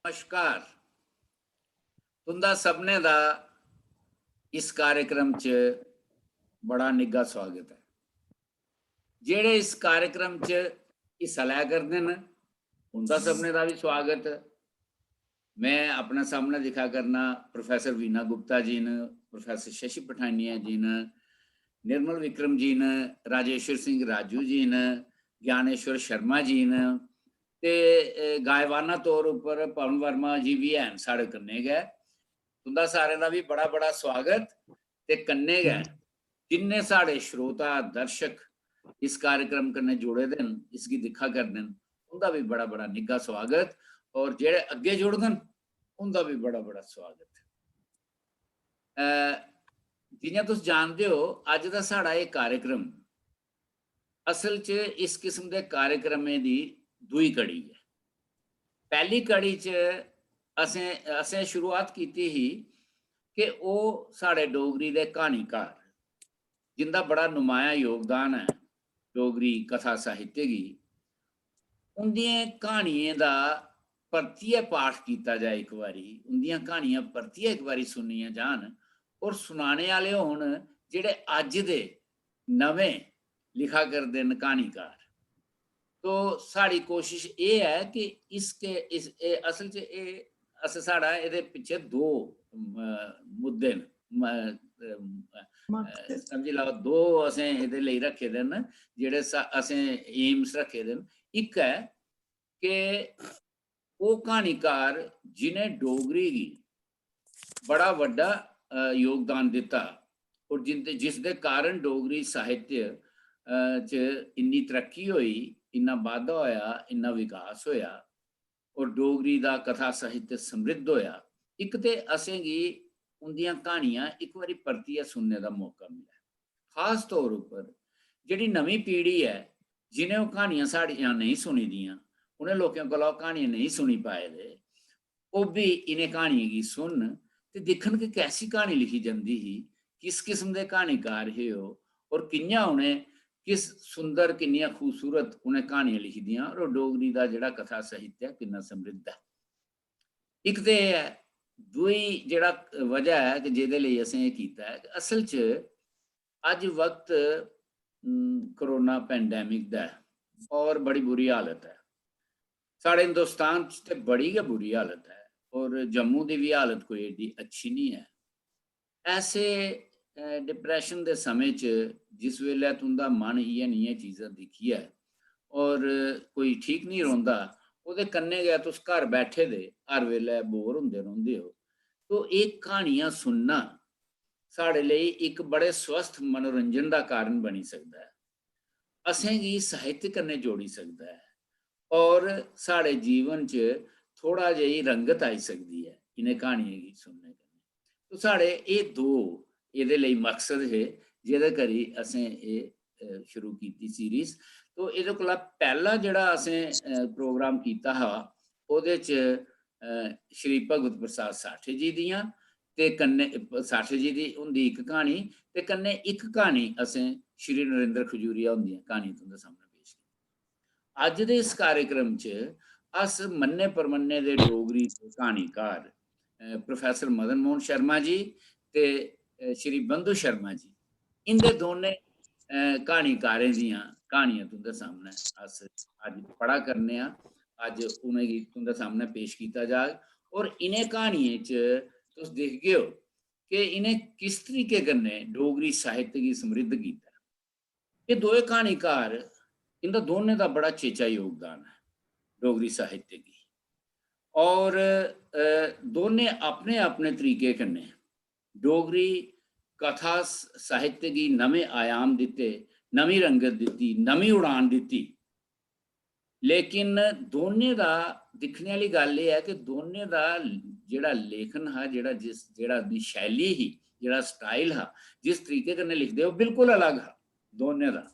नमस्कार। तुंदा सबने दा इस कार्यक्रम च बड़ा निग्गा स्वागत है। जेड़े इस कार्यक्रम च हिस्सा लै करदे न उंदा सबने दा भी स्वागत है। मैं अपने सामने दिखा करना प्रोफेसर वीना गुप्ता जी ने, प्रोफेसर शशि पठानिया जी ने, निर्मल विक्रम जी ने, राजेश्वर सिंह राजू जी ने, ज्ञानेश्वर शर्मा जी ने ते गायवाना तौर पर पवन वर्मा जी भी हैं साढ़े कन्ने गै। तुंदा सारे दा भी बड़ा बड़ा स्वागत ते कन्ने गै जिन्ने साढ़े श्रोता दर्शक इस कार्यक्रम कन्ने जुड़े दे न, इसकी दिक्खा करदे न, उंदा भी बड़ा बड़ा निग्गा स्वागत और जेड़े अग्गे जुड़गन उंदा भी बड़ा बड़ा स्वागत। जियां तुस जानदे हो अज दा साढ़ा एह कार्यक्रम असल च इस किस्म दे कार्यक्रमें दी दूई कड़ी है। पहली कड़ी च असें शुरुआत कीती ही कि ओह साढ़े डोगरी दे क्हानीकार जिंदा बड़ा नुमाया योगदान है डोगरी कथा साहित्य गी, उंदियां कहानियें दा परतियै पाठ कीता जाए एक बारी, उंदियां कहानियां परतियै एक बारी सुनियां जान और सुनाने आले होन जेड़े अज दे नवें लिखा करदे न कहानीकार। तो साड़ी कोशिश ये है कि असल च अस साढ़ा एदे पिछे दो मुद्दे न, मकसद समझी लैओ दो असें एदे लेई रखे दे न जेड़े असें एम्स रखे दे न। इक है कि ओह कहानीकार जिन्हें डोगरी गी बड़ा वड्डा योगदान दिता और जिसदे कारण डोगरी साहित्य च इन्नी तरक्की होई, इन्ना बाद्धा होया, इन्ना विकास होया और डोगरी दा कथा साहित्य समृद्ध होया। इक ते असेंगी उंदियां कहानियां एक बारी परतियै सुनने दा मौका मिला। खास तौर उप्पर जेह्ड़ी नवीं पीढ़ी है जिन्हें ओह कहानियां साढ़ियां नहीं सुनी दियां, उ'नें लोकें कोला ओह कहानियां नहीं सुनी पाए दे, ओह भी इनें कहानियें गी सुनन ते दिक्खन कि कैसी कहानी लिखी जंदी ही, किस किस्म दे कहानीकार हे ओह और कि'यां उ'नें किस सुंदर किन्नियां खूबसूरत उ'नें कहानियां लिखी दियां और डोगरी दा जेह्ड़ा कथा साहित्य है किन्ना समृद्ध है। इक ते एह् है, दूई जेह्ड़ा वजह है कि जेह्दे लेई असें एह् कीता है कि असल च अज वक्त कोरोना पैंडेमिक दा है और बड़ी बुरी हालत है। साढ़े हिंदुस्तान च ते बड़ी गै बुरी हालत है और जम्मू दी भी हालत कोई एड्डी अच्छी नहीं है। ऐसे डिप्रैशन दे समय च जिस वेल्लै तुंदा मन इ'यै नेहियां चीज़ां दिक्खियै और कोई ठीक नहीं रौंह्दा, ओह्दे कन्नै गै तुस घर बैठे दे हर वेल्लै बोर होंदे रौंह्दे हो, तो एह् क्हानियां सुनना साढ़े लेई इक बड़े स्वस्थ मनोरंजन दा कारण बनी सकदा है, असेंगी साहित्य कन्नै जोड़ी सकदा है और साढ़े जीवन च थोड़ा जेही रंगत आई सकदी है इनें क्हानियें गी सुनने कन्नै। तो साढ़े एह् दो एह्दे लेई मकसद हे जेह्दे करी असें एह् शुरू कीती सीरीज़। तो एह्दे कोला पैह्ला जेह्ड़ा असें प्रोग्राम कीता हा ओह्दे च श्री भगवत प्रसाद साठे जी दियां ते कन्नै साठे जी दी हुंदी इक क्हानी ते कन्नै इक क्हानी असें श्री नरेंद्र खजूरिया हुंदियां क्हानी तुंदे सामने पेश कीती। अज्ज दे इस कार्यक्रम च अस मन्ने परमन्ने दे डोगरी दे क्हानीकार प्रोफेसर मदन मोहन शर्मा जी ते श्री बंधु शर्मा जी, इंदे दोनें क्हानीकारें दियां क्हानियां तुंदे सामने अस अज पढ़ा करने आं। अज उ'नेंगी तुंदे सामने पेश कीता जाग और इनें क्हानियें च तुस दिखगे ओ कि इनें किस तरीके कन्नै डोगरी साहित्य गी समृद्ध कीता। एह् दोए क्हानीकार इंदा दोनें दा बड़ा चेचा योगदान है डोगरी साहित्य गी और दोनें अपने अपने तरीके कन्नै डोगरी कथा साहित्य गी नमें आयाम दित्ते, नमीं रंगत दित्ती, नमीं उड़ान दित्ती। लेकिन दोनें दा दिक्खने आह्ली गल्ल एह् है कि दोनें दा जेह्ड़ा लेखन हा, जेह्ड़ा दी शैली ही, जेह्ड़ा स्टाइल हा, जिस तरीके कन्नै लिखदे ओह् बिल्कुल अलग हा दोनें दा।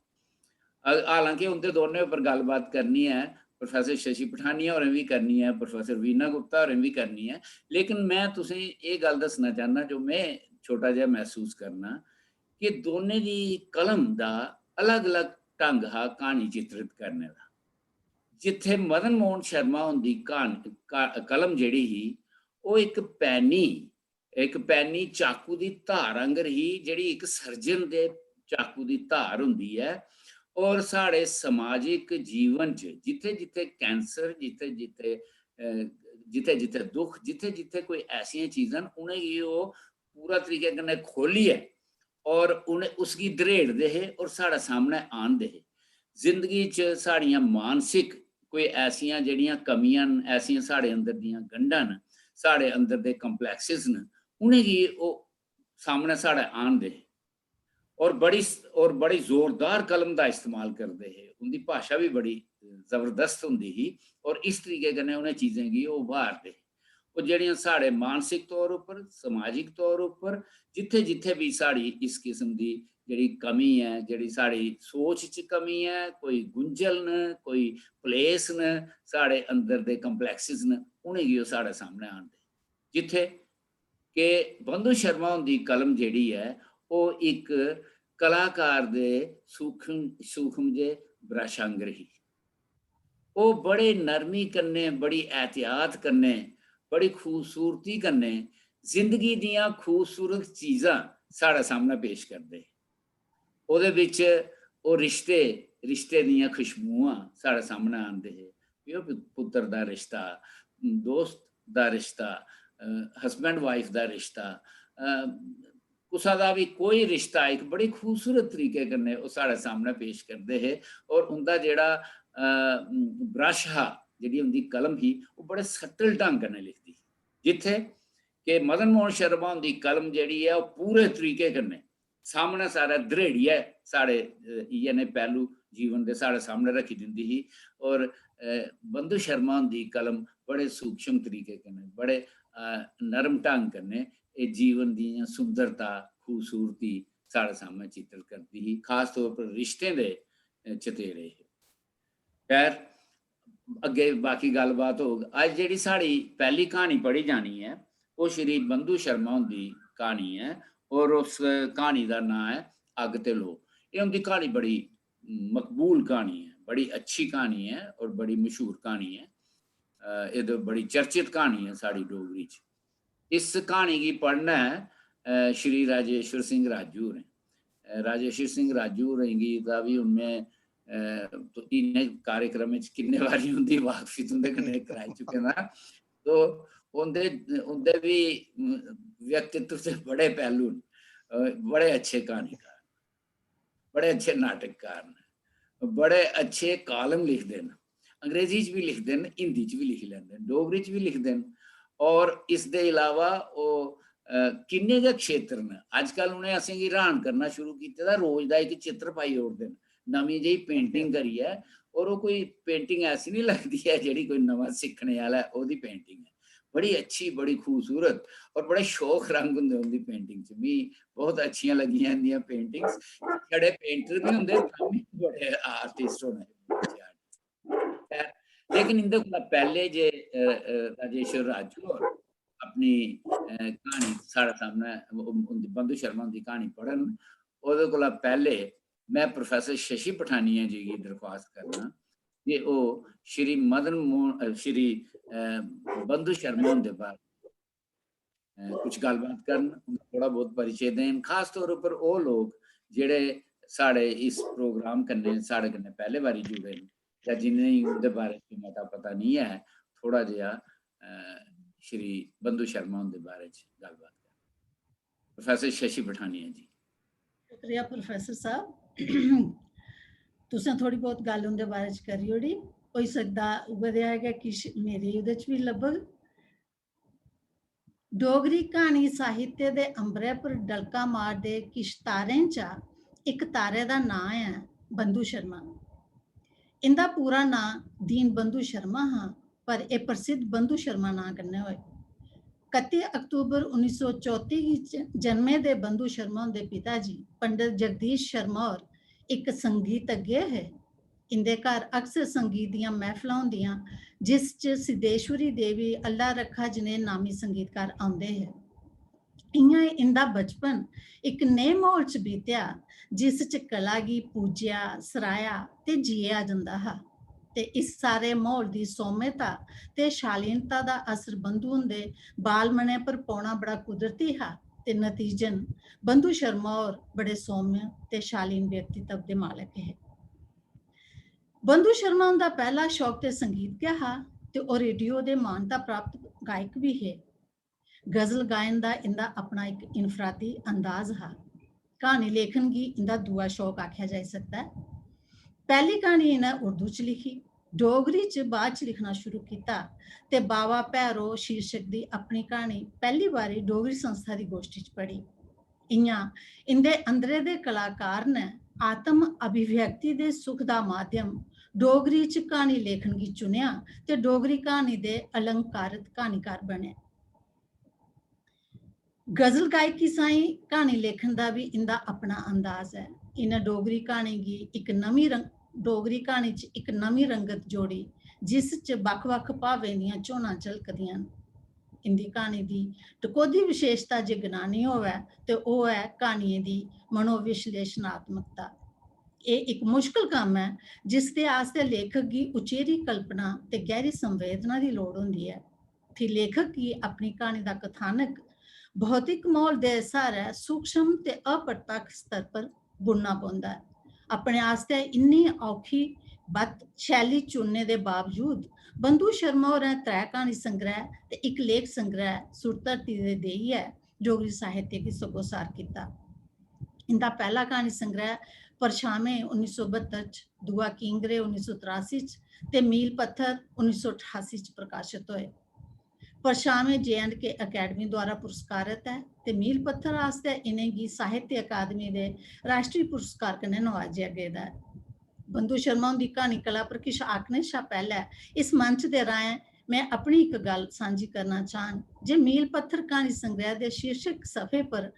हालांकि उं'दे दोनें उप्पर गल्लबात करनी है, प्रोफेसर शशि पठानिया होरें भी करनी है, प्रोफेसर वीना गुप्ता होरें भी करनी है, लेकिन मैं तुसेंगी एह् गल्ल दस्सना चाह्न्ना जो में छोटा जेहा महसूस करना कि दोनें दी कलम दा अलग अलग ढंग हा क्हानी चित्रित करने दा। ਜਿੱਥੇ ਮਦਨ ਮੋਹਨ ਸ਼ਰਮਾ ਹੁੰਦੀ ਕਲਮ ਜਿਹੜੀ ਸੀ ਉਹ ਇੱਕ ਪੈਨੀ ਚਾਕੂ ਦੀ ਧਾਰ ਅੰਗਰ ਹੀ, ਜਿਹੜੀ ਇੱਕ ਸਰਜਨ ਦੇ ਚਾਕੂ ਦੀ ਧਾਰ ਹੁੰਦੀ ਹੈ। ਔਰ ਸਾਡੇ ਸਮਾਜਿਕ ਜੀਵਨ 'ਚ ਜਿੱਥੇ ਜਿੱਥੇ ਕੈਂਸਰ, ਜਿੱਥੇ जिथे दुख, जिथे कोई ऐसी चीज़ां उन्हें ये वो पूरा तरीके कन्नै खोली है और उन्हें उसकी दरेड़ दे है और साढ़े सामने आन दे है। जिंदगी च साड़ियां मानसिक कोई ऐसियां जड़ियां कमियां न, ऐसियां साढ़े अंदर दियां गंढां न, साढ़े अंदर दे कंपलैक्सिस न, उन्हें गी वो सामने साढ़े आन दे और बड़ी जोरदार कलम का इस्तेमाल करते हैं। उनकी भाषा भी बड़ी जबरदस्त होंगी ही और इस तरीके कन्नै उन्हें चीज़ें गी वो उभारते और जड़ियां साढ़े मानसिक तौर पर, समाजिक तौर पर जिथे जिथे भी साड़ी इस किस्म की जड़ी कमी है, जड़ी साड़ी सोच च कमी है, कोई गुंझल न, कोई प्लेस न, साढ़े अंदर दे कंपलैक्सिस न, उन्हें गी साढ़े सामने आंदे। जिथे कि बंधु शर्मा उनकी कलम जड़ी है वो एक कलाकार दे सूक्ष्म जे ब्रश आंगर ही, वो बड़े नरमी कन्ने, बड़ी एहतियात कन्ने, बड़ी खूबसूरती कन्ने जिंदगी दियां खूबसूरत चीज़ां साढ़े सामने पेश करते। ਉਹਦੇ ਵਿੱਚ ਉਹ ਰਿਸ਼ਤੇ ਦੀਆਂ ਖੁਸ਼ਬੂਆਂ ਸਾਡੇ ਸਾਹਮਣੇ ਆਉਂਦੇ ਹੈ। ਪਿਓ ਪੁੱਤਰ ਦਾ ਰਿਸ਼ਤਾ, ਦੋਸਤ ਦਾ ਰਿਸ਼ਤਾ, ਹਸਬੈਂਡ ਵਾਈਫ ਦਾ ਰਿਸ਼ਤਾ, कुसा दा भी कोई रिश्ता एक बड़ी खूबसूरत तरीके कन्नै वो साढ़े सामने पेश करते हैं और उनका जेड़ा ब्रश हा, जिहड़ी उनकी कलम ही, वो बड़े सटल ढंग कन्नै लिखती। जिथे कि मदन मोहन शर्मा उनकी कलम जिहड़ी है वो पूरे तरीके कन्नै सामने सारा दरेड़िया साढ़े इ'यै ने पहलू जीवन के साढ़े सामने रखी दिंदी ही और बंधु शर्मा उनकी कलम बड़े सूक्ष्म तरीके कन्नै, बड़े नरम ढंग कन्नै ये जीवन दी सुंदरता, खूबसूरती साढ़े सामने चित्र करती ही, खास तौर पर रिश्ते दे चतेरे। खैर अगे बाकी गलबात हो। अज जी साड़ी पहली कहानी पढ़ी जानी है वो श्री बंधु शर्मा उनकी कहानी है और उस कहानी का नाम है अग ते लो। ये उनकी कहानी बड़ी मकबूल कहानी है, बड़ी अच्छी कहानी है और बड़ी मशहूर कहानी है। ये तो बड़ी चर्चित कहानी है साड़ी डोगरी च। इस कहानी की पढ़ना है श्री राजेश्वर सिंह राजू ने। राजेश्वर सिंह राजू रहेंगी का भी उनमें तो इन्हें कार्यक्रम में किन्ने बारी उनकी वाकफी तुंदे कन्नै कराई चुके ना, तो उनके भी व्यक्तित्व से बड़े पहलू न, बड़े अच्छे कहानीकार, बड़े अच्छे नाटककार न, बड़े अच्छे कालम लिखते हैं, अंग्रेजी च भी लिखते हैं, हिंदी च भी लिख लेंगे, डोगरी च भी लिखते हैं और इस दे इलावा वो किन्ने के क्षेत्र न। अजकल उन्हें असें गी हैरान करना शुरू किया, रोज का एक चित्र पाई ओड़दे न, नवीं जी पेंटिंग करी है और वो कोई पेंटिंग ऐसी नहीं लगती है जी कोई नवा सीखने वाला है, वो पेंटिंग है बड़ी अच्छी, बड़ी खूबसूरत और बड़े शौक रंग होंगे उनकी पेंटिंग च भी। बहुत अच्छियां लगियां इंदियां पेंटिंग्स। छड़े पेंटर भी होंगे, बड़े आर्टिस्ट होने। लेकिन इनके पहले जे राजेश्वर राजू और अपनी कहानी साढ़े सामने बंधु शर्मा की कहानी पढ़न, उहदे कोला पहले मैं प्रोफेसर शशि पठानिया जी की दरख्वास्त करना कि वो श्री श्री बंधु शर्मा उनके बारे कुछ गलबात करन, थोड़ा बहुत परिचय दें। खास तौर पर वो लोग जेड़े साढ़े इस प्रोग्राम कन्नै साढ़े कन्नै पहले बारी जुड़े हैं या जिन्हें उनके बारे में मता पता नहीं है, थोड़ा जिहा श्री बंधु शर्मा उनके बारे गलबात करें। प्रोफेसर शशि पठानिया जी। शुक्रिया प्रोफेसर साहब। तुसें थोड़ी बहुत गल उनके बारे च करी ओड़ी, हो सकदा उ'ऐ है कि मेरी उहदे च भी लब्भग। डोगरी कहानी साहित्य दे अंबरे पर डलका मारदे किश तारें चा इक तारे दा नां है बंधु शर्मा। इंदा पूरा नां दीन बंधु शर्मा हा, पर यह प्रसिद्ध बंधु शर्मा नां कन्नै होए। 31 अक्तूबर 1934 गी जन्मे दे बंधु शर्मा उनके पिता जी पंडित जगदीश शर्मा और एक संगीतज्ञ है। इंदे घर अक्सर संगीत दियां महफिलां होंदियां जिस च सिद्धेश्वरी देवी, अल्लाह रखा जनेह नामी संगीतकार आउंदे है। इयां इंदा बचपन एक नेह माहौल च बीत्या जिस च कला गी पूज्या, सराया ते जिया जंदा हा। ਤੇ ਇਸ ਸਾਰੇ ਮਾਹੌਲ ਦੀ ਸੌਮਿਅਤਾ ਤੇ ਸ਼ਾਲੀਨਤਾ ਦਾ ਅਸਰ ਬੰਧੂ ਹੁੰਦੇ ਬਾਲਮਣੇ ਪਰ ਪਾਉਣਾ ਬੜਾ ਕੁਦਰਤੀ ਹੈ ਤੇ ਨਤੀਜਨ ਬੰਧੂ ਸ਼ਰਮਾ ਔਰ ਬੜੇ ਸੌਮਿਆ ਤੇ ਸ਼ਾਲੀਨ ਵਿਅਕਤੀਤਵ ਦੇ ਮਾਲਕ ਹੈ। ਬੰਧੂ ਸ਼ਰਮਾ ਦਾ ਪਹਿਲਾ ਸ਼ੌਕ ਤੇ ਸੰਗੀਤ ਕਿਆ ਹੈ ਤੇ ਉਹ ਰੇਡੀਓ ਦੇ ਮਾਨਤਾ ਪ੍ਰਾਪਤ ਗਾਇਕ ਵੀ ਹੈ। ਗਜ਼ਲ ਗਾਇਨ ਦਾ ਇੰਦਾ ਆਪਣਾ ਇੱਕ ਇਨਫਰਾਦੀ ਅੰਦਾਜ਼ ਹੈ। ਕਹਾਣੀ ਲੇਖਣ की इंदा दूआ शौक आख्या जा सकता है। पहली कहानी इन्हें उर्दू च लिखी, डोगरी च बाद च लिखना शुरू किया ते बावा भैरो शीर्षक दी अपनी कहानी पहली बारी डोगरी संस्था दी गोष्ठी च पढ़ी। इयां इंदे अंदरे दे कलाकार ने आत्म अभिव्यक्ति दे सुख दा माध्यम डोगरी च कहानी लेखन की चुनिया ते डोगरी कहानी दे अलंकारित कहानीकार बने। गजल गायकी साई कहानी लेखन का भी इंदा अपना अंदाज है। इन्हें डोगरी कहानी की एक नवी डोगरी कहानी च एक नवी रंगत जोड़ी जिस च बख-बख भावें दियां झोनां झलकदियां। इंदी कहानी की टकोदी विशेषता जे गिनानी होवे ते ओह है कहानियों की मनोविश्लेषणात्मकता। ये एक मुश्किल काम है जिसके आस्ते लेखक की उचेरी कल्पना ते गहरी संवेदना की लोड़ होंदी है। फिर लेखक की अपनी कहानी का कथानक भौतिक माहौल के सहारे सूक्ष्म ते अपरतक्ष स्तर पर बुनना पौंदा है। अपने आस्ते इन्नी औखी बत शैली चुनने के बावजूद बंधु शर्मा होरें 3 कहानी संग्रह ते एक लेख संग्रह सुर धरती दे देइयै डोगरी साहित्य की सगोसार किया। इंदा पहला कहानी संग्रह परछावें 1972 च, दूआ किंगरे 1983 च ते मील पत्थर 1988 च प्रकाशित होए। परछावें J&K अकैडमी द्वारा पुरस्कारित है ते मील पत्थर आस्ते इन्हेंगी साहित्य अकादमी दे राष्ट्रीय पुरस्कार कन्नै नवाजेआ गेदा है। बंधु शर्मा की कहानी कला पर किश आखने शा पहले इस मंच दे राहें मैं अपनी एक गल सांझी करना चाहन जे मील पत्थर कहानी संग्रह के शीर्षक सफे पर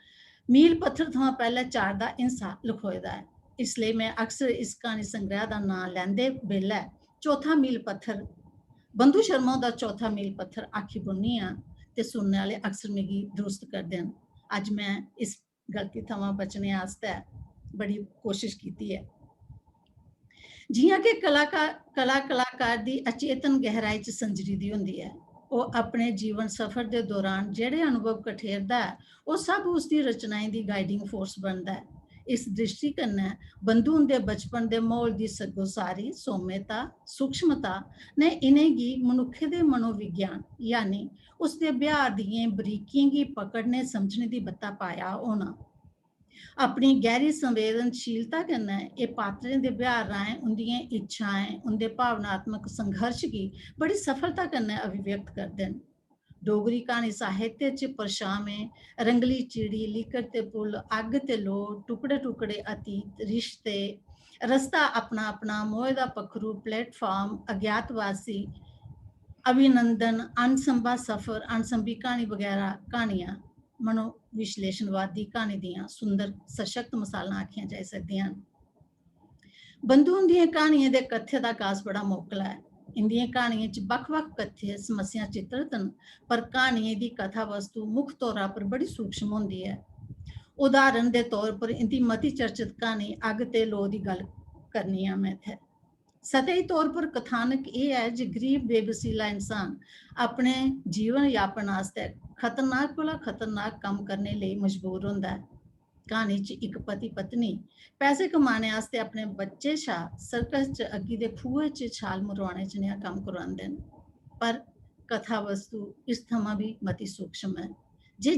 मील पत्थर थमां पहले 4 दा हिस्सा लिखोए दा है। इसलिए मैं अक्सर इस कहानी संग्रह का नाम लैंदे बेल्लै चौथा मील पत्थर बंधु शर्मा का चौथा मील पत्थर आखी बुननी हाँ ते सुनने वाले अक्सर मिगी दुरुस्त करदे न। अज मैं इस गलती थमां बचने आस्ते बड़ी कोशिश की है। जियां कि कलाकार की अचेतन गहराई च संजरी दी हुंदी है। वह अपने जीवन सफर के दौरान जेड़े अनुभव कठेरदा है वह सब उसकी रचनाएं की गाइडिंग फोर्स बनता है। इस दृष्टि कन्नै बंधु उनके बचपन के माहौल की सगोसारी सौम्यता सूक्ष्मता ने इन्हेंगी मनुखे के मनोविज्ञान यानी उसके व्यवहार दियें बरीकियें की पकड़ने समझने की बत्ता पाया होना। अपनी गहरी संवेदनशीलता कन्नै ये पात्रें दे व्यवहार राहें उंदियां इच्छाएं उनके भावनात्मक संघर्ष की बड़ी सफलता कन्नै अभिव्यक्त करदे न। डोगरी कहानी साहित्य च परछावें, रंगली चिड़ी, लीकर ते पुल, अग ते लो, टुकड़े टुकड़े अतीत, रिश्ते, रस्ता अपना अपना, मोह दा पखरू, प्लेटफॉर्म, अज्ञातवासी, अभिनंदन, अनसंभा सफर, अनसंभी कहानी वगैरह कहानियां मनोविश्लेषणवादी कहानी दियां सुंदर सशक्त मिसालां आखियां जाई सकदियां। बंधु दियां कहानियां दे कथ्य दा आगाज बड़ा मोकला है। इंदियां कहानियां च बक्ख-बक्ख कथ्य समस्या चित्रित न पर कहानियां दी कथा वस्तु मुख तौर पर बड़ी सूक्ष्म होंदी है। उदाहरण के तौर पर इनकी मती चर्चित कहानी अग ते लो की गल करनी है मैं इत्थे। सतही तौर पर कथानक यह है कि गरीब बेवसीला इंसान अपने जीवन यापन आस्ते खतरनाक कोला खतरनाक काम करने लिए मजबूर होंदा है। कहानी च एक पति पत्नी पैसे कमाने आस्ते अपने बच्चे शा सर्कस च अग्गी दे खूहे च छाल मरवाने च नेहा कम करवांदे न पर कथा वस्तु इस थमां भी मती सूक्ष्म है।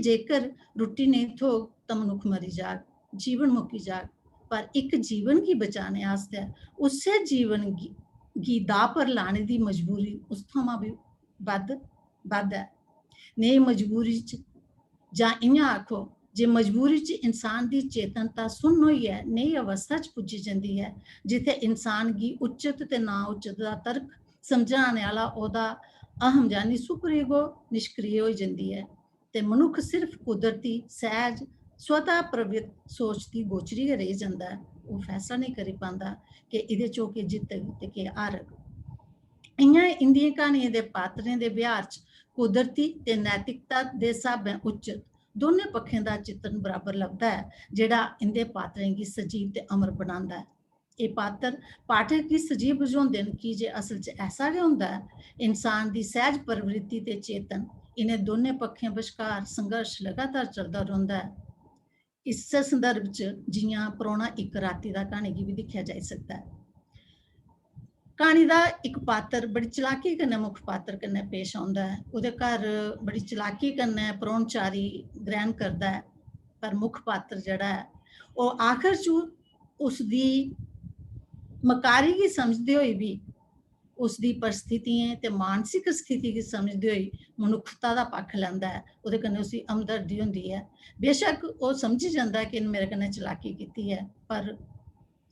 जेकर रुट्टी नहीं थोग तो मनुख मरी जाग, जीवन मुक्की जाग पर एक जीवन की बचाने आस्ते उससे जीवन की दाऽ पर लाने की मजबूरी उस थमां भी बद्ध है। नेही मजबूरी च जां इयां आखो जे मजबूरी च इंसान की चेतनता सुन्न होइयै नेही अवस्था च पुज्जी जंदी है जिथे इंसान की उचित ते ना उचित दा तर्क समझाने वाला ओहदा अहम जानी सुपर ईगो निष्क्रिय हो जाती है ते मनुख सिर्फ कुदरती सहज स्वतः प्रवृत्त सोच की गोचरी गै रह जाता है। वो फैसला नहीं करी पाता कि इहदे चों के जितग ते के हारग। इयां इंदियां कहानियां दे पात्रें दे व्यवहार च कुदरती ते नैतिकता दे स्हाबें उचित दोनों पक्षों का चित्रण बराबर लगता है जिहड़ा इंदे पात्रें की सजीव ते अमर बनांदा है। ਇਹ ਪਾਤਰ ਪਾਠਕ ਕੀ ਸਜੀਵ ਬੁਝਾਉਂਦੇ ਨੇ ਕਿ ਜੇ ਅਸਲ 'ਚ ਐਸਾ ਕਿ ਹੁੰਦਾ ਹੈ, ਇਨਸਾਨ ਦੀ ਸਹਿਜ ਪ੍ਰਵਿਰਤੀ ਤੇ ਚੇਤਨ ਇन्हें दोनों पक्षों विचकार संघर्ष लगातार चलता रहता है। इस संदर्भ च जियां परोना एक राती दा कहानी गी भी दिखा जा सकता है। कहानी दा एक पात्र बड़ी चलाकी कन्नै मुख पात्र कन्नै पेश आउंदा है। उहदे घर बड़ी चलाकी कन्नै परौणचारी ग्रहण करदा है, पर मुख पात्र जिहड़ा है ओह आखिर च उसदी मकारी गी समझदे होई भी उसकी परिस्थितियां ते मानसिक स्थिति की समझते हुए मनुखता का पक्ष लैंदा है। उहदे कन्नै उसी हमदर्दी हुंदी है। बेशक वो समझी जाता है कि इन्हें मेरे कन्नै चलाकी की है, पर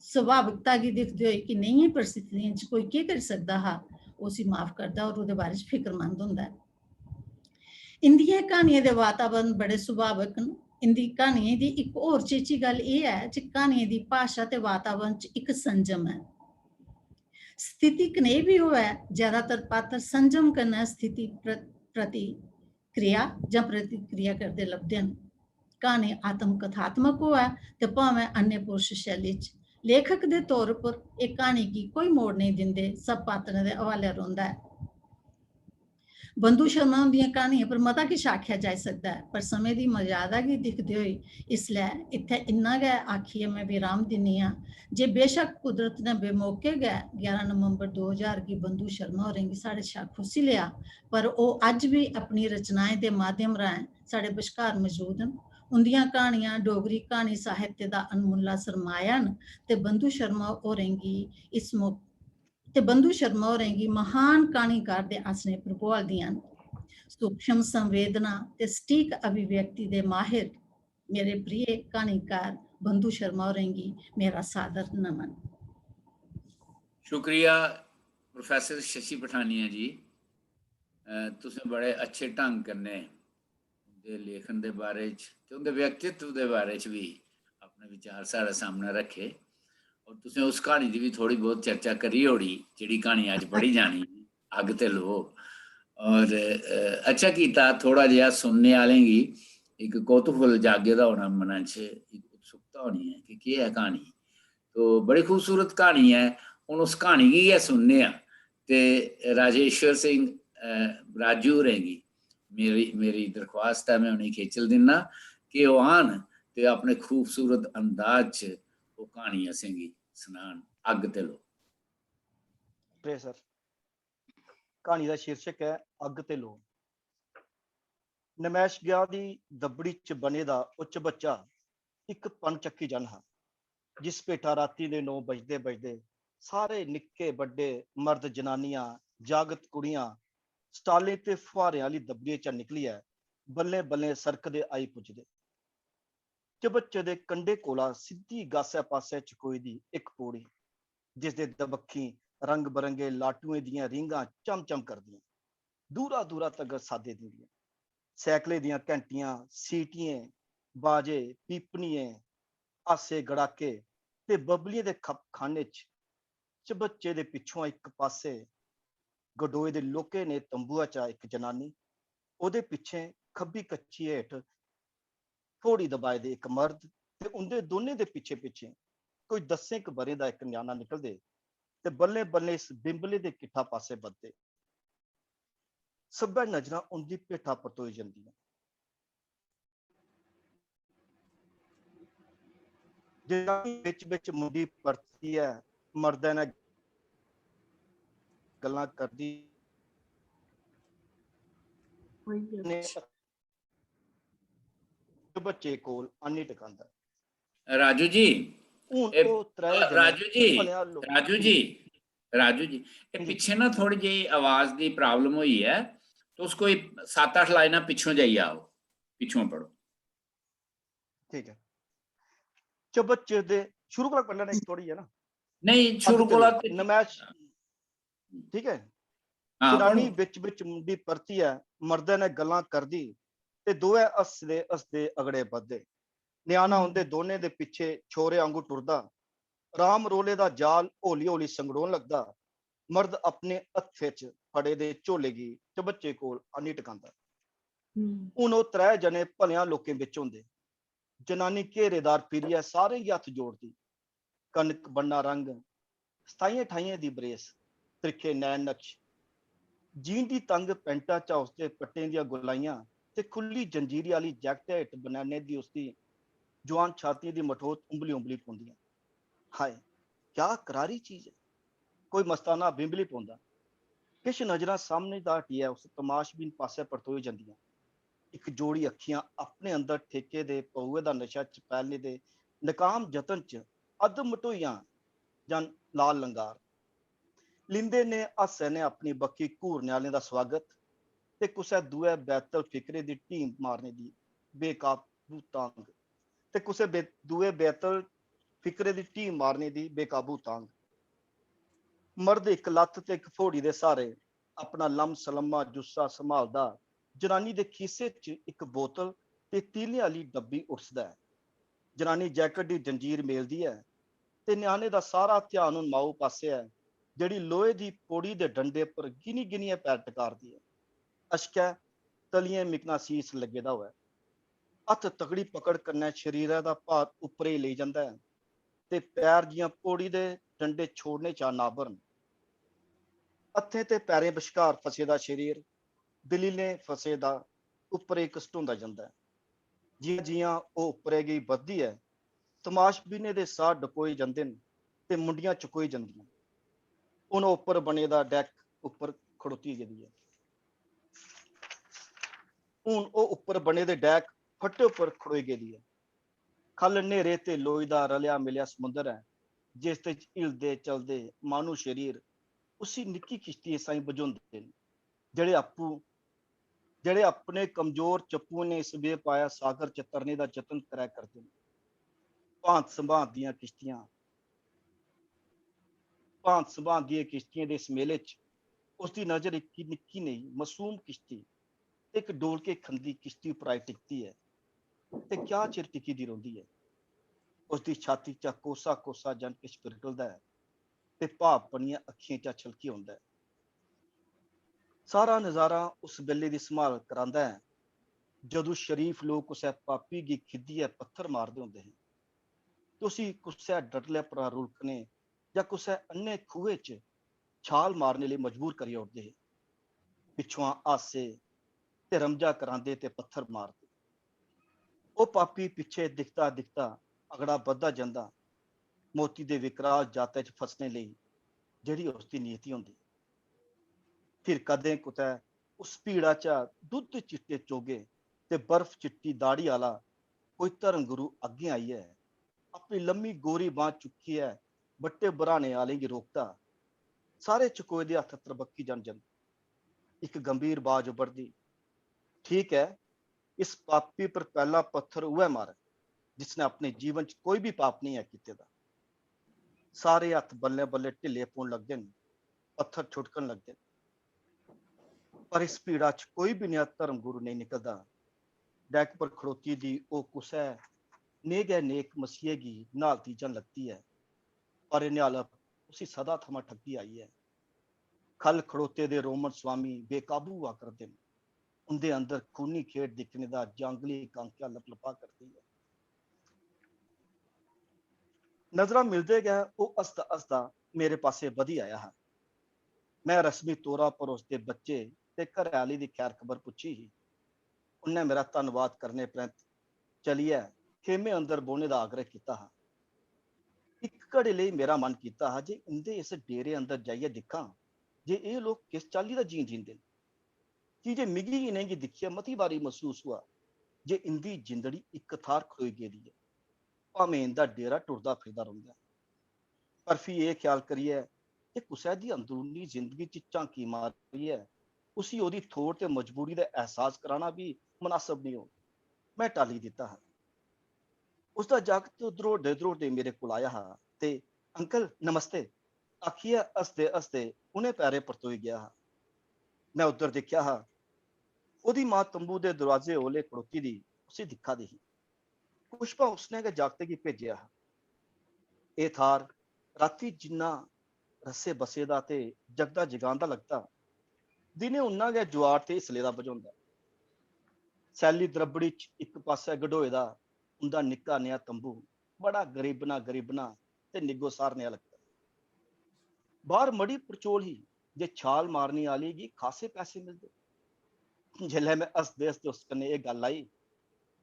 सुभाविकता की दिखते हुए कि नहीं परिस्थितियां च कोई केह् करी सकदा हा, उसी माफ करदा और उहदे बारे च फिक्रमंद हुंदा है। इंदियां कहानियां दे वातावरण बड़े सुभाविक न। इंदी कहानियां दी इक होर चेची गल एह् है कि कहानियां दी भाशा ते वातावरण च इक संजम है। स्थिति कनेही भी होवे, ज्यादातर पात्र संजम कन्नै स्थिति प्रतिक्रिया जां प्रतिक्रिया करदे लभदे न। कहानी आत्मकथात्मक होवे ते भावें अन्य पुरुष शैली च लेखक दे तौर पर इक कहानी गी कोई मोड़ नहीं दिंदे, सब पात्रें दे हवाले रौंह्दा है। बंधु शर्मा दियां कहानियां पर मता किश आखेआ जाई सकदा है, पर समय दी मर्यादा गी दिखदे होई इसलै इत्थै इन्ना गै आखियै मैं विराम दिन्नी आं जे बेशक कुदरत ने बेमौके गै 11 नवंबर 2000 गी बंधु शर्मा होरें गी साढ़े शा खुस्सी लेआ, पर ओह् अज्ज बी अपनी रचनाएं दे माध्यम राहें साढ़े बश्कार मौजूद न। उंदियां कहानियां डोगरी क्हानी साहित्य दा अनमुल्ला सरमाया न ते बंधु शर्मा होरें गी इस मौके ते बंधु शर्मा होरें गी महान क्हानीकार दे आसने पर बुहालदियां न। सूक्ष्म संवेदना ते सटीक अभिव्यक्ति दे माहिर मेरे प्रिय क्हानीकार बंधु शर्मा होरें गी मेरा सादर नमन। शुक्रिया प्रोफेसर शशि पठानिया जी, तुसें बड़े अच्छे ढंग कन्नै उंदे लेखन दे बारे च ते उंदे व्यक्तित्व दे बारे च भी अपने विचार साढ़े सामने रखे, और तुसें उस कहानी की भी थोड़ी बहुत चर्चा करी होड़ी जिहड़ी कहानी अज पढ़ी जानी अग ते लो। और अच्छा कीता, थोड़ा जिहा सुनने आह्लें गी एक कौतूहल जागे दा होना, मना च एक उत्सुकता होनी है कि केह् है कहानी। तो बड़ी खूबसूरत कहानी है। हुण उस कहानी गी गै सुनने आं ते राजेश्वर सिंह राजू होरें गी मेरी दरख्वास्त है, मैं उनेंगी खेचल दिन्ना कि ओह् आन ते अपने खूबसूरत अंदाज च ओह् कहानी असेंगी सनान। अग ते लो। सर, कहानी का शीर्षक है अग ते लो। नमैश गया दी दबड़ी च बने दा उच्च बच्चा एक पनचक्की जन हा, जिस पेठा राती दे 9 बजदे बजदे सारे निक्के बड्डे मर्द जनानियां जागत कुड़ियां स्टाले ते फुहारे वाली दबड़ी चा निकलियै बल्ले बल्ले सरकदे आई पुजदे। चबच्चे दे कंडे कोला सिद्धी गासे पासे चकोई दी एक पौड़ी, जिसदे दबक्खी रंग बरंगे लाटुएं दियां रिंगां चम चम करदियां दूरा दूरा तगर सादे दिंदियां। सैकले दियां घंटियां, सीटियां, बाजे, पीपनियां, हासे गड़ाके ते बबलियां दे खाने च चबच्चे दे पिछों एक पासे गडोए दे लोके ने तंबुआ चा एक जनानी, ओदे पिछे खब्बी कच्ची हेठ थोड़ी दबाए दे एक मर्द ते उंदे दोने दे पिछे पिछे कोई 10 बरे दा एक न्याना निकलदे ते बल्ले बल्ले इस बिंबले दे किट्ठा पासे बधदे। सब्बै नजरां उंदी पेठा परतोई जंदियां। जनानी बिच बिच मुंडी परती है, मर्दे ने गल्लां करदी ने बच्चे कोल आनी टकांदा। राजू जी, हुण ओह त्रै जने राजू जी, भलेआं लो- राजू जी, राजू जी, ये पिछे ना थोड़ी जी आवाज की प्रॉब्लम हुई है, तो उसको 7-8 लाइना पिछों जाइए आओ, पिछों पढ़ो। ठीक है। चबच्चे दे शुरू कोला पढ़ना नहीं थोड़ी है ना, नहीं शुरू अग ते कोला लो। नमैश, ठीक है। हाँ, जनानी पढ़ो। बिच बिच मुंडी परती है, मर्दे ने गल्लां करदी ते दोए हसदे हसदे अगड़े बधदे। न्याना उंदे दोने दे पिछे छोरे आंगू टुरदा, राम रोले दा जाल हौली हौली संगड़ोन लगदा। मर्द अपने हत्थे च फड़े दे झोले गी चबच्चे कोल आनी टकांदा। हुण ओह त्रै जने भलेआं लोकें बिच होंदे। जनानी घेरेदार फिरियै सारे गी हत्थ जोड़दी, ਕਣਕ ਬੰਨਾ ਰੰਗ, 27-28 ਦੀ ਬਰੇਸ, ਤ੍ਰਿਖੇ ਨੈਣ ਨਕਸ਼, ਜੀਨ ਦੀ ਤੰਗ ਪੈਂਟਾ ਚ ਉਸਦੇ ਪੱਟੇ ਦੀਆਂ ਗੁਲਾਈਆਂ ਤੇ ਖੁੱਲੀ ਜੰਜੀਰੀ ਵਾਲੀ ਜੈਕਟ ਹੇਠ ਬਨਾਨੇ ਦੀ ਉਸਦੀ ਜਵਾਨ ਛਾਤੀ ਦੀ ਮਠੋਤ ਉਂਗਲੀ ਉਂਗਲੀ ਪਾਉਂਦੀਆਂ। ਹਾਏ ਕਿਆ ਕਰਾਰੀ ਚੀਜ਼ ਹੈ। ਕੋਈ ਮਸਤਾਨਾ ਬਿੰਬਲੀ ਪਾਉਂਦਾ। ਕਿਛ ਨਜ਼ਰਾਂ ਸਾਹਮਣੇ ਦਾ ਹਟਿਆ ਉਸ ਤਮਾਸ਼ਬੀਨ ਪਾਸੇ ਪਰਤੋਈ ਜਾਂਦੀਆਂ। ਇੱਕ ਜੋੜੀ ਅੱਖੀਆਂ ਆਪਣੇ ਅੰਦਰ ਠੇਕੇ ਦੇ ਪਊਏ ਦਾ ਨਸ਼ਾ ਚਪੈਲਣੇ ਦੇ ਨਕਾਮ ਯਤਨ ਚ ਅੱਧ ਮਟੋਈਆਂ ਜਾਂ ਲਾਲ ਲੰਗਾਰ। ਲਿੰਦੇ ਨੇ ਹਾਸੇ ਨੇ ਆਪਣੀ ਬੱਕੀ ਘੂਰਨੇ ਵਾਲਿਆਂ ਦਾ ਸਵਾਗਤ ਤੇ ਕੁਸੈ ਦੂਏ ਬੈਤਲ ਫਿਕਰੇ ਦੀ ਢੀਮ ਮਾਰਨੇ ਦੀ ਬੇਕਾਬੂ ਤਾਂਗ ਤੇ ਕੁਸੈ ਦੂਏ ਬੈਤਲ ਫਿਕਰੇ ਦੀ ਢੀਮ ਮਾਰਨੇ ਦੀ ਬੇਕਾਬੂ ਤਾਂਗ। ਮਰਦ ਇੱਕ ਲੱਤ ਤੇ ਇੱਕ ਫੋੜੀ ਦੇ ਸਹਾਰੇ ਆਪਣਾ ਲੰਮ ਸਲਮਾ ਜੁੱਸਾ ਸੰਭਾਲਦਾ ਜਨਾਨੀ ਦੇ ਖੀਸੇ 'ਚ ਇੱਕ ਬੋਤਲ ਤੇ ਤੀਲੇ ਵਾਲੀ ਡੱਬੀ ਉਰਸਦਾ ਹੈ। ਜਨਾਨੀ ਜੈਕਟ ਦੀ ਜੰਜੀਰ ਮੇਲਦੀ ਹੈ ਤੇ ਨਿਆਣੇ ਦਾ ਸਾਰਾ ਧਿਆਨ ਹੁਣ ਮਾਊ ਪਾਸੇ ਹੈ ਜਿਹੜੀ ਲੋਹੇ ਦੀ ਪੌੜੀ ਦੇ ਡੰਡੇ ਪਰ ਗਿਣੀ ਗਿਣੀਆਂ ਪੈਰ ਟਿਕਾਰਦੀ ਹੈ। ਅਸ਼ਕਾ ਤਲੀਆਂ ਮਿਕਨਾਸੀਸ ਲੱਗੇਦਾ ਹੋਇਆ ਹੱਥ ਤਕੜੀ ਪਕੜ ਕਰਨਾ ਸਰੀਰਾਂ ਦਾ ਭਾਰ ਉੱਪਰੇ ਹੀ ਲਈ ਜਾਂਦਾ ਹੈ ਤੇ ਪੈਰ ਜੀਆਂ ਪੌੜੀ ਦੇ ਡੰਡੇ ਛੋੜਨੇ ਚਾ ਨਾ ਭਰਨ। ਹੱਥੇ ਤੇ ਪੈਰੇ ਵਿਚਕਾਰ ਫਸੇ ਦਾ ਸਰੀਰ ਦਲੀਲੇ ਫਸੇ ਦਾ ਉੱਪਰੇ ਘਸਟਾਉਂਦਾ ਜਾਂਦਾ ਹੈ। ਜੀਆਂ ਜੀਆਂ ਉਹ ਉੱਪਰੇ ਗਈ ਵੱਧਦੀ ਹੈ ਤਮਾਸ਼ਬੀਨੇ ਦੇ ਸਾਹ ਡਕੋਏ ਜਾਂਦੇ ਨੇ ਤੇ ਮੁੰਡੀਆਂ ਚੁਕੋਈ ਜਾਂਦੀਆਂ। ਉਹਨਾਂ ਉੱਪਰ ਬਣੇ ਦਾ ਡੈਕ ਉੱਪਰ ਖੜੋਤੀ ਜਾਂਦੀ ਹੈ। ਹੁਣ ਉਹ ਉੱਪਰ ਬਣੇ ਦੇ ਡੈਕ ਫੱਟੇ ਉੱਪਰ ਖੜੋਈ ਗਈ ਹੈ। ਖਲ ਹਨੇਰੇ ਤੇ ਲੋਈ ਦਾ ਰਲਿਆ ਮਿਲਿਆ ਸਮੁੰਦਰ ਹੈ ਜਿਸ ਤੇ ਹਿਲਦੇ ਚਲਦੇ ਮਾਨੂ ਸਰੀਰ ਉਸੀ ਨਿੱਕੀ ਕਿਸ਼ਤੀ ਸਾਈ ਬੁਝਾਉਂਦੇ ਨੇ ਜਿਹੜੇ ਆਪਣੇ ਕਮਜ਼ੋਰ ਚੱਪੂ ਨੇ ਇਸ ਵੇ ਪਾਇਆ ਸਾਗਰ ਚ ਤਰਨੇ ਦਾ ਯਤਨ ਕਰਿਆ ਕਰਦੇ ਨੇ। ਭਾਂਤ ਸੰਭਾਂਤ ਦੀਆਂ ਕਿਸ਼ਤੀਆਂ ਦੇ ਇਸ ਮੇਲੇ ਚ ਉਸਦੀ ਨਜ਼ਰ ਇੱਕ ਨਿੱਕੀ ਨਹੀਂ ਮਾਸੂਮ ਕਿਸ਼ਤੀ ਇੱਕ ਡੋਲ ਕੇ ਖੰਦੀ ਕਿਸ਼ਤੀ ਉੱਪਰ ਆਈ ਟਿਕਦੀ ਹੈ ਤੇ ਕਿਆ ਚਿਰ ਟਿਕੀ ਦੀ ਰਹਿੰਦੀ ਹੈ। ਉਸਦੀ ਛਾਤੀ ਚ ਕੋਸਾ ਕੋਸਾ ਜਨ ਕਿਛ ਪਿਘਲਦਾ ਹੈ ਤੇ ਭਾਵ ਬਣੀਆਂ ਅੱਖੀਆਂ ਚ ਛਲਕੀ ਹੁੰਦਾ ਹੈ। ਸਾਰਾ ਨਜ਼ਾਰਾ ਉਸ ਵੇਲੇ ਦੀ ਸੰਭਾਲ ਕਰਾਂਦਾ ਹੈ ਜਦੋਂ ਸ਼ਰੀਫ ਲੋਕ ਉਸੇ ਪਾਪੀ ਦੀ ਖਿੱਦੀ ਹੈ ਪੱਥਰ ਮਾਰਦੇ ਹੁੰਦੇ ਹਨ। ਤੁਸੀਂ ਕੁਸੇ ਡਟਲੇ ਪਰਾ ਰੁਲਕਨੇ ਜਾਂ ਕੁਸੇ ਅੰਨੇ ਖੂਹੇ ਚ ਛਾਲ ਮਾਰਨੇ ਲਈ ਮਜਬੂਰ ਕਰੀ ਉੱਠਦੇ ਪਿੱਛੋਂ ਆਸੇ ਤੇ ਰਮਜਾ ਕਰਾਂਦੇ ਤੇ ਪੱਥਰ ਮਾਰਦੇ। ਉਹ ਪਾਪੀ ਪਿੱਛੇ ਦਿਖਦਾ ਦਿਖਦਾ ਅਗੜਾ ਵੱਧਦਾ ਜਾਂਦਾ ਮੋਤੀ ਦੇ ਵਿਕਰਾਲ ਜਾਤੇ ਚ ਫਸਣੇ ਲਈ ਜਿਹੜੀ ਉਸਦੀ ਨੀਤੀ ਹੁੰਦੀ। ਫਿਰ ਕਦੇ ਕੁਤੈ ਉਸ ਭੀੜਾ ਚ ਦੁੱਧ ਚਿੱਟੇ ਚੋਗੇ ਤੇ ਬਰਫ਼ ਚਿੱਟੀ ਦਾੜੀ ਵਾਲਾ ਕੋਈ ਧਰਮ ਗੁਰੂ ਅੱਗੇ ਆਈ ਹੈ ਆਪਣੀ ਲੰਮੀ ਗੋਰੀ ਬਾਂਹ ਚੁੱਕੀ ਹੈ ਬੱਟੇ ਬਰਾਣੇ ਵਾਲੇ ਕੀ ਰੋਕਦਾ। ਸਾਰੇ ਚੁਕੋਏ ਦੇ ਹੱਥ ਤਰਬੱਕੀ ਜਨ ਇੱਕ ਗੰਭੀਰ ਬਾਜ਼ ਉਭਰਦੀ। ਠੀਕ ਹੈ ਇਸ ਪਾਪੀ ਪਰ ਪਹਿਲਾ ਪੱਥਰ ਉਹ ਮਾਰ ਜਿਸਨੇ ਆਪਣੇ ਜੀਵਨ ਚ ਕੋਈ ਵੀ ਪਾਪ ਨਹੀਂ ਹੈ ਕੀਤੇ ਦਾ। ਸਾਰੇ ਹੱਥ ਬੱਲੇ ਬੱਲੇ ਢਿੱਲੇ ਪਾਉਣ ਲੱਗਦੇ ਨੇ ਪੱਥਰ ਛੁਟਕਣ ਲੱਗਦੇ ਨੇ ਪਰ ਇਸ ਭੀੜਾ ਚ ਕੋਈ ਵੀ ਨਿਆ ਧਰਮ ਗੁਰੂ ਨਹੀਂ ਨਿਕਲਦਾ। ਡੈਕ ਪਰ ਖੜੋਤੀ ਦੀ ਉਹ ਕੁਸੈ ਨੇਗੇ ਨੇਕ ਮਸੀਹੇਗੀ ਨਾਲਤੀ ਜਨ ਲੱਗਦੀ ਹੈ ਪਰ ਇਹ ਨਿਹਾਲਪ ਉਸੀ ਸਦਾ ਥਮਾ ਠੱਗੀ ਆਈ ਹੈ। ਖਲ ਖੜੋਤੇ ਦੇ ਰੋਮਨ ਸਵਾਮੀ ਬੇਕਾਬੂ ਹੁਆ ਕਰਦੇ ਨੇ ਉਹਦੇ ਅੰਦਰ ਖੂਨੀ ਖੇਡ ਦਿਖਣੇ ਦਾ ਜੰਗਲੀ ਕਾਂਕਿਆ ਲਪਲਪਾ ਕਰਦੀ ਹੈ। ਨਜ਼ਰਾਂ ਮਿਲਦੇ ਗਏ ਉਹ ਹੱਸਦਾ ਹੱਸਦਾ ਮੇਰੇ ਪਾਸੇ ਵਧੀ ਆਇਆ ਹੈ। ਮੈਂ ਰਸਮੀ ਤੌਰਾ ਪਰ ਉਸਦੇ ਬੱਚੇ ਤੇ ਘਰਆਲੀ ਦੀ ਖੈਰ ਖਬਰ ਪੁੱਛੀ ਹੀ। ਉਹਨੇ ਮੇਰਾ ਧੰਨਵਾਦ ਕਰਨੇ ਪ੍ਰੰਤ ਚਲੀਏ ਖੇਮੇ ਅੰਦਰ ਬੋਨੇ ਦਾ ਆਗਰਹ ਕੀਤਾ ਹੈ। ਇੱਕ ਘੜੇ ਲਈ ਮੇਰਾ ਮਨ ਕੀਤਾ ਹੈ ਜੇ ਇੰਦੇ ਇਸ ਡੇਰੇ ਅੰਦਰ ਜਾਈਏ ਦਿਖਾਂ ਜੇ ਇਹ ਲੋਕ ਕਿਸ ਚਾਲੀ ਦਾ ਜੀਣ ਜੀਂਦੇ ਨੇ ਕਿ ਜੇ ਮਿਗੀ ਹੀ ਨਹੀਂ ਦਿਖਿਆ ਮਤੀ ਵਾਰੀ ਮਹਿਸੂਸ ਹੁਆ ਜੇ ਇੰਦੀ ਜਿੰਦੜੀ ਇੱਕ ਥਾਰ ਖਲੋਈ ਗਈ ਹੈ ਭਾਵੇਂ ਇੰਦਾ ਡੇਰਾ ਟੁਰਦਾ ਫਿਰਦਾ ਰਹਿੰਦਾ। ਪਰ ਫਿਰ ਇਹ ਖਿਆਲ ਕਰੀਏ ਕਿ ਕੁਸੈ ਦੀ ਅੰਦਰੂਨੀ ਜ਼ਿੰਦਗੀ ਚ ਝਾਂਕੀ ਮਾਰ ਰਹੀ ਹੈ ਉਸੀ ਉਹਦੀ ਥੋੜ ਤੇ ਮਜਬੂਰੀ ਦਾ ਅਹਿਸਾਸ ਕਰਾਣਾ ਵੀ ਮੁਨਾਸਬ ਨਹੀਂ ਹੋ। ਮੈਂ ਟਾਲੀ ਦਿੱਤਾ ਹੈ। ਉਸਦਾ ਜਾਗਤ ਦਰੋੜਦੇ ਮੇਰੇ ਕੋਲ ਆਇਆ ਹੈ ਤੇ ਅੰਕਲ ਨਮਸਤੇ ਆਖੀਏ ਹੱਸਦੇ ਹੱਸਦੇ ਉਹਨੇ ਪੈਰੇ ਪਰਤੋਈ ਗਿਆ। ਮੈਂ ਉੱਧਰ ਦੇਖਿਆ ਹਾਂ ਉਹਦੀ ਮਾਂ ਤੰਬੂ ਦੇ ਦਰਵਾਜ਼ੇ ਓਲੇ ਖੜੋਤੀ ਦੀ ਉਸੇ ਦਿਖਾ ਦੀ ਪੁਸ਼ਪਾ ਉਸਨੇ ਕੇ ਜਾਗਤੇ ਕੀ ਭੇਜਿਆ। ਇਹ ਥਾਰ ਰਾਤੀ ਜਿੰਨਾ ਰਸੇ ਬਸੇ ਦਾ ਤੇ ਜਗਦਾ ਜਗਾਨ ਦਾ ਲੱਗਦਾ ਦਿਨੇ ਉਹਨਾਂ ਗਿਆ ਜਵਾਰ ਤੇ ਇਸਲੇ ਦਾ ਵਜਾਉਂਦਾ। ਸੈਲੀ ਦਰਬੜੀ ਚ ਇੱਕ ਪਾਸੇ ਗਡੋਏ ਦਾ ਉਹਦਾ ਨਿੱਕਾ ਨਿਆ ਤੰਬੂ ਬੜਾ ਗਰੀਬਨਾ ते निग्गो सारने लगता। बाहर मड़ी परचोल ही जे छाल मारनी आली गी खासे पैसे मिलते। जिसले मैं हसदे हसदे उस कन्नै ये गल आई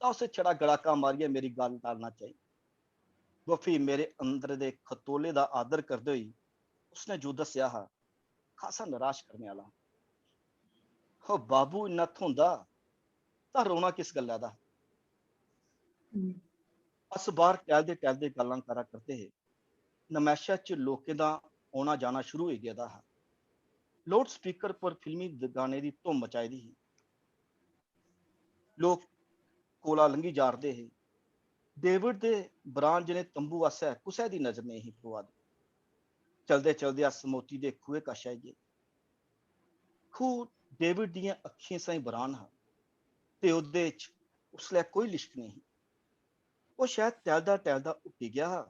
तो उसे छड़ा गड़ाका मारिया मेरी गल टालना चाहिए। वफी मेरे अंदर दे खतोले दा आदर करदे हुई उसने जो दस्या हा खासा निराश करने वाला। हो बाबू इन्ना थोंदा तां रोना किस गल्ला दा। अस बाहर टहलदे गल्लां करा करदे हे। नमैशा च लोकें दा औना जाना शुरू हो गेदा हा। लाउड स्पीकर पर फिल्मी गाने दी धुम मचाई दी ही। लोग कोला लंघी जारदे हे। डेविड दे ब्रांड जने तंबू आस्सै कुसै दी नजर नहीं पवा दी। चलदे चलदे अस मोती दे खूहे कश आई गए। खूह डेविड दियां अखियां साई बरान हा ते ओदे च उसलै कोई लिश्क नहीं। वो शायद टहलदा उठी गया हा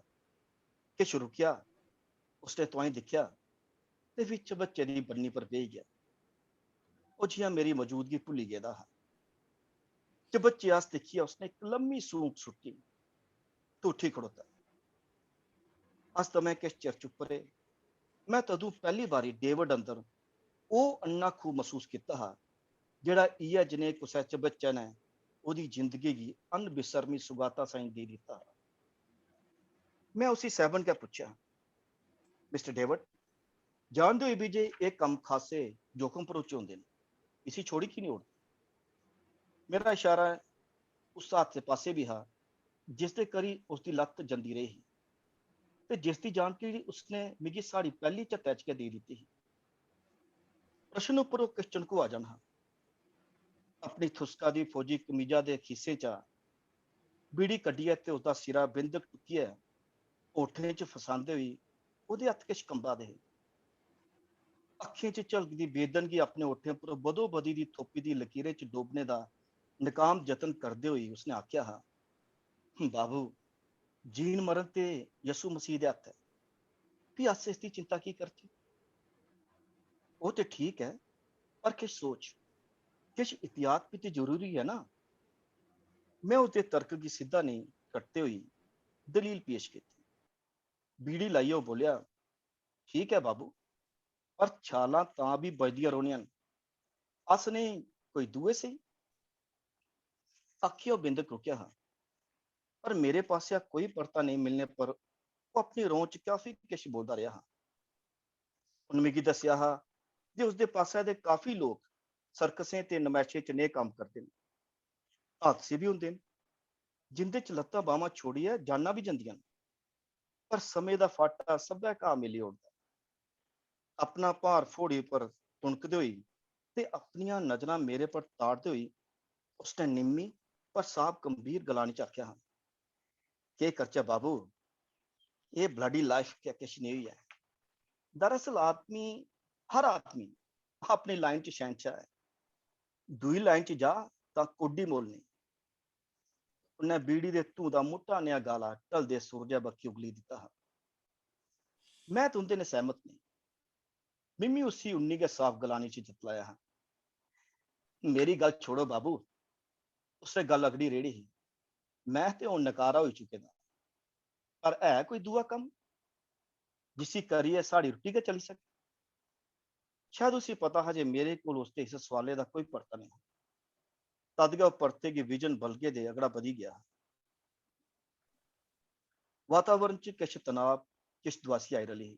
किश रुकिया। उसने तुआई दिख्या ते विच बच्चे दी बन्नी पर बेही गया। ओ जियां मेरी मौजूदगी भुल्ली गेदा हा। चबच्चे आस दिखिया उसने एक लम्मी सूंक सुट्टी ते उठी खड़ोता। अस दमें किश चिर चुप रहे। मैं तदू पहली बारी डेविड अंदर ओ अन्ना खूह महसूस किया हा जेड़ा इयै जने कुसै चबच्चे ने ओदी जिंदगी गी अनबिसरमी सुगाता साई दे दिता। मैं उसी सैबन के पूछा, मिस्टर डेविड जानते हो भी जे ये कम खासे जोखम भरोचे होंगे ने, इसी छोड़ी की नहीं उड़ते। मेरा इशारा उस हादसे पासे भी हा जिसदे करी उसकी लत्त जंदी रही ते जिसकी जानकारी उसने मिगी साड़ी पहली झत्तै च गै दे दित्ती ही। प्रश्न उप्पर वो किश चनकुआ जन हा। अपनी थुसका दी फौजी कमीजा दे खिस्से चा बीड़ी कड्डियै ते उसदा सिरा बिंदक टुकियै ओठें च फसांदे होई ओदे हत्थ किश कंबा दे हे। अखियें च झलकदी बेदनगी अपने ओठें पर बदो बदी दी थोपी दी लकीरें च डोबने दा नाकाम जतन करदे होई उसने आख्या हा, बाबू जीन मरण ते यसु मसीह दे हत्थ है, भी अस इसकी चिंता की करचे। वो ते ठीक है पर किश सोच किश इतिहाद भी ते जरूरी है ना। मैं उसके तर्क की सीधा नहीं करते हुई दलील पेश की। बीड़ी लाइयो बोलिया, ठीक है बाबू पर छालां तां भी बजदियां रोनियां न, अस नहीं कोई दुए सही। आखियो बिंदक रुकिया हा पर मेरे पास कोई परता नहीं मिलने पर वो अपनी रों च काफी किश बोलदा रहा हा। उन्हें मिगी दस्सिया हा जे उसदे पासे दे काफी लोग सर्कसें ते नमैशें च नेह कम्म करदे न। हादसे भी होंदे न जिंदे च लत्तां बाहमां छोड़ियै जाना भी जंदियां न पर समय दा फाटा सब्भै घा मिली ओड़दा। अपना भार फोड़ी पर तुणकदे होई ते अपनियां नजरां मेरे पर ताड़दे होई उसने निम्मी पर साफ गंभीर गलानी च आख्या हा, के करचै बाबू ये ब्लडी लाइफ क्या किश नहीं हुई है। दरअसल हर आदमी अपनी लाइन च शहनशाह है, दुई लाइन च जा तां कोडी मोल नहीं। उन्हें बीड़ी दे धूं दा मुट्टा नेहा गाला ढलदे सूरजा बक्खी उगली दिता हा। मैं तुंदे ने सहमत नहीं। मिमी उसी उन्नी गै साफ गलानी च जतलाया हा। मेरी गल छोड़ो बाबू, उसने गल अगड़ी रेड़ी ही। मैं ते हुण नकारा होई चुके दा, पर है कोई दूआ कम जिसी करियै साड़ी रुट्टी गै चली सके। शायद उसी पता हा जे मेरे कोल उसदे इस सवाले दा कोई परता नहीं। तद गै परते गी विजन बलगे दे अगड़ा बधी गया। वातावरण च किश तनाव किश दुआसी आई रली ही।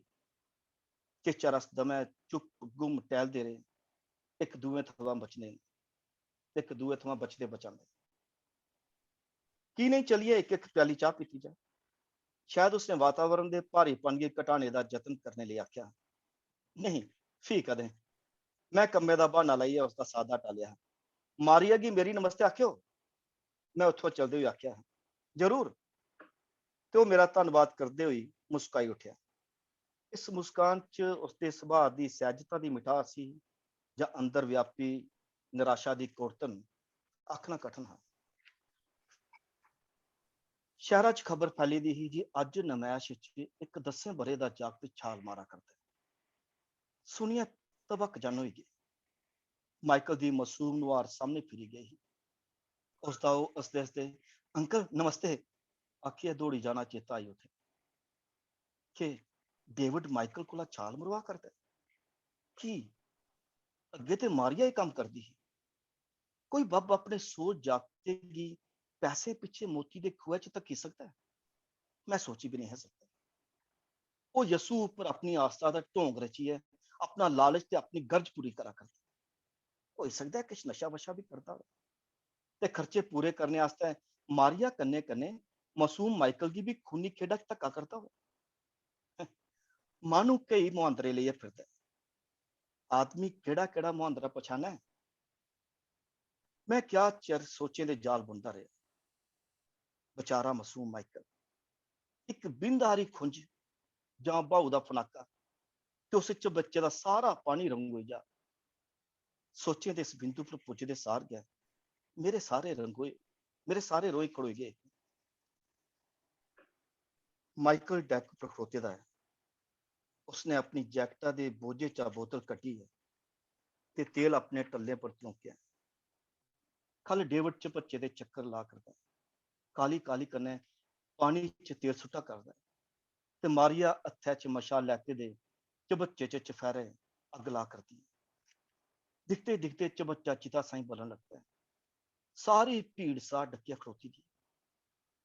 किश चर अस दमै चुप गुम टहलदे रहे, एक दूए थमां बचने एक दूए थमां बचदे बचांदे। की नहीं चलिए एक एक प्याली चाह पीती जाए। शायद उसने वातावरण के भारीपन गी घटाने का जतन करने लिए आख्या। नहीं फ्ही कदें। मैं कम्मे का बहाना लाइयै उसका सादा टालिया। मारिया गी मेरी नमस्ते आख्यो। मैं उत्थों चलते हुए आख्या, जरूर। तो मेरा धन्नवाद करते हुए मुस्काई उठा। इस मुस्कान च उसके सुभाव की सहजता की मिठास सी जां अंदर व्यापी निराशा की कोड़तन आखना कठन है। शहर च खबर फैली दी ही जी अज नमैश च एक 10 बरे का जागत छाल मारा करता है। सुनिया तबक जन हो गई। माइकल की मासूम नुहार सामने फिरी गई। उसका हसदे हसदे अंकल नमस्ते आखिए दौड़ी जाना चेता आई उठे। ਕਿ ਡੇਵਿਡ ਮਾਈਕਲ ਕੋਲ ਛਾਲ ਮਰਵਾ ਕਰਦਾ ਹੈ? ਕੀ ਅੱਗੇ ਤੇ ਮਾਰੀਆ ਹੀ ਕੰਮ ਕਰਦੀ ਸੀ। ਕੋਈ ਬੱਬ ਆਪਣੇ ਸੋਚ ਜਾਗਤੇਗੀ ਪੈਸੇ ਪਿੱਛੇ ਮੋਤੀ ਦੇ ਖੂਹ ਚ ਧੱਕੀ ਸਕਦਾ ਹੈ? ਮੈਂ ਸੋਚੀ ਵੀ ਨਹੀਂ ਹੈ ਸਕਦਾ। ਉਹ ਯਸੂ ਉੱਪਰ ਆਪਣੀ ਆਸਥਾ ਦਾ ਢੋਂਗ ਰਚੀ ਹੈ, ਆਪਣਾ ਲਾਲਚ ਤੇ ਆਪਣੀ ਗਰਜ ਪੂਰੀ ਕਰਾ ਕਰਦਾ। ਹੋ ਸਕਦਾ ਹੈ ਕਿ ਨਸ਼ਾ ਵਸ਼ਾ ਵੀ ਕਰਦਾ ਹੋ ਤੇ ਖਰਚੇ ਪੂਰੇ ਕਰਨੇ ਵਾਸਤੇ ਮਾਰੀਆ ਕੰਨੇ ਕੰਨੇ ਮਾਸੂਮ ਮਾਈਕਲ ਦੀ ਵੀ ਖੂਨੀ ਖੇਡਾਂ ਚ ਧੱਕਾ ਕਰਦਾ ਹੋ। ਮਾਨੂੰ ਕਈ ਮੁਹਾਂਦਰੇ ਲਈ ਫਿਰਦਾ ਹੈ। ਆਦਮੀ ਕਿਹੜਾ ਕਿਹੜਾ ਮੁਹਾਂਦਰਾ ਪਛਾਣਾ ਹੈ? ਮੈਂ ਕਿਆ ਚਿਰ ਸੋਚੇ ਦੇ ਜਾਲ ਬੁਣਦਾ ਰਿਹਾ। ਵਿਚਾਰਾ ਮਾਸੂਮ ਮਾਈਕਲ, ਇੱਕ ਬਿੰਦਾਰੀ ਖੁੰਝ ਜਾਂ ਬਾਹੂ ਦਾ ਫਨਾਕਾ ਤੇ ਉਸ ਚ ਬੱਚੇ ਦਾ ਸਾਰਾ ਪਾਣੀ ਰੰਗੋਈ ਜਾ। ਸੋਚੇ ਤੇ ਇਸ ਬਿੰਦੂ ਪਰ ਪੁੱਜਦੇ ਸਾਰ ਗਿਆ, ਮੇਰੇ ਸਾਰੇ ਰੰਗੋਏ, ਮੇਰੇ ਸਾਰੇ ਰੋਏ ਖੜੋਏ ਗਏ। ਮਾਈਕਲ ਡੈਕ ਪਰ ਖੋਤੇ ਦਾ ਹੈ। ਉਸਨੇ ਆਪਣੀ ਜੈਕਟਾ ਦੇ ਬੋਝੇ ਚ ਬੋਤਲ ਕੱਟੀ ਹੈ ਤੇ ਤੇਲ ਆਪਣੇ ਟੱਲੇ ਪਰ ਚੌਂਕਿਆ। ਖਲ ਡੇਵਿਡ ਚ ਬੱਚੇ ਦੇ ਚੱਕਰ ਲਾ ਕਰਦਾ, ਕਾਲੀ ਕਾਲੀ ਕਰਨੇ ਪਾਣੀ ਚ ਤੇਲ ਸੁੱਟਾ ਕਰਦਾ ਤੇ ਮਾਰੀਆ ਹੱਥਾਂ ਚ ਮਸ਼ਾ ਲੈ ਕੇ ਦੇ ਚਬੱਚੇ ਚ ਚਫੈਰੇ ਅੱਗ ਲਾ ਕਰਦੀ। ਦਿਖਤੇ ਦਿਖਤੇ ਚਬੱਚਾ ਚਿਤਾ ਸਾਈ ਬਲਣ लगता है। ਸਾਰੀ ਭੀੜ ਸਾਹ ਡੱਕਿਆ ਖੜੋਤੀ ਦੀ।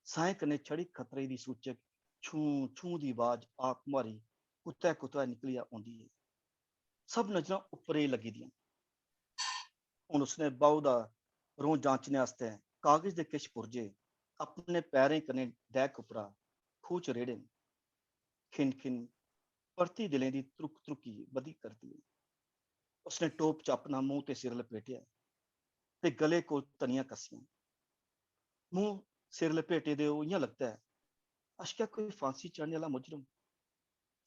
ਸਾਇ ਕਨੇ ਛੜੀ ਖਤਰੇ ਦੀ ਸੂਚਕ ਛੂ ਛੂ ਦੀ ਆਵਾਜ਼ ਆਪ ਮਾਰੀ ਕੁੱਤਾ ਕੁੱਤਾ ਨਿਕਲਿਆ ਆਉਂਦੀ ਹੈ। ਸਭ ਨਜ਼ਰਾਂ ਉੱਪਰ ਹੀ ਲੱਗੀ ਦੀਆਂ। ਹੁਣ ਉਸਨੇ ਬਾਹੂ ਦਾ ਰੋਂ ਜਾਂਚਣੇ ਵਾਸਤੇ ਕਾਗਜ਼ ਦੇ ਕਿਛ ਪੁਰਜੇ ਆਪਣੇ ਪੈਰੇ ਕਨੇ ਡੈਕ ਉਪਰਾ ਖੂਚ ਰੇੜੇ ਖਿੰਨ ਖਿੰਨ ਪਰਤੀ ਦਿਲੇ ਦੀ ਤਰੁਕ ਤਰੁਕੀ ਵਧੀ ਕਰਦੀ ਹੈ। ਉਸਨੇ ਟੋਪ ਚ ਆਪਣਾ ਮੂੰਹ ਤੇ ਸਿਰ ਲਪੇਟਿਆ ਤੇ ਗਲੇ ਕੋਲ ਤਨੀਆਂ ਕੱਸੀਆਂ। ਮੂੰਹ ਸਿਰ ਲਪੇਟੇ ਦੇ ਉਹ ਇਆਂ ਲੱਗਦਾ ਹੈ ਅਸ਼ਕਿਆ ਕੋਈ ਫਾਂਸੀ ਚੜ੍ਹਨੇ ਵਾਲਾ ਮੁਜਰਮ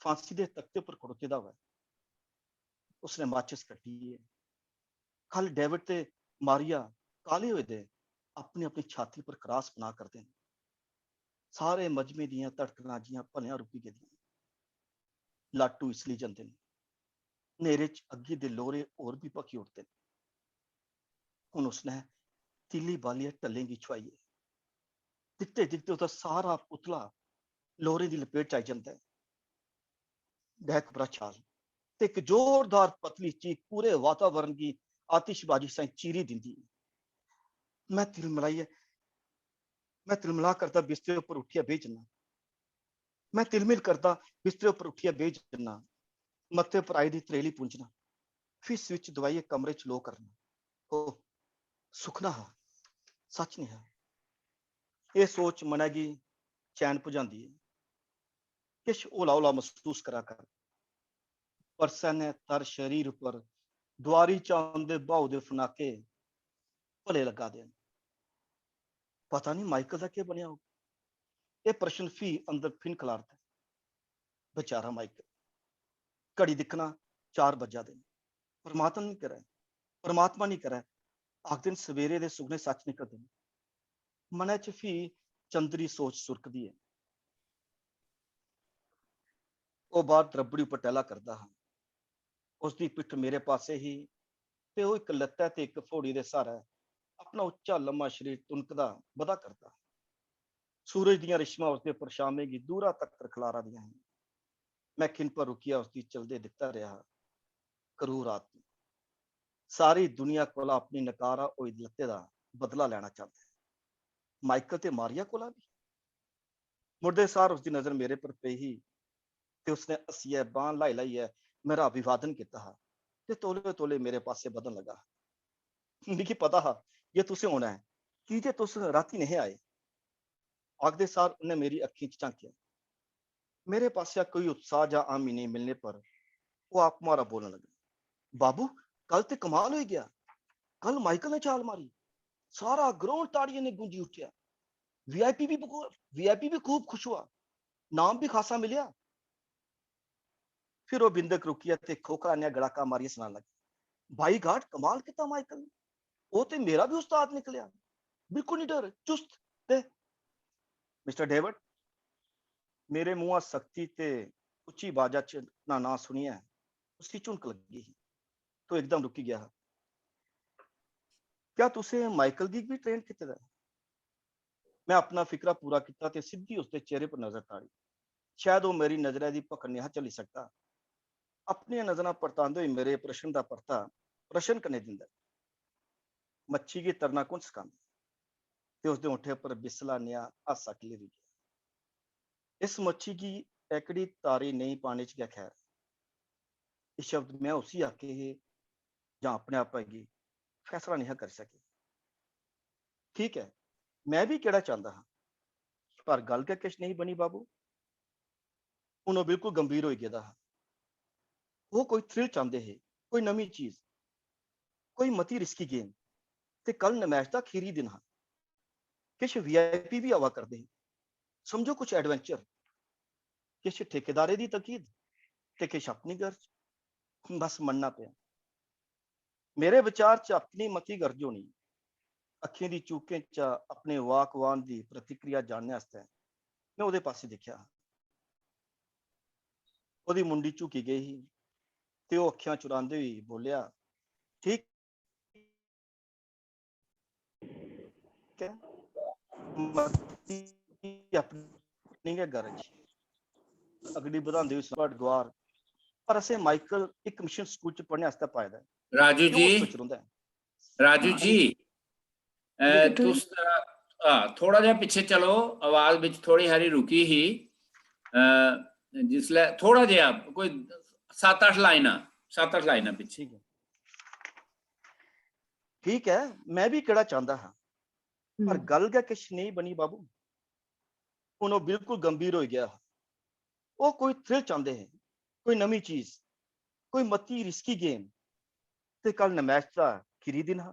फांसी के तख्ते पर खड़ोतेदा हुआ। उसने माचिस कटी है। कल डेविड ते मारिया काले हुए दे अपनी अपनी छाती पर खरास बना करते हैं। सारे मजमे दियां धड़कना जियां भलियां रुकी गेदियां। लाटू इसलिए जंदे ने नेरे च अग्गी दे लोरे और भी भखी उठते हैं। हुण उसने तीली बालिया टलेंगी छुआई है। दिखते दिखते उसका सारा पुतला लोरे की लपेट च आई जाता है। डैक बड़ा छाल ते एक जोरदार पतली चीख पूरे वातावरण की आतिशबाजी साई चीरी दिंदी। मैं तिलमिला करता बिस्तरे उपर उठिया बेचना। मैं तिलमिल करता बिस्तरे उपर उठिया बेच जन्ना। मत्थे पर आई दी त्रेली पूंजना। फिर स्विच दवाइए कमरे च लो करना। ओ सुखना है, सच नहीं है। ये सोच मना की चैन भुजांदी है। किश ओला ओला महसूस करा कर परसने तर शरीर पर द्वारी चांद दे भाव दे फनाके भले लगा देन। पता नहीं माइकल का क्या बनया हो। ये प्रश्न फी अंदर फिन खलारता। बेचारा माइकल घड़ी दिखना 4 बजा दिन। परमात्मा नहीं करे आख दिन सवेरे दे सुगने सच निकलते हैं। मने च फी चंदरी सोच सुरकदी है। वो बाहर दरबड़ी उपर टहला करता हाँ। उसकी पिठ मेरे पासे ही ते वो एक लत्ता ते एक फोड़ी दे सहारे अपना उच्चा लम्मा शरीर तुनकदा बदा करता। सूरज दियां रिश्मा उसके परछामे की दूरा तक खलारा दियां हैं। मैं खिन पर रुकिया उसकी चलदे दिखता रहा। करूर आत्मा सारी दुनिया कोला अपनी नकारा होई लत्ते दा बदला लेना चाहता है। माइकल ते मारिया कोला भी मुड़दे सार उसकी नजर मेरे पर पे ही ते उसने हसिया बांह लाई लाइए मेरा अभिवादन किया हा ते तोले तोले मेरे पासे बदन लगा। मिगी पता हा ये तुसे होना है कि जे तुस राती नहीं आए। आखदे सार उन्हें मेरी अखी च झांकिया। मेरे पास कोई उत्साह या आमी नहीं मिलने पर वो आप मारा बोलने लगा। बाबू कल ते कमाल हो गया। कल माइकल ने चाल मारी। सारा ग्राउंड ताड़ियों ने गूंजी उठा। वीआईपी भी खूब खुश हुआ। नाम भी खासा मिलिया। फिर वो बिंदक रुकिया ते खोखला ने गड़ाका मारिया सुना लगी। भाई घाट कमाल किया माइकल ने। वो ते मेरा भी उस्ताद निकलिया। बिल्कुल नहीं डर चुस्त ते मिस्टर डेविड मेरे मुंह सख्ती ते उच्ची बाजा च ना सुनिया उसकी झुनक लगी तो एकदम रुकी गया। क्या तुसे माइकल गी भी ट्रेन किते दा? मैं अपना फिकरा पूरा किया ते सीधी उसके चेहरे पर नजर ताड़ी। शायद वो मेरी नजरें दी पकड़ नहीं झली सकता। अपनी नजर परतांदे हुए मेरे प्रश्न का परता प्रश्न करने दिंदा। मच्छी की तरना कौन सिखांदा? ते उसदे होठे पर बिसला नेहा हासा खिलरी गया। इस मच्छी की एकड़ी तारी नहीं पानी च गया। खैर इस शब्द मैं उसी आके ही जहां अपने आप आएगी फैसला नहीं कर सके। ठीक है, मैं भी केड़ा चाहता हाँ, पर गल के किश नहीं बनी बाबू। उन्होंने बिल्कुल गंभीर हो गया। वो कोई थ्रिल चाहते है, कोई नवी चीज, कोई मती रिस्की गेम। ते कल नमैश का खीरी दिन हा। किश वीआईपी भी आवा करते हैं, समझो कुछ एडवेंचर, किश ठेकेदारे की तकीद ते किश अपनी गर्ज। बस मनना पिया। मेरे विचार च अपनी मती गर्ज होनी। अखियां दी चूकें च अपने वाकवान की प्रतिक्रिया जानने आस्ते मैं उहदे पासे देखा। ओदी मुंडी झुकी गई ही ते ओह अखियां चुरांदे हुए बोलिया, ठीक है, मती अपनी गै गरज। अगली बधांदे हुए स्पट गवार पर असें माइकल एक मिशन स्कूल च पढ़ने आस्ते पाए दा है। राजू क्यों जी, उस विच रौंदा है? राजू हाँ जी, जी, तुस थोड़ा जिहा पिछे चलो, आवाज विच थोड़ी हारी रुकी ही। जिसलै थोड़ा जिहा कोई 7-8 लाइनां पिछे। ठीक है, मैं भी केड़ा चाहता हाँ, पर गल गै किश नहीं बनी बाबू। उन्होंने बिल्कुल गंभीर हो गया। वो कोई थ्रिल चाहते हैं, कोई नवी चीज, कोई मती रिस्की गेम। ते कल नमैश का खीरी दिन हा।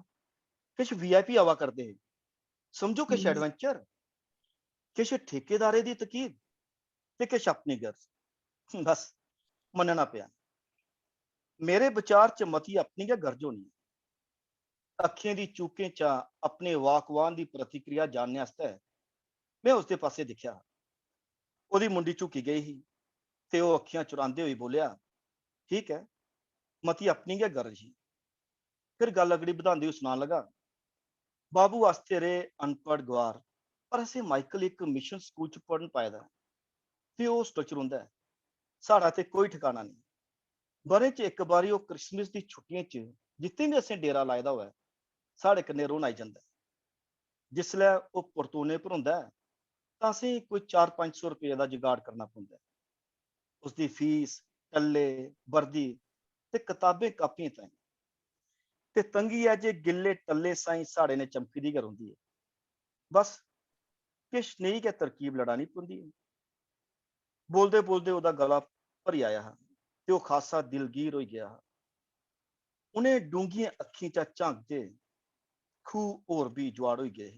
किश वीआईपी आवा करते हैं, समझो किश एडवेंचर, किश ठेकेदारे की तकीद ते किश अपनी गर्ज। बस मनना पिया। मेरे विचार च मती अपनी गै गर्ज होनी। अखियां दी चूकें च अपने वाकवान की प्रतिक्रिया जानने आस्ते मैं उसके पासे देखा। ओदी मुंडी झुकी गई ही ते ओह अखियां चुरांदे हुए बोलिया, ठीक है, मती अपनी गै गर्ज ही। फिर गल अगड़ी बधांदे हुए सुनान लगा, बाबू वास्ते रे अनपढ़ गवार पर असें माइकल एक मिशन स्कूल च पढ़न पाए दा ते ओह होस्टल च रौंदा है। साड़ा ते कोई ठिकाना नहीं। ब'रे च एक बारी ओह क्रिसमस दी छुट्टियें च जित्थे भी असें डेरा लाए दा होऐ साढ़े कन्नै रौह्न आई जंदा है। जिसलै ओह परतोने पर होंदा है तां असें कोई 400-500 रुपये दा जुगाड़ करना पौंदा है। उसदी फीस, टल्ले, वर्दी ते कताबें कापियां ताईं। ते तंगी है जे गिल्ले टल्ले साई साड़े ने चमकी दी गै रौंह्दी है। बस किश नेही गै तरकीब लड़ानी पौंदी है। बोलदे बोलदे ओह्दा गला भरी आया हा ते ओह् खासा दिलगीर होई गया हा। उ'नें डूंगियें अक्खीं चा झांकदे खूह होर भी जुआड़ होई गए।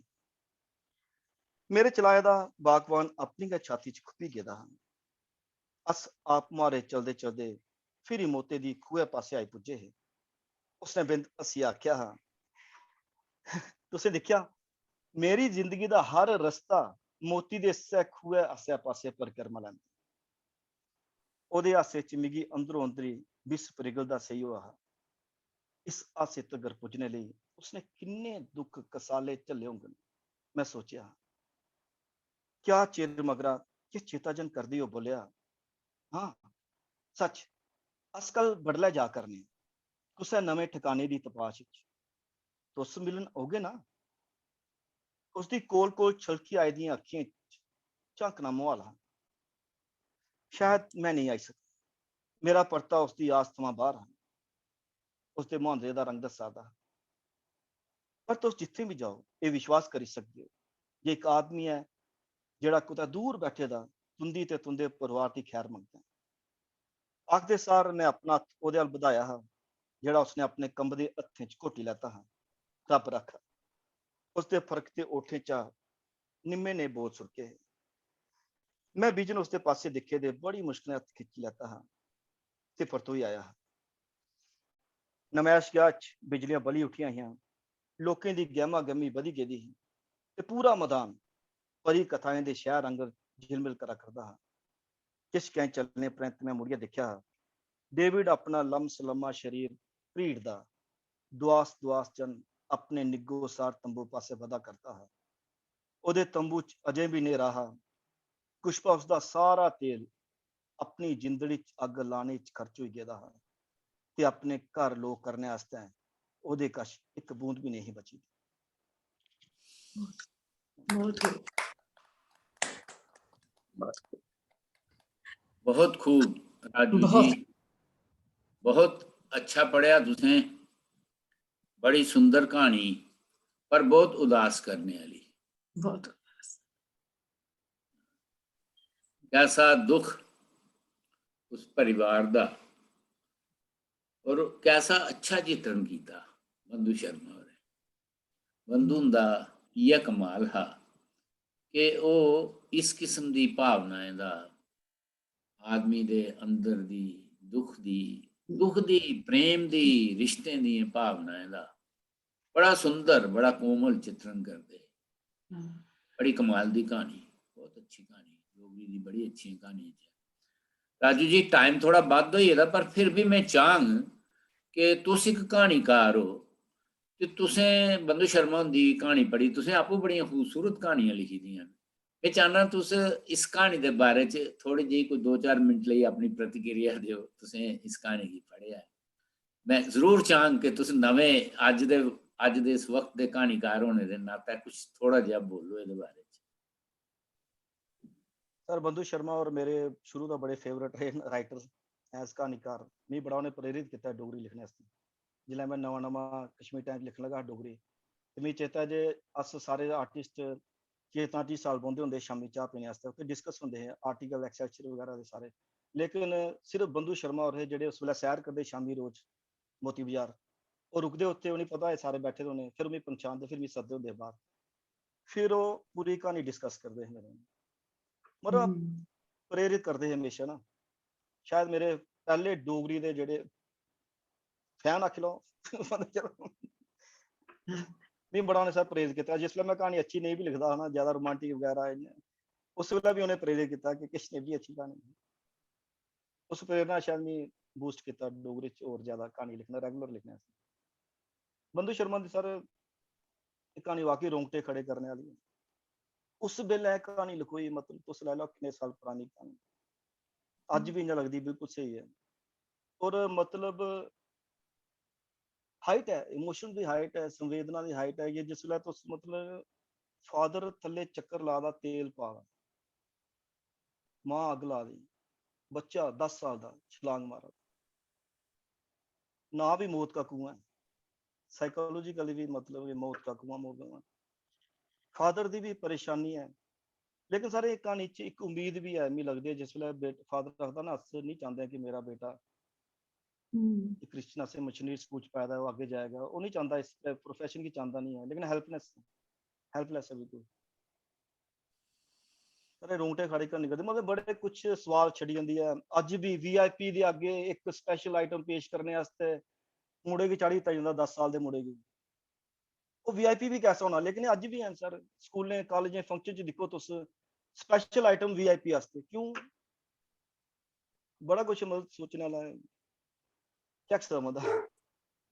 मेरे चलाए दा बागवान अपनी गै छाती च खुपी गेदा हा। अस आप मुहारे चलदे चलदे फिर मोते दी खूहे पासे आई पुज्जे हे। उसने बिंद हस्सियै आख्या हा, तुसें दिक्खेआ, मेरी जिंदगी दा हर रस्ता मोती दे इस्सै खूहे आस्से पासे परिक्रमा लैंदा। ओह्दे हासे च मिगी अंदरों अंदरी बिस पिघलदा सेही होआ हा। इस हासे तगर पुज्जने लेई उसने किन्ने दुख कसाले झल्ले होङन, मैं सोचेआ। क्या चिर मगरा किश चेताजन करदे ओह् बोलेआ, हाँ सच, अस कल बडलै जा करने कुसै नमें ठिकाने दी तपाश च। तुस मिलन औगे ना? उसदी कोल कोल छलकी आई दियां अक्खियें च झांकना मुहाल हा। शायद मैं नहीं आई सकता। मेरा परता उसदी आस थमां बाहर हा। उसदे मुहांदरे दा रंग दस्सा दा। पर तुस जित्थे भी जाओ एह् विश्वास करी सकदे हो, जे इक आदमी है जेड़ा कुतै दूर बैठे दा तुंदी ते तुंदे परिवार दी खैर मंगदा है। आखदे सार मैं अपना हत्थ ओह्दे अल बधाया हा जेड़ा उसने अपने कंबदे हत्थें च घोटी लैता हा। रब रखा। उसदे फरकते ओठें चा निम्मे ने बोल सुरके हे। मैं बिजन उसदे पासे दिखे दे बड़ी मुश्कलें हत्थ खिच्ची लैता हा ते परतोई आया हा। नमैश गाह च बिजलियां बली उठियां हियां। लोकें दी गहमा गहमी बधी गेदी ही ते पूरा मैदान परी कथाएं दे शहर आंगर झिलमिल करा करदा हा। किश कैं चलने परैंत मैं मुड़ियै दिखेआ हा। डेविड अपना लम्मा शरीर भरीड़दा दुआस दुआस जन अपने निग्गो सार तंबू पासे बधा करता हा। ओह्दे तंबू च अजें भी नेरा हा पुष्पा उसका सारा तेल अपनी जिंदड़ी च अग लाने च खर्च हो गया है ते अपने घर लोग करने आस्ते ओदे कश एक बूंद भी नहीं बची। बहुत खूब, बहुत खूब, बहुत खूब राजू जी, बहुत बहुत अच्छा पढ़िया तुसें, बड़ी सुंदर कहानी पर बहुत उदास करने वाली। बहुत कैसा दुख उस परिवार दा और कैसा अच्छा चित्रण किया बंधु शर्मा होरें। बंधु दा इ'यै कमाल हा कि ओह इस किस्म दी भावनाएं दा आदमी दे अंदर दी दुख दी प्रेम दी रिश्तें दी भावनाएं दा बड़ा सुंदर बड़ा कोमल चित्रण करदे। बड़ी कमाल दी कहानी, बहुत अच्छी कहानी, डोगरी दी बड़ी अच्छी कहानी है। राजू जी टाइम थोड़ा बद्ध होई गेदा पर फिर भी मैं चाहंग कि तुस इक कहानीकार हो ते तुसें बंधु शर्मा हुंदी कहानी पढ़ी, तुसें आपूं बड़ियां खूबसूरत कहानियां लिखी दियां न। मैं चाहना तुस इस कहानी दे बारे च थोड़ी जेही कोई 2-4 मिंट लेई अपनी प्रतिक्रिया दिओ, तुसें इस कहानी गी पढ़ेआ है। मैं जरूर चाहंग कि तुस नवें अज दे इस वक्त दे कहानीकार होने दे नाते कुछ थोड़ा जिहा बोलो एहदे बारे च। सर बंधु शर्मा और मेरे शुरू तो बड़े फेवरेट रहे राइटर एज कहानीकार। मी बड़ा उन्हें प्रेरित किया डोगरी लिखने आस्ते। जिसलै मैं नवा नवा कश्मीर टाइम्स लिखन लगा डोगरी ते मिगी चेता जे अस सारे आर्टिस्ट 34 साल बौंह्दे होंदे शामी चाह् पीने आस्तै, उत्थे डिस्कस होंदे हे आर्टिकल एक्सेट्रा वगैरह दे सारे। लेकिन सिर्फ बंधु शर्मा होर हे जेह्ड़े उस वेल्लै सैर करदे शामी रोज मोती बाजार, और रुकदे उत्थे, उनेंगी पता है सारे बैठे दे होने, फिर मिगी पन्छानदे, फिर मिगी सददे होंदे बाहर, फिर ओह् पूरी कहानी डिस्कस करदे हे मेरे, मतलब प्रेरित करदे हे हमेशा ना। शायद मेरे पैह्ले डोगरी दे जेह्ड़े फैन आखी लैओ मिगी बड़ा उन्हें सर प्रेरित किया। जिसलै मैं कहानी अच्छी नहीं भी लिखदा हा ना, ज्यादा रोमांटिक वगैरह, उस वेल्लै भी उन्हें प्रेरित किया कि किश ने भी अच्छी कहानी, उस प्रेरणा शायद मिगी बूस्ट किया डोगरी च होर ज्यादा कहानी लिखना, रेगुलर लिखने। बंधु शर्मा दी सर कहानी वाकई रोंगटे खड़े करने वाली है। उस वेल्लै कहानी लिखोई, मतलब तुस लाई लैओ किन्ने साल पुरानी कहानी, अज भी इ'यां लगदी बिल्कुल सही है। और मतलब हाइट है, इमोशन दी हाइट है, संवेदना दी हाइट है। ये जिसलै तुस मतलब फादर थल्ले चक्कर ला दा तेल पा दा, मां अग ला दी, बच्चा 10 साल दा छलांग मारा, ना भी मौत का कुआं है, साइकोलॉजिकली भी मतलब ये मौत का कुआं। फादर दी भी परेशानी है, लेकिन सारे एक कहानी च एक उम्मीद भी है। मिगी लगदी है जिसलै फादर आखदा ना, अस नहीं चाहते कि मेरा बेटा क्रिश्चियन से मिशनरी स्कूल च पाया, वो आगे जाएगा, वो नहीं चाहता, इस प्रोफेशन की चाहता नहीं है, लेकिन हेल्पलेस है बिल्कुल। अरे रोंगटे खड़े करने करदे, मतलब बड़े कुछ सवाल छड़ी जांदी है। अज भी वीआईपी दे अगे एक स्पेशल आइटम पेश करने आस्ते मुड़े गी चाढ़ी दित्ता जांदा, 10 साल दे मुड़े गी। वो वीआईपी भी कैसा होना, लेकिन अज भी हैं सर स्कूलें कॉलेजें फंक्शन च दिक्खो तुस, स्पेशल आइटम वीआईपी आस्ते, क्यों? बड़ा कुछ मतलब सोचने वाला है। क्या समझदा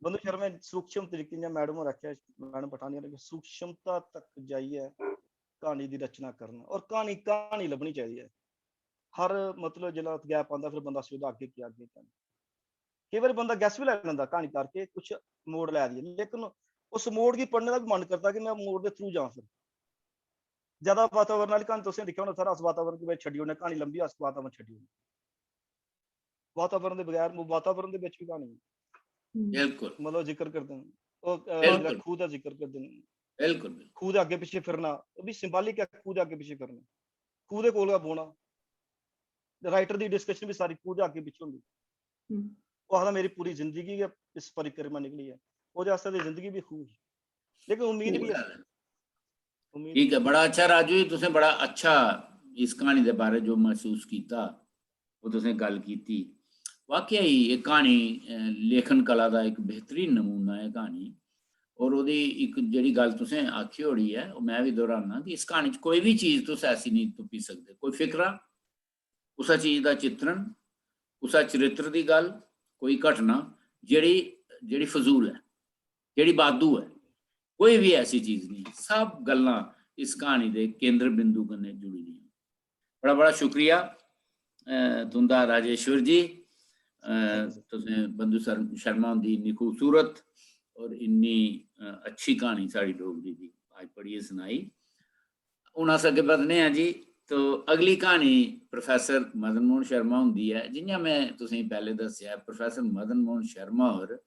बंधु शर्मा सूक्ष्म तरीके नाल मैडम होर आखेआ, मैडम पठानी होरें, सूक्ष्मता तक जाइए कहानी दी रचना करना, और कहानी लभनी चाहिए। हर मतलब जिला गैप आंदा, फिर बंदा सोचदा अगे की अगे। कई बार बंदा गैस भी लै लैंदा कहानी करके, कुछ मोड़ लै दिए, लेकिन उस मोड़ की पढ़ने का भी मन करता कि मैं मोड़ के थ्रू जाऊं। फिर ज्यादा वातावरण वाली कहानी तुसें दिक्खेआ होना सर, अस वातावरण के छड्डी ओड़ने, कहानी लंबी अस वातावरण छड्डी ओड़ने, वातावरण के बगैर वातावरण के भी कहानी बिल्कुल मतलब जिक्र करते हैं, बिल्कुल खूह का जिक्र करते हैं, बिल्कुल बिल्कुल खूह के आगे पीछे फिरना, वो भी सिंबॉलिक है, खूह के आगे पीछे फिरना, खूह के कोल बौना। राइटर की डिस्कशन भी सारी खूह के आगे पीछे होंगी। वो आखदा मेरी पूरी जिंदगी इस परिक्रमा निकली है, ओहदे आस्ते दी जिंदगी भी खूह, लेकिन उम्मीद भी है। ठीक है, बड़ा अच्छा राजू जी, तुसें बड़ा अच्छा इस कहानी के बारे जो महसूस किया वो तुसें गल कीती। वाकई ये कहानी लेखन कला का एक बेहतरीन नमूना है कहानी। और वो एक जी गल तुसें आखी होड़ी है, वो मैं भी दोहराना कि इस कहानी कोई भी चीज़ तुस ऐसी नहीं तुप्पी सकते, कोई फिक्रा, उस चीज़ का चित्रण, उस चरित्र की गल, कोई घटना जेड़ी फजूल है, जेड़ी बादू है, कोई भी ऐसी चीज़ नहीं। सब गल्लां इस कहानी के केंद्र बिंदु कन्नै जुड़ी दी। बड़ा बड़ा शुक्रिया तुंदा राजेश्वर जी। तुसें बंधु शर्मा दी इन्नी खूबसूरत और इन्नी अच्छी कहानी साड़ी डोगरी दी आज पढ़िए सुनाई। हुण अस अग्गे बधने आं जी। तो अगली कहानी प्रोफैसर मदन मोहन शर्मा हुंदी है। जियां मैं तुसें पहले दस्सेआ, प्रोफैसर मदन मोहन शर्मा होर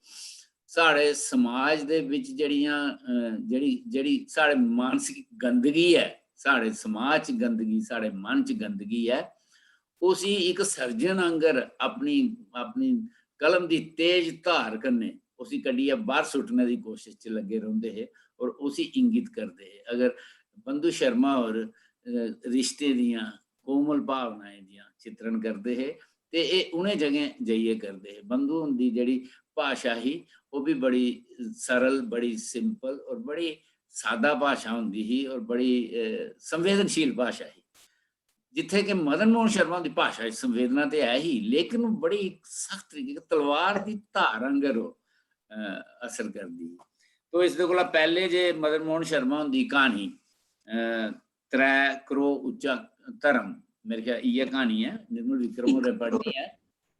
साढ़े समाज दे विच जेह्ड़ी साढ़े मानसिक गंदगी है, साढ़े समाज च गंदगी, साढ़े मन च गंदगी है, उसी एक सर्जन आंगर अपनी अपनी कलम दी तेज धार कन्नै उसी कड्ढियै बाहर सुट्टने दी कोशिश च लगे रौंह्दे हे और उसी इंगित करदे हे। अगर बंधु शर्मा होर रिश्ते दियां कोमल भावनाएं दियां चित्रण करदे हे ते एह् उ'नें जगह जाइयै करदे हे। बंधु हुंदी जेह्ड़ी भाशा ही ओह् भी बड़ी सरल, बड़ी सिंपल और बड़ी सादा भाशा हुंदी ही और बड़ी संवेदनशील भाशा ही। जिथे कि मदन मोहन शर्मा की भाषा संवेदना तो है ही, लेकिन बड़ी सख्त तरीके तलवार की धार आंगर असर करती। तो इस दे कोला पहले जे मदन मोहन शर्मा की कहानी त्रै करो उच्चा धर्म, मेरे ख्याल इ'यै कहानी है, निर्मल विक्रम होरें पढ़नी है।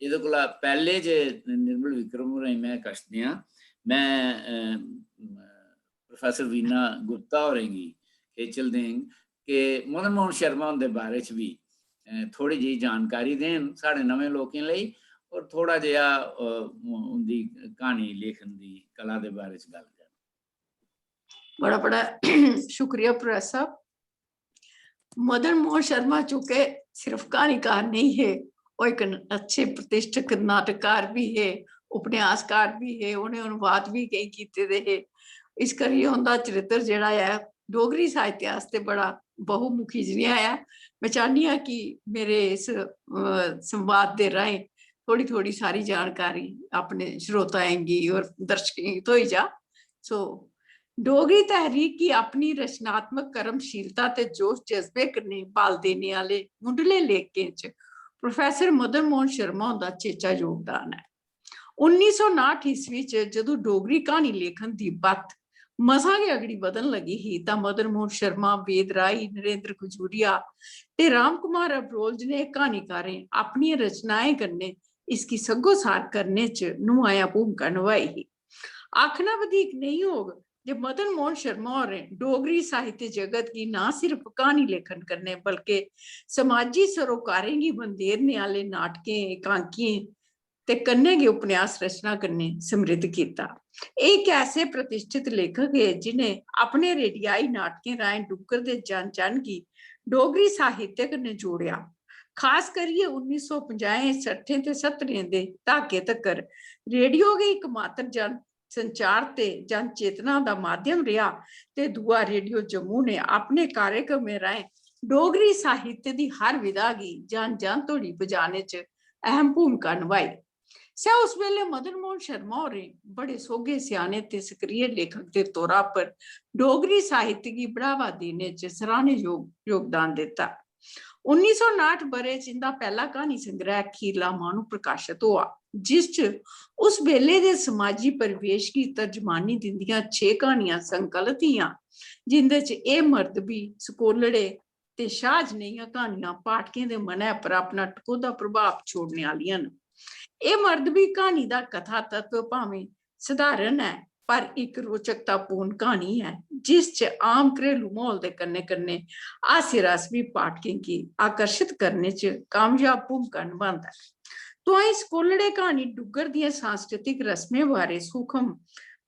एह्दे कोला पहले जे निर्मल विक्रम होरें मैं कश दियां, मैं प्रोफैसर वीना गुप्ता होरें गी खेचल देंग कि मदन मोहन शर्मा उनके बारे च भी थोड़ी जी जानकारी देन साढ़े नवें लोकें लई और थोड़ा जिहा उनकी कहानी लेखन की कला के बारे च गल कर। बड़ा बड़ा शुक्रिया प्रोफेसर साहब। मदन मोहन शर्मा चूंकि सिर्फ कहानीकार नहीं है, वो एक अच्छे प्रतिष्ठित नाटककार भी है, उपन्यासकार भी है, उन्हें अनुवाद भी कई कीते दे है। इस करियै उनका चरित्र जिहड़ा है डोगरी साहित्य आस्ते बड़ा बहुमुखी जिहा है। मैं चाहनी हाँ कि मेरे इस संवाद के राहें थोड़ी थोड़ी सारी जानकारी अपने श्रोताएं गी और दर्शकें तो ही जा। सो डोगरी तहरीक की अपनी रचनात्मक कर्मशीलता ते जोश जज्बे कन्नै बाल देने वाले मुंडले लेखें च प्रोफैसर मदन मोहन शर्मा उनका चेचा योगदान है। 1959 ईस्वी च जदों डोगरी कहानी लेखन की बत्त मसा गै अगड़ी बधन लगी ही तां मदन मोहन शर्मा, वेद राय, नरेंद्र खजूरिया ते राम कुमार अबरोल जनेह् कहानीकारें अपनी रचनाएं कन्नै इसकी सग्गोसार करने च नुमाया भूमिका निभाई ही। आखना वधीक नहीं होग जे मदन मोहन शर्मा होरें डोगरी साहित्य जगत की ना सिर्फ कहानी लेखन करने बल्कि समाजी सरोकारें गी बंदेरने आले नाटकें, एकांकियें ते कन्नै गै उपन्यास रचना करने समृद्ध किया। एक ऐसे प्रतिष्ठित लेखक है जिन्हें अपने रेडियाई नाटकें राहें डुग्गर दे जन जन गी डोगरी साहित्य कन्नै जोड़िया। खास करियै 1950, 60 ते 70 दे दहाके तक्कर रेडियो गै इकमात्र जन संचार ते जन चेतना का माध्यम रहा ते दूआ रेडियो जम्मू ने अपने कार्यक्रमें राहें डोगरी साहित्य की हर विधा गी जन जन धोड़ी पजाने च अहम भूमिका निभाई। सह उस वेले मदन मोहन शर्मा होरें बड़े सोगे स्याने ते सक्रिय लेखक के तौरा पर डोगरी साहित्य की बढ़ावा देने च सराहने योगदान दिता। 1959 बरे च इंदा पहला कहानी संग्रह खीरला मानू प्रकाशित हुआ, जिस च उस वेले दे समाजी परिवेश की तर्जमानी दिंदियां 6 कहानियां संकलित हियां, जिंदे च ए मर्द भी सकोलड़े ते शाह जनेहियां कहानियां पाठकें दे मनै पर अपना टकोह्दा प्रभाव छोड़ने वालियां न। ए मर्द भी कहानी का कथा तत्व भावें सधारण है पर एक रोचकतापूर्ण कहानी है, जिस च आम घरेलू माहौल के कन्ने कन्ने हास्य रस भी पाठकें की आकर्षित करने च कामयाब भूमिका निभाता है। तो इस कोलड़े कहानी डुग्गर दियां सांस्कृतिक रस्में बारे सूक्ष्म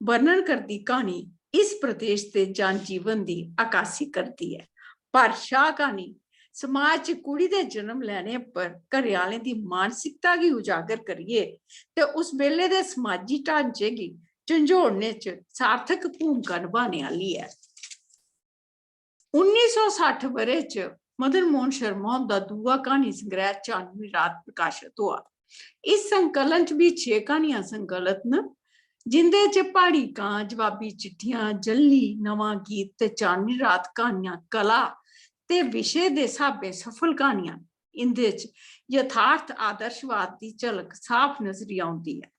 वर्णन करती कहानी इस प्रदेश के जन जीवन की अक्कासी करती है, पर शाह कहानी समाज च कुड़ी दे जन्म लैने पर घरे आह्लें दी मानसिकता गी उजागर करिए ते उस वेले दे समाजी ढांचे गी झंझोड़ने च सार्थक भूमिका निभाने वाली है। 1960 बरे च मदन मोहन शर्मा दा दूआ कहानी संग्रह चांदनी रात प्रकाशित हुआ। इस संकलन च भी 6 कहानियां संकलित न, जिंदे च प्हाड़ी कां, जवाबी चिट्ठियां, जल्ली, नवा गीत ते चांदनी रात कहानियां कला ते विषय दे स्हाबे सफल कहानियां। इंदे च यथार्थ आदर्शवाद की झलक साफ नजरी आउंदी है।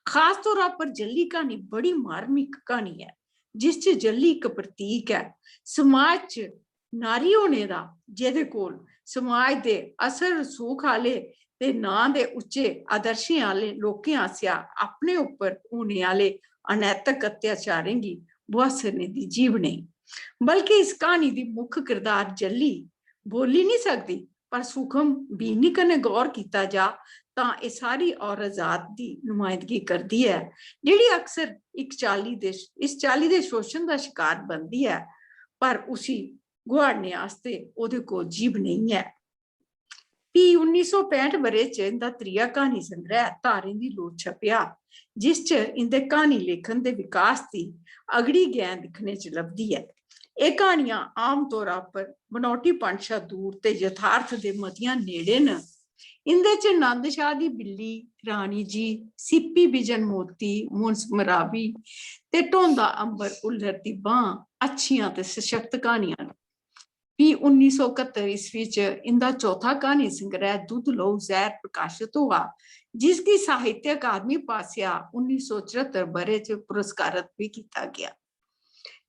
खास तौर पर जल्ली कहानी बड़ी मार्मिक कहानी है, जिस च जल्ली एक प्रतीक है। समाज च ਨਾਰੀ ਹੋਣੇ ਦਾ, ਜਿਹਦੇ ਕੋਲ ਸਮਾਜ ਦੇ ਅਸਰ ਰਸੂਖ ਵਾਲੇ ਤੇ ਨਾਂ ਦੇ ਉੱਚੇ ਆਦਰਸ਼ਾਂ ਵਾਲੇ ਲੋਕਾਂ ਆਸਿਆ ਆਪਣੇ ਉੱਪਰ ਹੋਣੇ ਵਾਲੇ ਅਨੈਤਿਕ ਅਤਿਆਚਾਰਾਂ ਦੀ ਬੁਆਸਰਨੇ ਦੀ ਜੀਵ ਨਹੀਂ। ਬਲਕਿ ਇਸ ਕਹਾਣੀ ਦੀ ਮੁੱਖ ਕਿਰਦਾਰ ਜੱਲੀ ਬੋਲੀ ਨਹੀਂ ਸਕਦੀ, ਪਰ ਸੂਖਮ ਬੀਨੀ ਕਨੇ ਗੌਰ ਕੀਤਾ ਜਾ ਤਾਂ ਇਹ ਸਾਰੀ ਔਰਤ ਜ਼ਾਤ ਦੀ ਨੁਮਾਇੰਦਗੀ ਕਰਦੀ ਹੈ, ਜਿਹੜੀ ਅਕਸਰ ਇਸ ਚਾਲੀ ਦੇ ਸ਼ੋਸ਼ਣ ਦਾ ਸ਼ਿਕਾਰ ਬਣਦੀ ਹੈ, ਪਰ ਉਸੀ ਗੁਆੜਨੇ ਵਾਸਤੇ ਉਹਦੇ ਕੋਲ ਜੀਭ ਨਹੀਂ ਹੈ। 1965 ਵਰੇ ਚ ਇਹਦਾ ਤ੍ਰਿਆ ਕਹਾਣੀ ਸੰਗ੍ਰਹਿ ਧਾਰੇ ਦੀ ਲੋਚ ਛਪਿਆ, ਜਿਸ ਚ ਇਹਦੇ ਕਹਾਣੀ ਲੇਖਣ ਦੇ ਵਿਕਾਸ ਦੀ ਅਗੜੀ ਗੈਂ ਦਿਖਣੇ ਚ ਲੱਭਦੀ ਹੈ। ਇਹ ਕਹਾਣੀਆਂ ਆਮ ਤੌਰ ਉੱਪਰ ਬਨੌਟੀ ਪੰਛਾ ਦੂਰ ਤੇ ਯਥਾਰਥ ਦੇ ਮਤੀਆਂ ਨੇੜੇ ਨ। ਇਹਦੇ ਚ ਆਨੰਦ ਸ਼ਾਹ ਦੀ ਬਿੱਲੀ, ਰਾਣੀ ਜੀ, ਸਿੱਪੀ ਬਿਜਨ ਮੋਤੀ, ਮੁੰਸ ਮਰਾਵੀ ਤੇ ਢੋਂਦਾ ਅੰਬਰ ਉਲਰ ਦੀ ਬਾਂਹ ਅੱਛੀਆਂ ਤੇ ਸਸ਼ਕਤ ਕਹਾਣੀਆਂ ਨੇ। 1971 ਈਸਵੀ ਚ ਇੰਦਾ ਚੌਥਾ ਕਹਾਣੀ ਸੰਗ੍ਰਹਿ ਦੁੱਧ ਲਹੂ ਜ਼ਹਿਰ ਪ੍ਰਕਾਸ਼ਿਤ हुआ, जिसकी साहित्य अकादमी पासिया 1974 बरे च पुरस्कारत भी किया गया।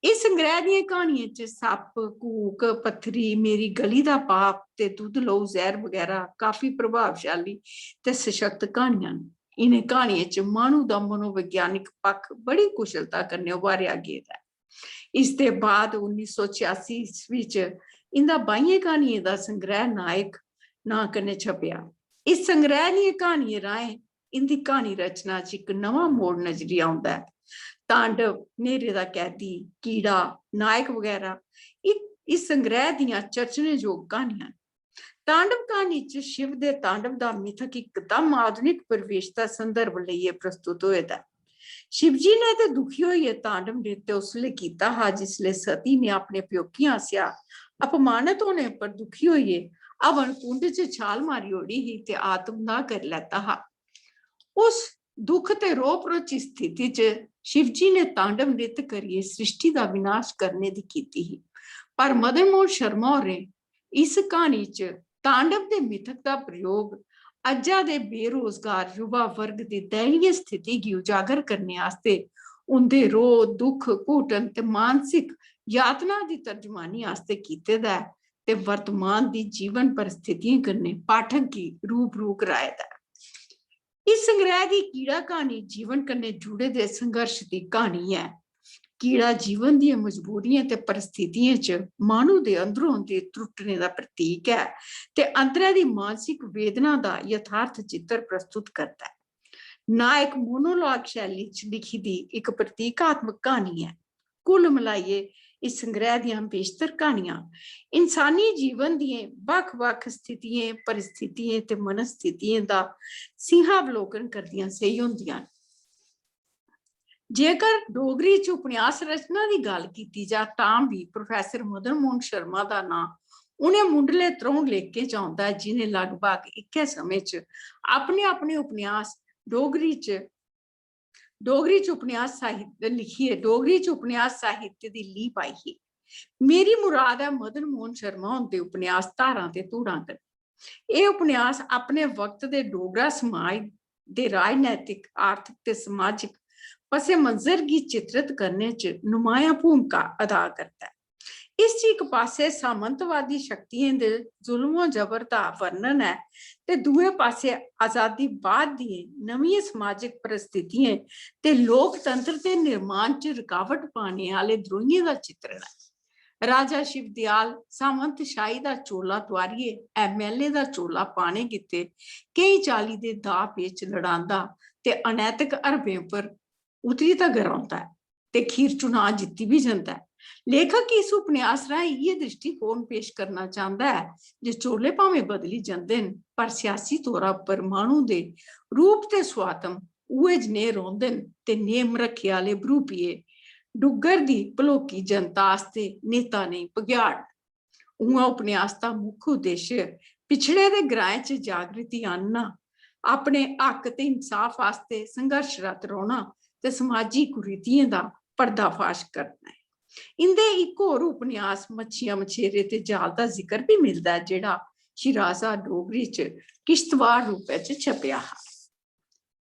इस संग्रह दी कहानियां च सप, कूक, पत्थरी, मेरी गली दा पाप ते दुੱਧ लहू ਜ਼ਹਿਰ वगैरह काफी प्रभावशाली ते सशक्त कहानियां ने। इन्हें कहानियां च मानू दा मनोविज्ञानिक पक्ष बड़ी कुशलता कन्नै उभारिया गया है। इस दे बाद 1986 ईस्वी च इंदा 22 कहानियां दा संग्रह नायक ना कन्नै छपिया। इस संग्रह दी कहानियां राहें इंदी कहानी रचना च एक नवा मोड़ नजरी आउंदा है। तांडव, नेरे दा कैदी, कीड़ा, नायक वगैरह इस संग्रह दियां चर्चनेयोग कहानियां। तांडव कहानी च शिव दे तांडव दा मिथक एकदम आधुनिक परिवेश दा संदर्भ लइयै प्रस्तुत होए दा। शिवजी ने ते दुखी होइयै तांडव नृत्य उसले कीता हा जिसले सती ने अपने प्योकियां आसिया अपमानित होने पर दुखी होइयै अवन कुंड च छाल मारी ओड़ी ही ते आत्मदाह कर लैता हा। उस दुख ते रोह भरोची स्थिति च शिवजी ने तांडव नृत्य करिए सृष्टि का विनाश करने दी कीती ही। पर मदन मोहन शर्मा होरें इस कहानी च तांडव दे मिथक का प्रयोग अज्जा दे बेरोजगार युवा वर्ग की दयनीय स्थिति की उजागर करने आस्ते उनके रोह, दुख, घुटन ते मानसिक यातना की तर्जमानी आस्ते कीते दा ते वर्तमान दी जीवन परिस्थितियों कन्ने पाठक की रूबरू कराए दा। इस संग्रह की कीड़ा कहानी जीवन कन्ने जुड़े दे संघर्ष की कहानी है। कीड़ा जीवन दी मजबूरियां ते परिस्थितियां च मानू दे अंदरों दे त्रुटने का प्रतीक है ते अंदर दी मानसिक वेदना का यथार्थ चित्र प्रस्तुत करता है। नायक मोनोलॉग शैली च लिखी दी एक प्रतीकात्मक कहानी है। कुल मिलाइए इस संग्रह दियां बेशतर कहानियां इंसानी जीवन दिए वख-वख स्थितियां, परिस्थितियां ते मनस्थितियां दा सिंहावलोकन करदियां सही होंदियां। जेकर डोगरी च उपन्यास रचना की गल की जा तां भी प्रोफैसर मदन मोहन शर्मा का नाम उन्हें मुंडले त्रौं लेखें च आउंदा है, जिन्हें लगभग इक्के समय च अपने अपने उपन्यास डोगरी च उपन्यास साहित्य लिखिए, डोगरी च उपन्यास साहित्य की लीह पाई ही। मेरी मुराद है मदन मोहन शर्मा उनके उपन्यास धारां ते धूड़ां कन्नै। यह उपन्यास अपने वक्त के डोगरा समाज के राजनैतिक, आर्थिक ते समाजिक पसे मंजर की चित्रित करने च नुमाया भूमिका अदा करता है। इस एक पासे सामंतवादी शक्तियों के जुल्मो जबर का वर्णन है ते दूए पासे आजादी बाद दी नवीं समाजिक परिस्थितियां ते लोकतंत्र के निर्माण च रुकावट पाने वाले द्रोहियों का चित्रण है। राजा शिवदयाल सामंत शाही का चोला तुआरिए MLA का चोला पाने गिते कई चाली के दाह पेच लड़ांदा ते अनैतिक हरबें पर उतरी तो गराउंदा है ते खीर चुनाव जीती भी जाता है। लेखक इस उपन्यास राही ये दृष्टिकोण पेश करना चाहता है जो चोले भावें बदली जाते हैं पर सियासी तौर पर मानू दे रूप ते स्वातम उहे जने रौंदे ते नेम रखे वाले बरूपीए डुगर दी भलोकी जनता आस्ते नेता नहीं भग्याड़। उहा उपन्यास का मुख्य उद्देश्य पिछड़े दे ग्राएं च जागृति आनना, अपने हक ते इंसाफ आस्ते संघर्षरत रौना ते समाजी कुरीतियां दा पर्दाफाश करना है। इंदे एक होर उपन्यास मच्छियां मछेरे ते जाल दा जिक्र भी मिलता है, जेड़ा शिराजा डोगरी च किश्तवाड़ रूप च छपिया है।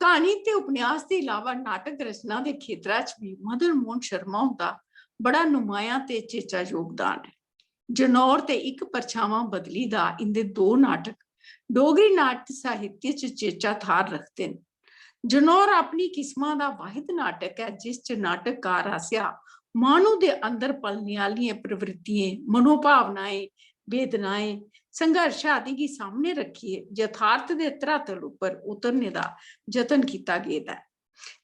कहानी ते उपन्यास के अलावा नाटक रचना के खेत्र च भी मदन मोहन शर्मा दा बड़ा नुमाया ते चेचा योगदान है। जनौर ते इक परछावां बदली दा इंदे दो नाटक डोगरी नाट्य साहित्य च चेचा थार रखते हैं। जनौर अपनी किस्मां दा वाहिद नाटक है जिस च नाटककार आसेआ मानू दे अंदर पलने आह्लियां प्रवृत्तियां, मनोभावनाएं, वेदनाएं, संघर्ष आदि गी सामने रखिए यथार्थ दे धरातल उप्पर उतरने दा जतन कीता गेदा है।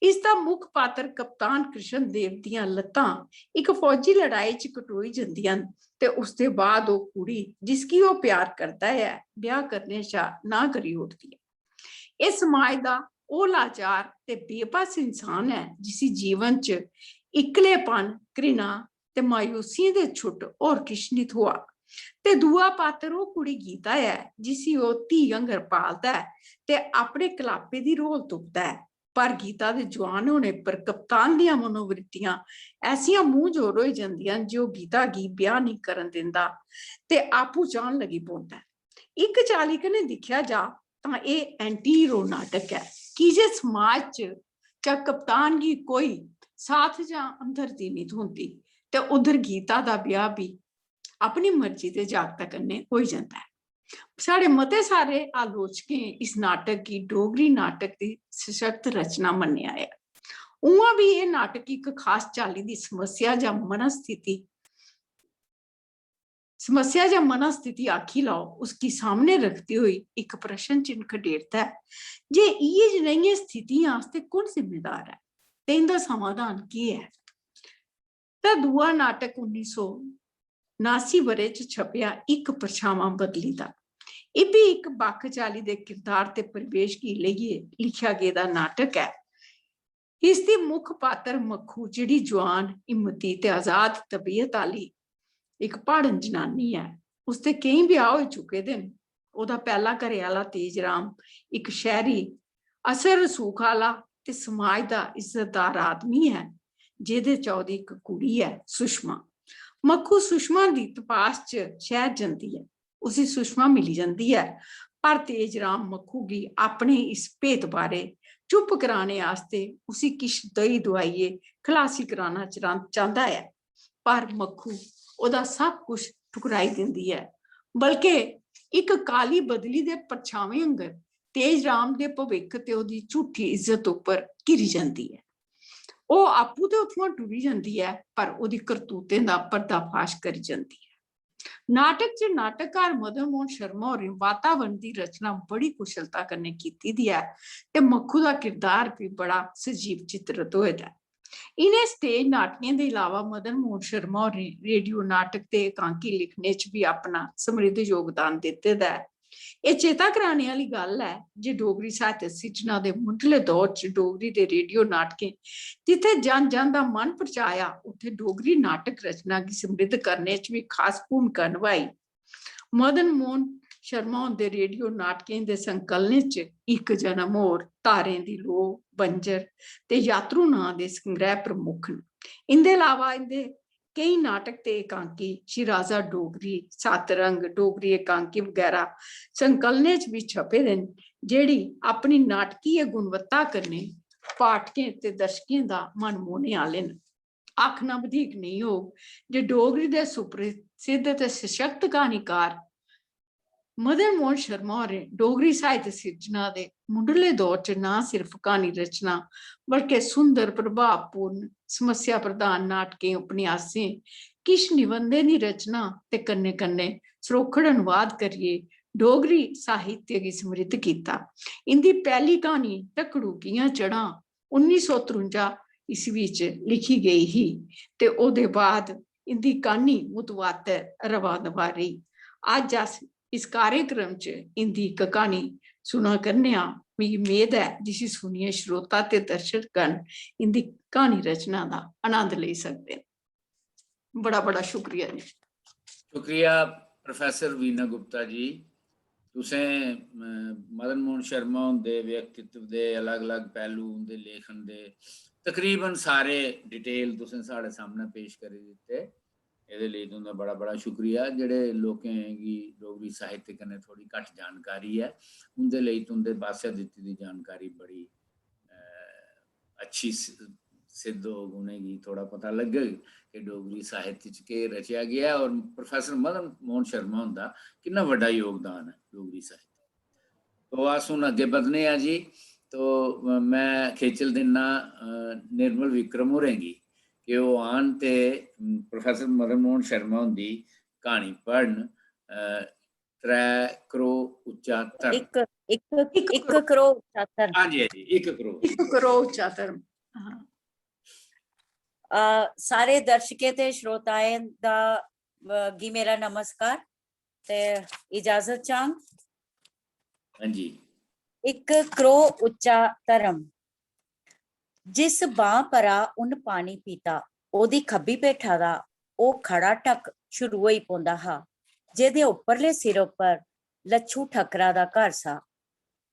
इसदा मुख पात्र कप्तान कृष्ण देव दियां लत्तां इक फौजी लड़ाई च कटोई जंदियां ते उसदे बाद वो कुड़ी जिसकी वो प्यार करता है ब्याह करने शा ना करी उठदी है। इस समाज दा ਉਹ लाचार ते बेबस इंसान है जिसी जीवन च इकलेपन, घृणा ते मायूसी दे छुट और किश नहीं थोआ। ते दूआ पात्र वो कुड़ी गीता है जिसी वो धी आंगर पालदा है ते अपने कलापे दी रोल तुपदा है। पर गीता दे जवान होने पर कप्तान दियां मनोवृत्तियां ऐसियां मूंह जोर होई जंदियां जो गीता गी ब्याह नहीं करन दिंदा ते आपू चाहन लगी पौंदा है। इक चाली कन्नै दिक्खेआ जा तां एह् एंटी हीरो नाटक है कि जे समाज च कप्तान गी कोई साथ जां हमदर्दी नहीं थ्होंदी ते उधर गीता दा ब्याह भी अपनी मर्जी दे जागता कन्नै होई जंदा है। साढ़े मते सारे आलोचकें इस नाटक गी डोगरी नाटक दी सशक्त रचना मन्नेआ है। उ'आं भी एह् नाटक इक खास चाल्ली दी समस्या जां मनस्थिति आखी लाओ उसकी सामने रखते हुए एक प्रश्न चिन्ह खडेरदा है जे इ'यै जनेहियां स्थितियां आस्तै कुण जिम्मेदार है ते इंदा समाधान केह् है। तां दूआ नाटक 1979 ब'रे च छपेआ इक परछावां बदली दा एह् बी इक बक्ख चाल्ली दे किरदार ते परिवेश गी लेइयै लिखेआ गेदा नाटक है। इसदी मुक्ख पात्र मक्खू जेह्ड़ी जवान, हिम्मती ते आजाद तबीयत आह्ली इक प्हाड़न जनानी है। उसदे केईं ब्याह होई चुके दे न। ओह्दा पैह्ला घरे आह्ला तेजराम इक शैह्री असर रसूख आह्ला ते समाज दा इज्जतदार आदमी है जेह्दे च ओह्दी इक कुड़ी है सुषमा। मक्खू सुषमा दी तपाश च शैह्र जंदी है। उसी सुषमा मिली जंदी है पर तेजराम मक्खू गी अपने इस भेत बारे चुप कराने आस्ते उसी किश दई दुआइयै खलासी कराना चांह्दा है पर मक्खू ओह्दा सब कुछ ठुकराई दिंदी है बल्कि इक काली बदली दे परछावें आंगर तेजराम दे भविक्ख ते ओह्दी झूठी इज्जत उप्पर घिरी जंदी है। ओह् आपूं ते उत्थुआं टुरी जंदी है पर ओह्दी करतूतें दा पर्दाफाश करी जंदी है। नाटक च नाटककार मदन मोहन शर्मा होरें वातावरण दी रचना बड़ी कुशलता कन्नै कीती दी है ते मक्खू दा किरदार भी बड़ा सजीव चित्रित होए दा है। इन्हें स्टेज नाटकें दे इलावा मदन मोहन शर्मा होरें रेडियो नाटक ते एकांकी लिखने च भी अपना समृद्ध योगदान दित्ते दा है। एह् चेता कराने आह्ली गल्ल है जे डोगरी साहित्य सिरजना दे मुंढले दौर च डोगरी दे रेडियो नाटकें जित्थे जन जन दा मन परचाया उत्थे डोगरी नाटक रचना गी समृद्ध करने च भी खास भूमिका निभाई। मदन मोहन शर्मा हुंदे रेडियो नाटकें दे संकलनें च इक जन्म होर, तारें दी लोऽ, बंजर ते यात्रू नां दे संग्रह प्रमुख न। इंदे अलावा इंदे केई नाटक ते एकांकी शिराजा डोगरी, सतरंग, डोगरी एकांकी वगैरह संकलनें च भी छपे दे न जेह्ड़ी अपनी नाटकीय गुणवत्ता कन्नै पाठकें ते दर्शकें दा मन मोहने आह्ले न। आखना बधीक नेईं होग जे डोगरी दे सुप्रसिद्ध ते सशक्त क्हानीकार मदन मोहन शर्मा होरें डोगरी साहित्य सिरजना दे मुंढले दौर च ना सिर्फ क्हानी रचना बल्कि सुंदर, प्रभावपूर्ण, समस्या प्रधान नाटकें, उपन्यासें, किश निबंधें दी रचना ते कन्नै कन्नै सरोखड़ अनुवाद करियै डोगरी साहित्य गी समृद्ध कीता। इंदी पैह्ली क्हानी ढक्कड़ू कियां चढ़ां 1953 ईस्वी च लिखी गेई ही ते ओह्दे बाद इंदी क्हानी मुतवातर रवा रेही। अज्ज अस इस कार्यक्रम च इंदी इक क्हानी सुना करने आं। मिगी मेद है जिसी सुनियै श्रोता ते दर्शकगण इंदी क्हानी रचना दा आनंद लेई सकदे न। बड़ा बड़ा शुक्रिया जी। शुक्रिया प्रोफेसर वीना गुप्ता जी। तुसें मदन मोहन शर्मा हुंदे व्यक्तित्व दे अलग अलग पहलू उंदे लेखन दे तकरीबन सारे डिटेल तुसें साढ़े सामने पेश करी दित्ते। एह्दे लेई तुंदा बड़ा बड़ा शुक्रिया। जेह्ड़े लोकें गी डोगरी साहित्य कन्नै थोड़ी घट्ट जानकारी है उंदे लेई तुंदे पासेआ दित्ती दी जानकारी बड़ी अच्छी सिद्ध हो गुनेगी, थोड़ा पता लगेगा कि डोगरी साहित्य च केह् रचेआ गया और प्रोफैसर मदन मोहन शर्मा हुंदा किन्ना बड़ा योगदान है डोगरी साहित्य। तो अस हुण अग्गे बधने आं जी। तो मैं खेचल दिन्ना निर्मल विक्रम होरें गी कि ओह् आन ते प्रोफैसर मदन मोहन शर्मा हुंदी क्हानी पढ़न, 3 करो उच्चा धर्म। ਇੱਕ ਕਰੋ ਉੱਚਾ ਧਰਮ। हाँ जी, 1 करो। 1 ਕਰੋ ਉੱਚਾ ਧਰਮ। ਸਾਰੇ ਦਰਸ਼ਕੇ ਤੇ ਸ਼ਰੋਤਾਏ ਦਾ ਗੀ ਮੇਰਾ ਨਮਸਕਾਰ ਤੇ ਇਜਾਜ਼ਤ ਚਾਂਗ। हाँ जी। 1 ਕਰੋ ਉੱਚਾ ਧਰਮ। ਜਿਸ ਬਾਂ ਪਰਾ ਉਨ ਪਾਣੀ ਪੀਤਾ, ਉਹਦੀ ਖੱਬੀ ਪੇਠਾ ਦਾ ਉਹ ਖੜਾ ਟੱਕ ਸ਼ੁਰੂ ਹੋਈ ਪਉਂਦਾ ਹਾ, ਜਿਹਦੇ ਉੱਪਰਲੇ ਸਿਰ ਉੱਪਰ ਲੱਛੂ ਠਕਰਾ ਦਾ ਘਰ ਸਾ।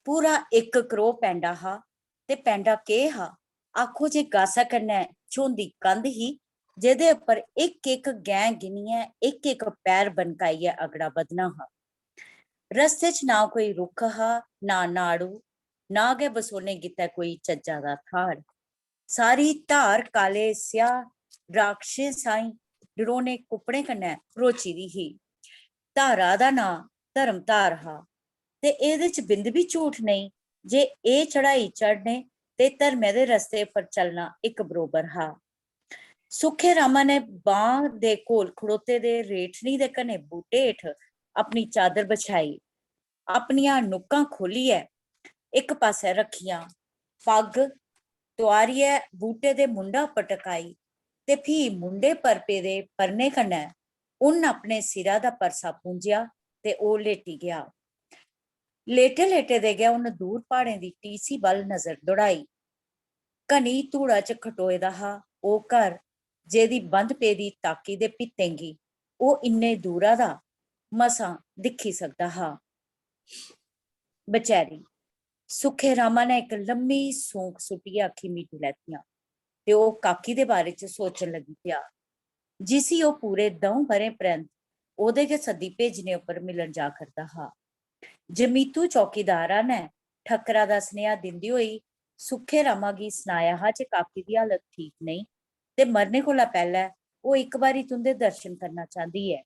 ਪੂਰਾ 1 ਕਰੋ ਪੈਂਡਾ ਹਾ, ਤੇ ਪੈਂਡਾ ਕੇ ਹਾ ਆਖੋ ਜੇ ਗਾ ਸਕਣਾ ਛੋਂਦੀ ਕੰਧ ਹੀ, ਜਿਹਦੇ ਉੱਪਰ ਇੱਕ ਗੈਂ ਗਿਣੀਐ, ਇੱਕ ਪੈਰ ਬਨਕਾਈਐ ਅਗੜਾ ਵਧਣਾ ਹਾ। ਰਸਤੇ ਚ ਨਾ ਕੋਈ ਰੁੱਖ ਹਾ, ਨਾ ਨਾੜੂ, ਨਾ ਗੇ ਬਸੋਨੇ ਕੀਤਾ ਕੋਈ ਚੱਜਾ ਦਾ ਥਾੜ। ਸਾਰੀ ਧਾਰ ਕਾਲੇ ਸਿਆਹ ਰਾਖਸ਼ੇ ਸਾਈ ਡਰੋਨੇ ਕੁਪੜੇ ਕन्नै ਰੋਚੀ ਦੀ ਹੀ। ਧਾਰਾ ਦਾ ਨਾਂ ਧਰਮ ਧਾਰ ਹਾ, ਤੇ ਇਹਦੇ ਚ ਬਿੰਦ ਵੀ ਝੂਠ ਨਹੀਂ ਜੇ ਇਹ ਚੜਾਈ ਚੜਨੇ ਤੇ ਧਰਮੇ ਦੇ ਰਸਤੇ ਪਰ ਚੱਲਣਾ ਇੱਕ ਬਰੋਬਰ ਹਾ। ਸੁਖੇ ਰਾਮਾ ਨੇ ਬਾਂਹ ਦੇ ਕੋਲ ਖੜੋਤੇ ਦੇ ਰੇਠਣੀ ਦੇ ਘਨੇ ਬੂਟੇ ਹੇਠ ਆਪਣੀ ਚਾਦਰ ਵਿਛਾਈ, ਆਪਣੀਆਂ ਨੁੱਕਾਂ ਖੋਲੀਐ, ਇੱਕ ਪਾਸੇ ਰੱਖੀਆਂ, ਪੱਗ ਤੁਆਰੀਐ ਬੂਟੇ ਦੇ ਮੁੰਡਾ ਪਟਕਾਈ, ਤੇ ਫੀ ਮੁੰਡੇ ਪਰਪੇ ਦੇ ਪਰਨੇ ਕन्नै ਉਨ ਆਪਣੇ ਸਿਰਾ ਦਾ ਪਰਸਾ ਪੂੰਝਿਆ ਤੇ ਉਹ ਲੇਟੀ ਗਿਆ। ਲੇਟੇ ਲੇਟੇ ਦੇ ਗਿਆ ਉਹਨੇ ਦੂਰ ਪਹਾੜੇ ਦੀ ਟੀਸੀ ਵੱਲ ਨਜ਼ਰ ਦੌੜਾਈ। ਘਣੀ ਧੂੜਾ ਚ ਖਟੋਏ ਦਾ ਹਾ ਉਹ ਘਰ, ਜਿਹਦੀ ਬੰਦ ਪੇ ਦੀ ਤਾਕੀ ਦੇ ਪਿੱਤੇਂਗੀ ਉਹ ਇੰਨੇ ਦੂਰਾ ਦਾ ਮਸਾਂ ਦਿਖੀ ਸਕਦਾ ਹਾ। ਬਚੈਰੀ ਸੁਖੇ ਰਾਮਾ ਨੇ ਇੱਕ ਲੰਮੀ ਸੂੰਕ ਸੁੱਟੀ, ਅੱਖੀ ਮੀਟੀ ਲੈਤੀਆਂ ਤੇ ਉਹ ਕਾਕੀ ਦੇ ਬਾਰੇ ਚ ਸੋਚਣ ਲੱਗੀ ਪਿਆ, ਜਿਸੀ ਉਹ ਪੂਰੇ ਦਉ ਭਰੇ ਪ੍ਰੰਤ ਉਹਦੇ ਕੇ ਸੱਦੀ ਭੇਜਨੇ ਉੱਪਰ ਮਿਲਣ ਜਾ ਕਰਦਾ ਹਾ। ਜਮੀਤੂ ਚੌਕੀਦਾਰਾ ਨੇ ਠੱਕਰਾ ਦਾ ਸੁਨੇਹਾ ਦਿੰਦੀ ਹੋਈ ਸੁਖੇ ਰਾਮਾ ਗੀ ਸੁਣਾਇਆ ਹਾ ਜੇ ਕਾਕੀ ਦੀ ਹਾਲਤ ਠੀਕ ਨਹੀਂ ਤੇ ਮਰਨੇ ਕੋਲਾ ਪਹਿਲਾਂ ਉਹ ਇੱਕ ਵਾਰੀ ਤੁੰਦੇ ਦਰਸ਼ਨ ਕਰਨਾ ਚਾਹੁੰਦੀ ਹੈ।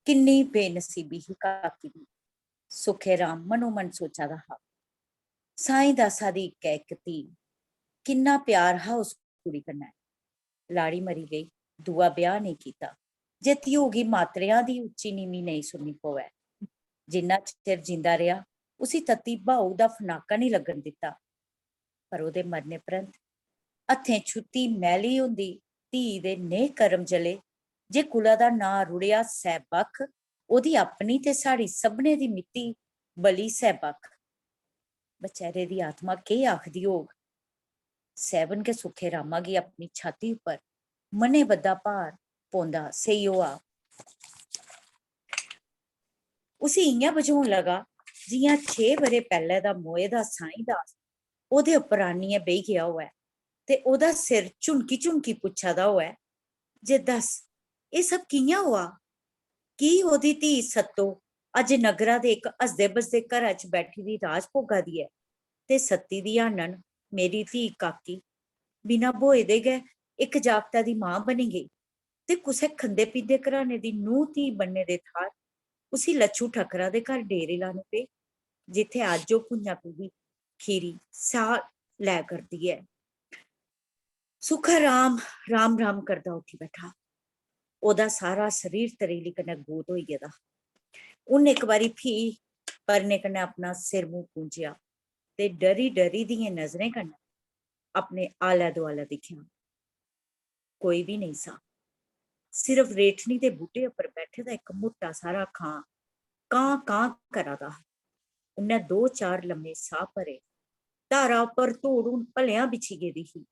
ਕਿੰਨੀ ਬੇਨਸੀਬੀ ਹੀ ਕਾਕੀ ਦੀ, ਸੁਖੇ ਰਾਮ ਮਨੋ ਮਨ ਸੋਚਾ ਰਹਾ। ਸਾਈਂ ਦਾਸਾ ਦੀ ਇੱਕ ਧੀ, ਕਿੰਨਾ ਪਿਆਰ ਹਾ ਉਸ ਕੁੜੀ ਕन्नै। ਲਾੜੀ ਮਰੀ ਗਈ, ਦੂਆ ਵਿਆਹ ਨਹੀਂ ਕੀਤਾ, ਜੇ ਧੀ ਹੋਗੀ ਮਾਤਰਿਆਂ ਦੀ ਉੱਚੀ ਨੀਵੀਂ ਨਹੀਂ ਸੁਣਨੀ ਪਵੇ। ਜਿੰਨਾ ਚਿਰ ਜਿੰਦਾ ਰਿਹਾ ਉਸੀ ਤਤੀ ਭਾਊ ਦਾ ਫਨਾਕਾ ਨਹੀਂ ਲੱਗਣ ਦਿੱਤਾ, ਪਰ ਉਹਦੇ ਮਰਨੇ ਪ੍ਰੰਤ ਹੱਥੇਂ ਛੁੱਤੀ ਮੈਲੀ ਹੁੰਦੀ ਧੀ ਦੇ ਨੇਹ ਕਰਮ ਜਲੇ। ਜੇ ਕੁਲਾ ਦਾ ਨਾਂ ਰੁੜਿਆ ਸਹਿਬਖ, ਉਹਦੀ ਆਪਣੀ ਤੇ ਸਾਡੀ ਸਭਨੇ ਦੀ ਮਿੱਤੀ ਬਲੀ ਸਹਿਬਖ। ਬਚੈਰੇ ਦੀ ਆਤਮਾ ਕੀ ਆਖਦੀ ਹੋਗ। ਸਹਿਬਨ ਕੇ ਸੁਖੇ ਰਾਮਾ ਗੀ ਆਪਣੀ ਛਾਤੀ ਉੱਪਰ ਮਨੇ ਵੱਡਾ ਭਾਰ ਪੌਂਦਾ ਸਹੀ ਹੋਆ। ਉਸੇ ਇਆਂ ਬੁਝਾਉਣ ਲਗਾ ਜਿਆਂ 6 ਵਰੇ ਪਹਿਲੇ ਦਾ ਮੋਏ ਦਾ ਸਾਈਂ ਦਾਸ ਉਹਦੇ ਉੱਪਰ ਆਨੀਏ ਬਹਿ ਗਿਆ ਹੋਇਆ ਤੇ ਉਹਦਾ ਸਿਰ ਝੁਣਕੀ ਝੁਣਕੀ ਪੁੱਛਾ ਦਾ ਹੋਇਆ, ਜੇ ਦੱਸ ਇਹ ਸਭ ਕਿਆਂ ਹੋਆ? ਕੀ ਉਹਦੀ ਧੀ ਸੱਤੋ ਅੱਜ ਨਗਰਾ ਦੇ ਇੱਕ ਹੱਸਦੇ ਬਸਦੇ ਘਰਾਂ ਚ ਬੈਠੀ ਦੀ ਰਾਜ ਭੋਗਾ ਦੀ ਹੈ, ਤੇ ਸੱਤੀ ਦੀ ਆਨਣ ਮੇਰੀ ਧੀ ਕਾਕੀ ਬਿਨਾ ਭੋਏ ਦੇ ਗਏ ਇੱਕ ਜਾਗਤਾ ਦੀ ਮਾਂ ਬਣੀ ਗਈ, ਤੇ ਕੁਸੇ ਖੰਦੇ ਪੀਂਦੇ ਘਰਾਣੇ ਦੀ ਨੂੰਹ ਧੀ ਬਣਨੇ ਦੇ ਥਾਰ ਉਸੀ ਲੱਛੂ ਠਕਰਾ ਦੇ ਘਰ ਡੇਰੇ ਲਾਣੇ ਪਏ, ਜਿੱਥੇ ਅੱਜ ਉਹ ਭੁੰਨਾ ਪੀਦੀ ਖੀਰੀ ਸਾਹ ਲੈ ਕਰਦੀ ਹੈ। ਸੁਖਾ ਰਾਮ ਰਾਮ ਰਾਮ ਕਰਦਾ ਉੱਠੀ ਬੈਠਾ। ਉਹਦਾ ਸਾਰਾ ਸਰੀਰ ਤਰੇਲੀ ਕन्नै ਗੋਦ ਹੋਈ ਗਿਆ। ਉਹਨੇ ਇੱਕ ਵਾਰੀ ਫੀ ਪਰਨੇ ਕन्नै ਆਪਣਾ ਸਿਰ ਮੂੰਹ ਪੂੰਝਿਆ ਤੇ ਡਰੀ ਡਰੀ ਦੀਆਂ ਨਜ਼ਰਾਂ ਕन्नै ਆਪਣੇ ਆਲਾ ਦੁਆਲਾ ਦੇਖਿਆ। ਕੋਈ ਵੀ ਨਹੀਂ ਸਾ, ਸਿਰਫ ਰੇਠਣੀ ਦੇ ਬੂਟੇ ਉੱਪਰ ਬੈਠੇ ਦਾ ਇੱਕ ਮੋਟਾ ਸਾਰਾ ਕਾਂ ਕਾਂ ਕਾਂ ਕਰਾਦਾ। ਉਹਨੇ 2-4 ਲੰਮੇ ਸਾਹ ਭਰੇ। ਧਾਰਾ ਉੱਪਰ ਧੂੜ ਭਲਿਆਂ ਵਿਛੀ ਗਈ ਦੀ ਸੀ।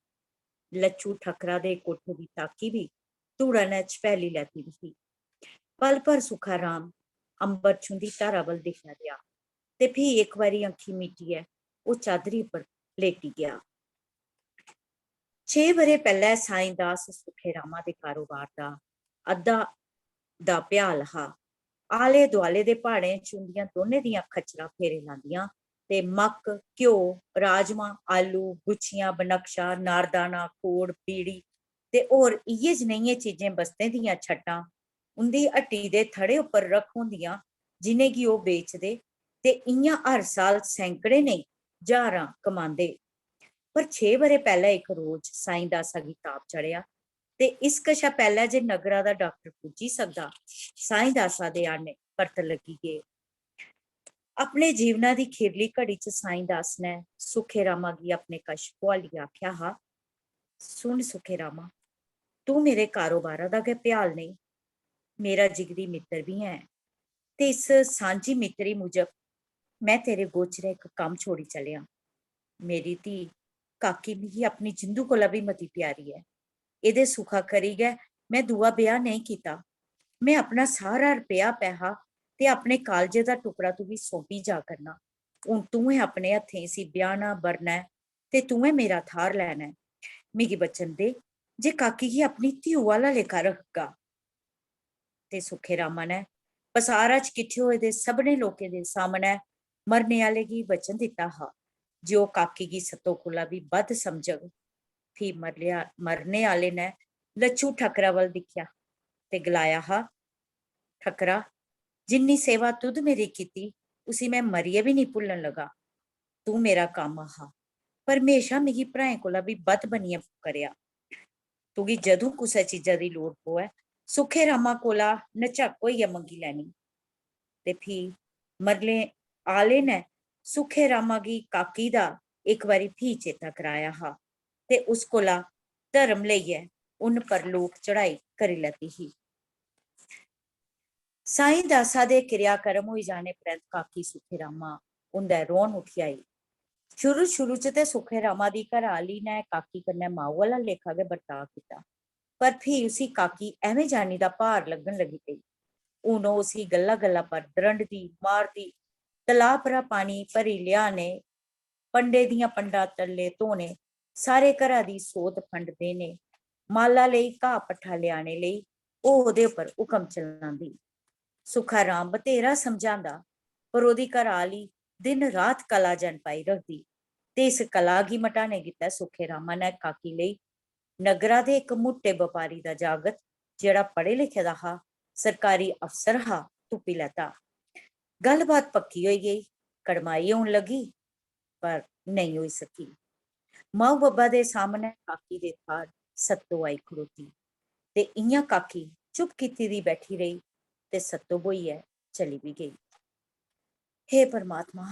ਲੱਛੂ ਠਕਰਾ ਦੇ ਕੋਠੇ ਦੀ ਤਾਕੀ ਵੀ ਧੂੜਾ ਨੇ ਚਪੈਲੀ ਲੈਤੀ ਸੀ। ਪਲ ਪਰ ਸੁਖਾ ਰਾਮ ਅੰਬਰ ਛੁੰਦੀ ਧਾਰਾ ਵੱਲ ਦਿਖਿਆ ਗਿਆ ਤੇ ਫਿਰ ਇੱਕ ਵਾਰੀ ਅੱਖੀ ਮੀਟੀ ਹੈ ਉਹ ਚਾਦਰੀ ਉੱਪਰ ਲੇਟੀ ਗਿਆ। 6 ਵਰੇ ਪਹਿਲਾਂ ਸਾਈਂ ਦਾਸ ਸੁਖੇ ਰਾਮਾ ਦੇ ਕਾਰੋਬਾਰ ਦਾ ਅੱਧਾ ਦਾ ਭਿਆਲ ਹਾ। ਆਲੇ ਦੁਆਲੇ ਦੇ ਪਹਾੜੇ ਚੁੰਦੀਆਂ ਦੋਨੇ ਦੀਆਂ ਖਚਰਾਂ ਫੇਰੇ ਲਾਂਦੀਆਂ ਤੇ ਮੱਕ, ਘਿਓ, ਰਾਜਮਾ, ਆਲੂ, ਗੁੱਛੀਆਂ, ਬਨਕਸ਼ਾ, ਨਾਰਦਾਨਾ, ਕੋੜ, ਪੀੜੀ ਤੇ ਹੋਰ इ'यै जनेहियां चीजें बस्तें दियां छट्टां उं'दी हट्टी दे थड़े उप्पर रख होंदियां, जिनेंगी ओह् बेचदे ते इ'यां हर साल सैंकड़े नेईं ज्हारां कमांदे। पर 6 ब'रे पैह्लें इक रोज साईं दासा गी ताप चढ़ेआ ते इस कशा पैह्लें जे नगरा दा डाक्टर पुज्जी सकदा, साईं दासा दे आने परत लगी गे। अपने जीवना दी खीरली घड़ी च साईं दास ने सुखे रामा गी अपने कश बुहालियै आखेआ हा, सुन सुखे रामा, तू मेरे कारोबारा दा गै भ्याल नेईं, मेरा जिगरी मित्तर बी है ते इस सांझी मित्तरी मुजब मैं तेरे गोचरे इक कम्म छोड़ी चलेआ। मेरी धी काकी मिगी अपनी जिंदू कोला भी मती प्यारी है। एह्दे सुखा करी गै मैं दूआ ब्याह नेईं कीता। मैं अपना सारा रपेआ पैहा ते अपने कालजे दा टुकड़ा तुगी सौंपी जा करना। हून तूं अपने हत्थें इसी ब्याहना बरना ऐ ते तूं मेरा थार लैना ऐ। मिगी बचन दे जे काकी गी अपनी धियु आह्ला लेखा रखगा। ते सुखे रामा ने पसारा च किट्ठे होए दे सभनें लोकें दे सामनै मरने आह्ले गी वचन दित्ता हा जे ओह् काकी गी सत्तो कोला बी बद्ध समझग। फ्ही मरने आह्ले ने लच्छू ठक्करा वल दिक्खेआ ते गलाया हा, ठक्करा, जिन्नी सेवा तुद मेरी कीती उसी मैं मरियै बी नहीं भुल्लन लगा। तू मेरा कम्म हा पर म्हेशा मिगी भ्राएं कोला बी बद्ध बनियै करेआ। तुगी जदूं कुसै चीजा दी लोड़ पवै सुखे रामा कोला नझक्क होइयै मंगी लैनी। ते फ्ही मरने आह्ले ने सुखे रामा गी काकी दा इक बारी फ्ही चेता कराया हा ते उस कोला धर्म लेइयै उन्न परलोक चढ़ाई करी लैती ही। साईं दासा दे क्रियाकर्म होई जाने परैंत काकी सुखे रामा उं'दै रौह्न उठी आई। शुरू च ते सुखे रामा दी घरा-आह्ली ने काकी कन्नै माऊ आह्ला लेखा गै बर्ताव कीता, पर फ्ही उसी काकी ऐਵੇਂ जानी दा भार लग्गन लगी पेई। हून ओह् उसी गल्ला पर द्रंडदी मारदी, तलाऽ परा पानी भरी लेआने, पंडे दियां पंडां तल्ले धोने, सारे घरा दी सोत फंड देने, माला लेई घाऽ पट्ठा लेआने लेई ओह् ओह्दे उप्पर हुकम चलांदी। सुखा राम बथेरा समझांदा पर ओह्दी घरा-आह्ली दिन रात कला जन पाई रखदी ते इस कला गी मटाने गित्तै सुखे रामा ने काकी लेई नगरा दे इक मुट्टे बपारी दा जागत जेह्ड़ा पढ़े लिखे दा हा, सरकारी अफसर हा, तुप्पी लैता। गल्लबात पक्की होई गेई, कड़माई होन लगी पर नेईं होई सकी। माऊ बब्बा दे सामनै काकी दे थाह्र सत्तो आई खड़ोती ते इ'यां काकी चुप कीती दी बैठी रेही ते सत्तो ब्होइयै चली बी गेई। हे परमात्मा,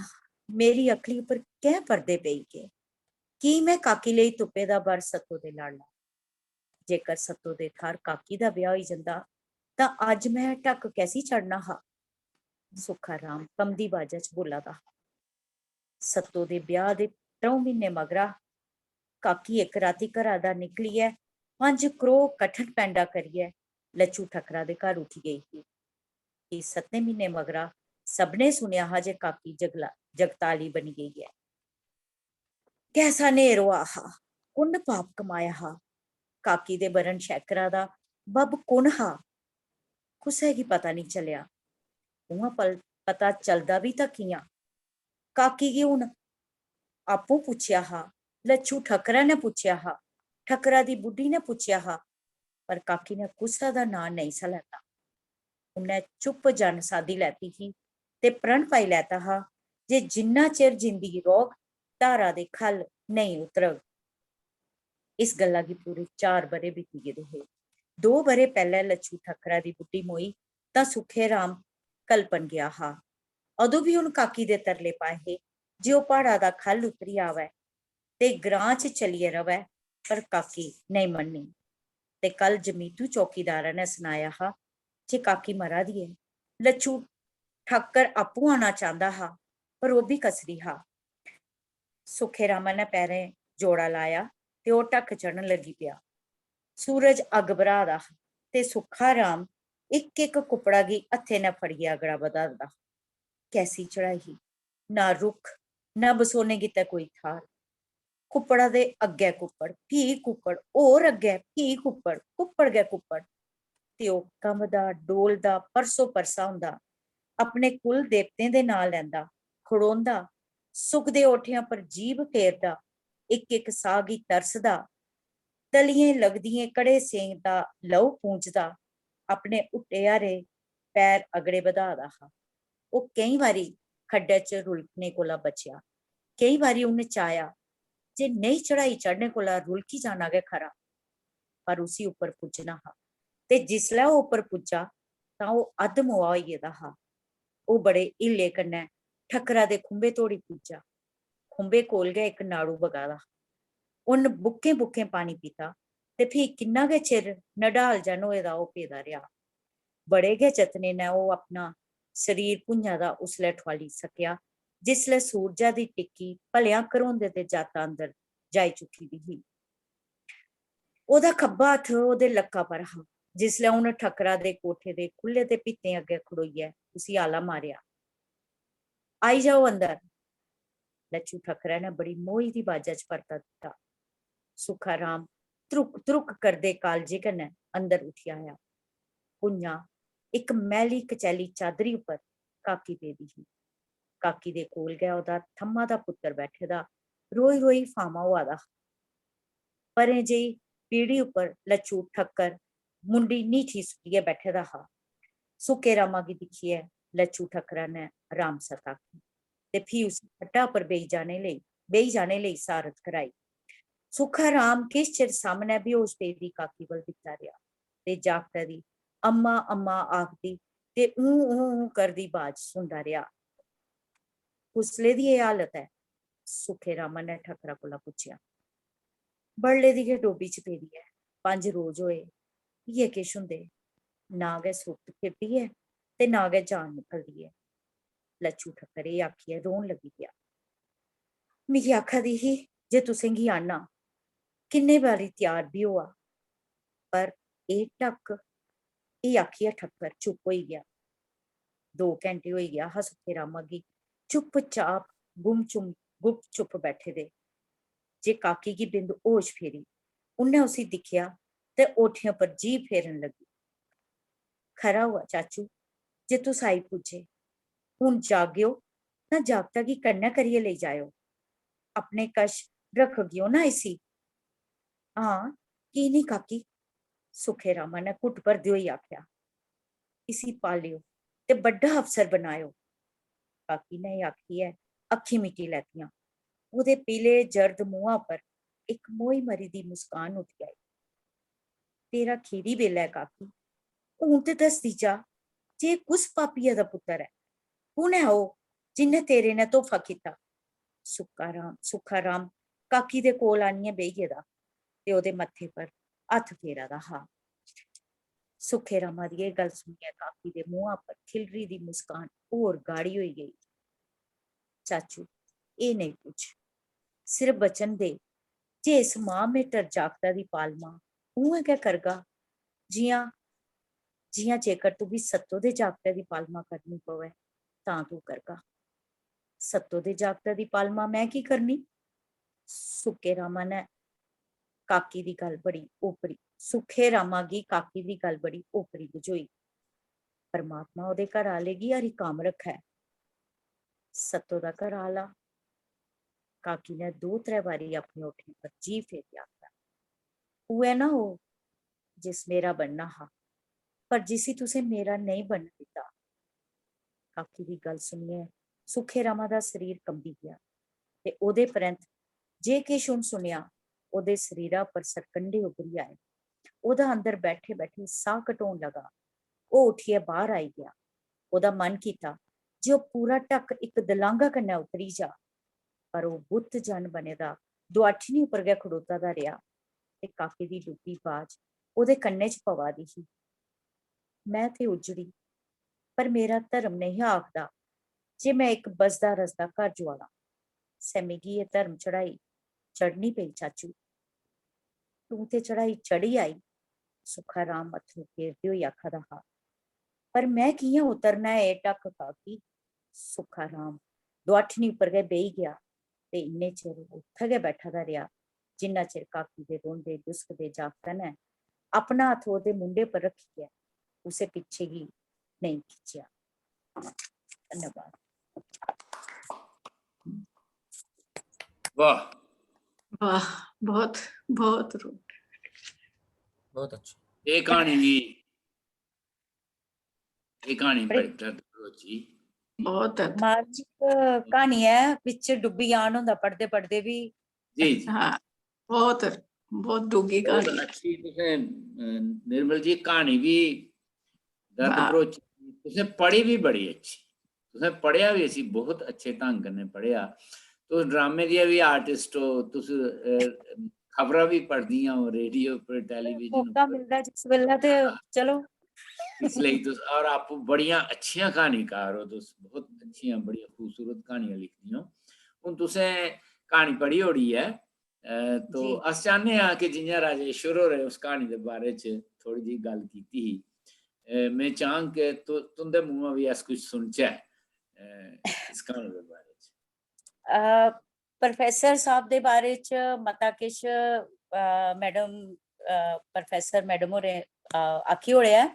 मेरी अक्ली उप्पर कैं पर्दे पेई गे? की मैं काकी लेई तुप्पे दा बर सत्तो दे लाड़ा? जेकर सत्तो दे थाह्र काकी दा ब्याह होई जंदा तां अज्ज मैं ढक्क कैसी चढ़ना हा? सुखा राम कंबदी बाजा च बोला दा हा। सत्तो दे ब्याह दे 3 म्हीने मगरा काकी इक राती घरा दा निकलियै 5 करोह कठन पैंडा करियै लच्छू ठक्करा दे घर उठी गेई ही। 7 म्हीने मगरा सबने सुनेआ हा जे काकी जगताली बनी गेई ऐ। कैसा नेर होआ हा, कुन पाप कमाया हा? काकी दे बरन शैकरा दा बब कुन हा? कुसै गी पता नहीं चलेआ। उ'आं पता चलदा बी तां कि'यां? काकी गी हून आपूं पुच्छेआ हा, लच्छू ठक्करा ने पुच्छेआ हा, ठक्करा दी बुड्ढी ने पुच्छेआ हा, पर काकी ने कुसै दा नां नेईं सा लैता। उन्नै चुप जन साधी लैती ही ते प्रण पाई लैता हा जे जिन्ना चिर जिंदगी रौह्ग धारा दे ख'ल्ल नेईं उतरग। इस गल्ला गी पूरे 4 ब'रे बीती गेदे हे। 2 ब'रे पैह्लें लच्छू ठक्करा दी बुड्ढी मोई तां सुखे राम कलपन गेआ हा। अदूं बी उन काकी दे तरले पाए हे जे ओह् प्हाड़ा दा ख'ल्ल उतरी आवै ते ग्रां च चलियै रवै, पर काकी नेईं मन्नी ते कल जमीतू चौकीदारा ने सनाया हा जे काकी मरा दी ऐ। लच्छू ठक्कर आपूं आना चांह्दा हा पर ओह् बी कसरी हा। सुखे रामा ने पैरें जोड़ा लाया ते ओह् ढक्क चढ़न लगी पेआ। सूरज अग्ग बरहा दा हा ते सुखा राम इक इक कुप्पड़ा गी हत्थै ने फड़ियै अगड़ा बधांदा। कैसी चढ़ाई ही, ना रुक्ख ना बसोने गित्तै कोई थाह्र। कुप्पड़ा दे अग्गै कुप्पड़, फ्ही कुप्पड़, होर अग्गै फ्ही कुप्पड़, कुप्पड़ गै कुप्पड़ ते ओह् कंबदा डोलदा परसो परसा होंदा, अपने कुल देवतें दे नां लैंदा, खड़ोंदा ਸੁਖ ਦੇ ਓਠਿਆਂ ਪਰ ਜੀਭ ਫੇਰਦਾ, ਇੱਕ ਇੱਕ ਸਾਗ ਹੀ ਤਰਸਦਾ, ਤਲੀਏ ਲੱਗਦੀਆਂ ਕੜੇ ਸੇਂਗ ਦਾ ਲਹੂ ਪੂੰਝਦਾ, ਆਪਣੇ ਉੱਟਿਆਰੇ ਪੈਰ ਅਗੜੇ ਵਧਾਦਾ ਹਾਂ। ਉਹ ਕਈ ਵਾਰੀ ਖੱਡੇ 'ਚ ਰੁਲਕਣੇ ਕੋਲਾ ਬਚਿਆ, ਕਈ ਵਾਰੀ ਉਹਨੇ ਚਾਹਿਆ ਜੇ ਨਹੀਂ ਚੜਾਈ ਚੜ੍ਹਨੇ ਕੋਲਾ ਰੁਲਕੀ ਜਾਣਾ गे खरा, पर उसी उपर पुजना हा। ते जिसलै ओह् उपर पुज्जा तां ओह् अद्ध मुआ होई गेदा हा। ओह् बड़े हिल्ले कन्नै ठक्करा दे खुंबे धोड़ी पुज्जा। खुंबे कोल गै इक नाड़ू बगा दा। उन्न बुक्कें बुक्कें पानी पीता ते फ्ही किन्ना गै चिर नडाल जन होए दा ओह् पेदा रेहा। बड़े गै जतने नै ओह् अपना शरीर भुंञा दा उसलै ठोआली सकेआ जिसलै सूरजा दी टिक्की भलेआं घरोंदे ते जाता अंदर जाई चुकी दी ही। ओह्दा खब्बा हत्थ ओह्दे लक्का पर हा जिसलै उन्न ठक्करा दे कोठे दे खु'ल्ले दे भित्तें अग्गै खड़ोइयै उसी आला मारेआ, आई जाओ अंदर। लच्छू ठक्करै ने बड़ी मोही दी बाजा च परता दित्ता। सुक्खा राम त्रुक त्रुक करदे कालजे कन्नै अंदर उठी आया। भुंञा इक मैली कचैली चादरी उप्पर काकी पेदी ही। काकी दे कोल गै ओह्दा थम्मा दा पुत्तर बैठे दा रोई रोई फामा होआ दा। परें जेही पीढ़ी उप्पर लच्छू ठक्कर मुंडी नीठी सुट्टियै बैठे दा हा। सुक्के रामा गी दिक्खियै लच्छू ठक्करा ने राम सत आखी ते फ्ही उसी खट्टा उप्पर बेही जाने लेई सारत कराई। सुक्खा राम किश चिर सामनै बेहोश पेदी काकी वल दिखदा रेहा ते जागतै दी अम्मा अम्मा आखदी ते ऊं करदी बाज सुनदा रेहा। कुसले दी एह् हालत ऐ? सुक्खे रामा ने ठक्करा कोला पुच्छेआ। बडले दी गै डोबी च पेदी ऐ, 5 रोज होए, इ'यै किश होंदे, ना गै सुर्त फिरदी ऐ ते ना गै जान निकलदी ऐ। लच्छू ठक्कर एह् आखियै रोन लगी पेआ। मिगी आखा दी ही जे तुसें गी आना, किन्ने बारी त्यार बी होआ, पर एह् टक, एह् आखियै ठक्कर चुप होई गेआ। 2 घैंटे होई गेआ हा सुक्खे रामा गी चुप चाप गुप चुप बैठे दे। जे काकी गी बिंद होश फेरी उन्नै उसी दिक्खेआ ते ओठियां पर जीभ फेरन लगी। खरा हुआ चाचू जे तुस आई पुज्जे। हुन जागेओ तां जागता गी कन्नै करियै लेई जाएओ। अपने कश रखगेओ ना इसी? हां, की निं काकी? सुक्खे रामा ने घुट भरदे होई आखेआ। इसी पालेओ ते बड्डा अफसर बनाएओ। काकी ने एह् आखियै अक्खीं मीटी लैतियां। ओह्दे पीले जर्द मुहां पर इक मोही मरी दी मुस्कान उठी आई। तेरा खीरी बेल्ला ऐ काकी, हून ते दसदी जा जे कुस पापिया दा पुत्तर ऐ, कु'न ऐ ओह् जिन्नै तेरे ने तोहफा कीता? सुक्खा राम काकी दे कोल आनियै बेही गेदा ते ओह्दे मत्थे पर हत्थ फेरा दा हा। सुक्खे रामा दी एह् गल्ल सुनियै काकी दे मुहां पर खिलरी दी मुस्कान होर गाढ़ी होई गेई। चाचू एह् नेईं पुछ, सिर्फ बचन दे जे इस मां मेटर जागता दी पालमा उ'आं गै करगा जि'यां जेकर तुगी सत्तो दे जागतै दी पालमा करनी पवै तां तू करगा। सत्तो दे जागतै दी पालमा मैं की करनी? सुक्खे रामा गी काकी दी गल्ल बड़ी ओपरी बुझोई। परमात्मा ओह्दे घर आह्ले गी हरी काम रखै। सत्तो दा घर आह्ला? काकी ने 2-3 बारी अपने ओठें पर जीभ फेरी आखेआ। उ'ऐ ना ओह् जिस मेरा बनना हा, पर जिसी तुसें मेरा नेईं बनन दित्ता। काकी दी गल्ल सुनियै सुक्खे रामा दा शरीर कंबी गेआ ते ओह्दे परैंत जे किश उन सुनेआ ओह्दे शरीरा पर सरकंडे उभरी आए। ओह्दा अंदर बैठे बैठे साह् घटोन लगा। ओह् उठियै बाह्र आई गेआ। ओह्दा मन कीता जे ओह् पूरा ढक इक दलांगा कन्नै उतरी जा, पर ओह् बुत्त जन बने दा दुआठनी उप्पर गै खड़ोता दा रेहा ते काकी दी डुग्गी बाज ओह्दे कन्नै च पवा दी ही। मैं ते उजड़ी, पर मेरा धर्म नेईं हा आखदा जे मैं इक बसदा रसदा घर जुआड़ां। सै मिगी एह् धर्म चढ़ाई चढ़नी पेई चाचू। तूं ते चढ़ाई चढ़ी आई, सुक्खा राम अत्थरू फेरदे होई आखा दा हा। पर मैं कि'यां उतरना ऐ एह् ढक काकी? सुक्खा राम दुआठनी उप्पर गै बेही गेआ ते इन्ने चिर उत्थै गै बैठा दा रेहा जिन्ना चिर काकी दे रोंदे दुसकदे जागतै ने अपना हत्थ ओह्दे मुंडे पर रखियै उसे पिच्छे गी नेईं खिच्चेआ। धन्नवाद। वाह, वाह, बहुत बहुत बहुत अच्छा। ये कहानी भी, ये कहानी बड़ी बड़ी दर्द जी। बहुत मार्मिक कहानी है, विच डुब्बी जान होंदा पढ़दे पढ़दे भी। जी जी, हाँ, बहुत बहुत डूंगी बहुत कहानी। अच्छी तुसें निर्मल जी कहानी भी दर्द हाँ, भरोची, तुसें पढ़ी भी बड़ी अच्छी, तुसें पढ़िया भी असी बहुत अच्छे ढंग कन्नै पढ़िया। तुस ड्रामे दियां भी आर्टिस्ट हो, तुस खबरां भी पढ़दियां हो, रेडियो पर, टेलीविजन मौका उप्पर। मिलदा जिस वेल्ले ते चलो। इसलिए तुस और आप बड़ियां अच्छियां कहानीकार हो, तुस बहुत अच्छियां बड़ियां खूबसूरत कहानियां लिखदी हो। हुन तुसें कहानी पढ़ी होड़ी है, तो जी अस चाहने हां कि जियां राजेश्वर होरें उस कहानी दे बारे च थोड़ी जी गल कीती ही, मैं चाहंग कि तुंदे मुंहां भी अस कुछ सुनचै इस कहानी दे बारे च। प्रोफेसर साहब दे बारे च मता किश मैडम प्रोफेसर मैडम होरें आखी ओड़ेआ ऐ।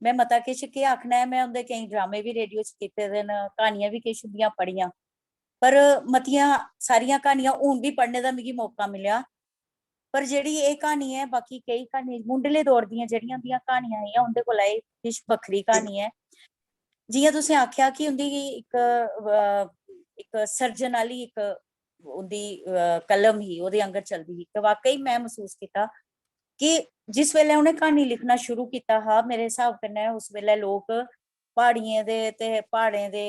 मैं मता किश केह् आखना है, मैं उंदे केईं ड्रामे भी रेडियो च कीते दे न, क्हानियां भी किश उंदियां पढ़ियां, पर मतियां सारियां क्हानियां हून भी पढ़ने दा मिगी मौका मिलेआ। पर जेह्ड़ी एह् क्हानी है, बाकी केई क्हानी मुंडले दौर दियां जेह्ड़ियां उंदियां क्हानियां हियां, उंदे कोला एह् किश बक्खरी क्हानी है। जियां तुसें आखेआ कि उंदी इक सर्जन आह्ली इक उंदी कलम ही, ओह्दे आंगर चलदी ही, ते वाकई मैं महसूस कीता कि जिस वेल्ले उ'नें क्हानी लिखना शुरू कीता हा, मेरे हिसाब कन्नै उस वेल्ले लोक प्हाड़ियें दे ते प्हाड़ें दे,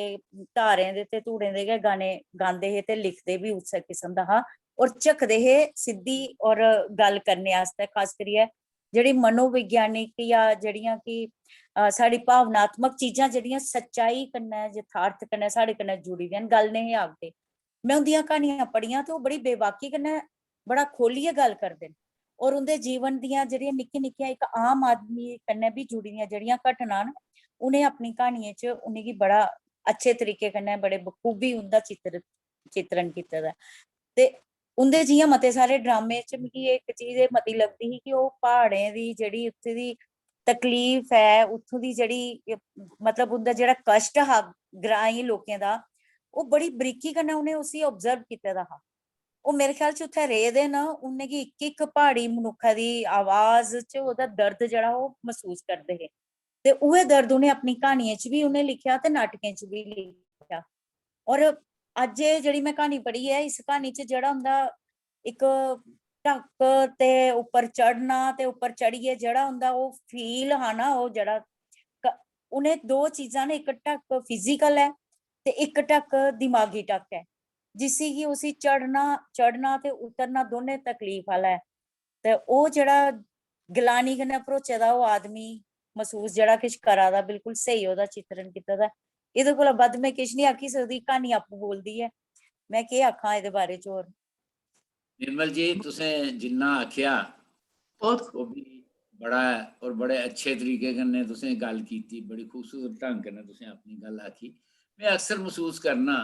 धारें दे ते धूड़ें दे गै गाने गांदे हे ते लिखदे बी उस्सै किस्म दा हा, और झकदे हे सिद्धी और गल्ल करने आस्तै, खास करियै जेह्ड़ी मनोविज्ञानिक या जेह्ड़ियां कि साढ़ी भावनात्मक चीजां जेह्ड़ियां सच्चाई कन्नै यथार्थ कन्नै साढ़े कन्नै जुड़ी दियां न, गल्ल नहीं आखदे। मैं उंदियां क्हानियां पढ़ियां ते ओह् बड़ी बेबाकी कन्नै बड़ा खोलियै गल्ल करदे न, और उंदे जीवन दियां जेह्ड़ियां निक्की निक्कियां इक आम आदमी कन्नै भी जुड़ी दियां जेह्ड़ियां घटनां न, उ'नें अपनी क्हानियें च उ'नेंगी बड़ा अच्छे तरीके कन्नै बड़े बखूबी उंदा चित्रण कीते दा ऐ। ते उंदे जियां मते सारे ड्रामे च मिगी इक चीज एह् मती लगदी ही कि ओह् प्हाड़ें दी जेह्ड़ी उत्थूं दी तकलीफ ऐ, उत्थूं दी जेह्ड़ी मतलब उंदा जेह्ड़ा कश्ट हा ग्राईं लोकें दा, ओह् बड़ी बरीकी कन्नै उ'नें उसी ऑब्जर्व कीते दा हा। ओह् मेरे ख्याल च उत्थै रेह्दे न, उ'नेंगी इक इक प्हाड़ी मनुक्खा दी आवाज च ओह्दा दर्द जेह्ड़ा ओह् महसूस करदे हे, ते उ'ऐ दर्द उ'नें अपनी क्हानियें च बी उ'नें लिखेआ ते नाटकें च बी लिखेआ। और अज्ज एह् जेह्ड़ी मैं क्हानी पढ़ी ऐ, इस क्हानी च जेह्ड़ा उंदा इक ढक्क ते उप्पर चढ़ना ते उप्पर चढ़ियै जेह्ड़ा उंदा ओह् फील हा ना, ओह् जेह्ड़ा उ'नें दो चीजां न, इक ढक्क फिजिकल है ते इक ढक्क दिमागी ढक्क है, जिसी कि उसी चढ़ना ते उतरना दोनें तकलीफ आह्ला ऐ। ते ओह् जेह्ड़ा गलानी कन्नै भरोचे दा ओह् आदमी महसूस जेह्ड़ा किश करा दा, बिल्कुल स्हेई ओह्दा चित्रण कीते दा ऐ। एह्दे कोला बद्ध मैं किश नहीं आखी सकदी, क्हानी आपूं बोलदी ऐ, मैं केह् आखां एह्दे बारे च होर। निर्मल जी तुसें जिन्ना आखेआ बहुत ओह् भी बड़ा है, और बड़े अच्छे तरीके कन्नै तुसें गल कीती, बड़ी खूबसूरत ढंग कन्नै तुसें अपनी गल आखी। मैं अक्सर महसूस करना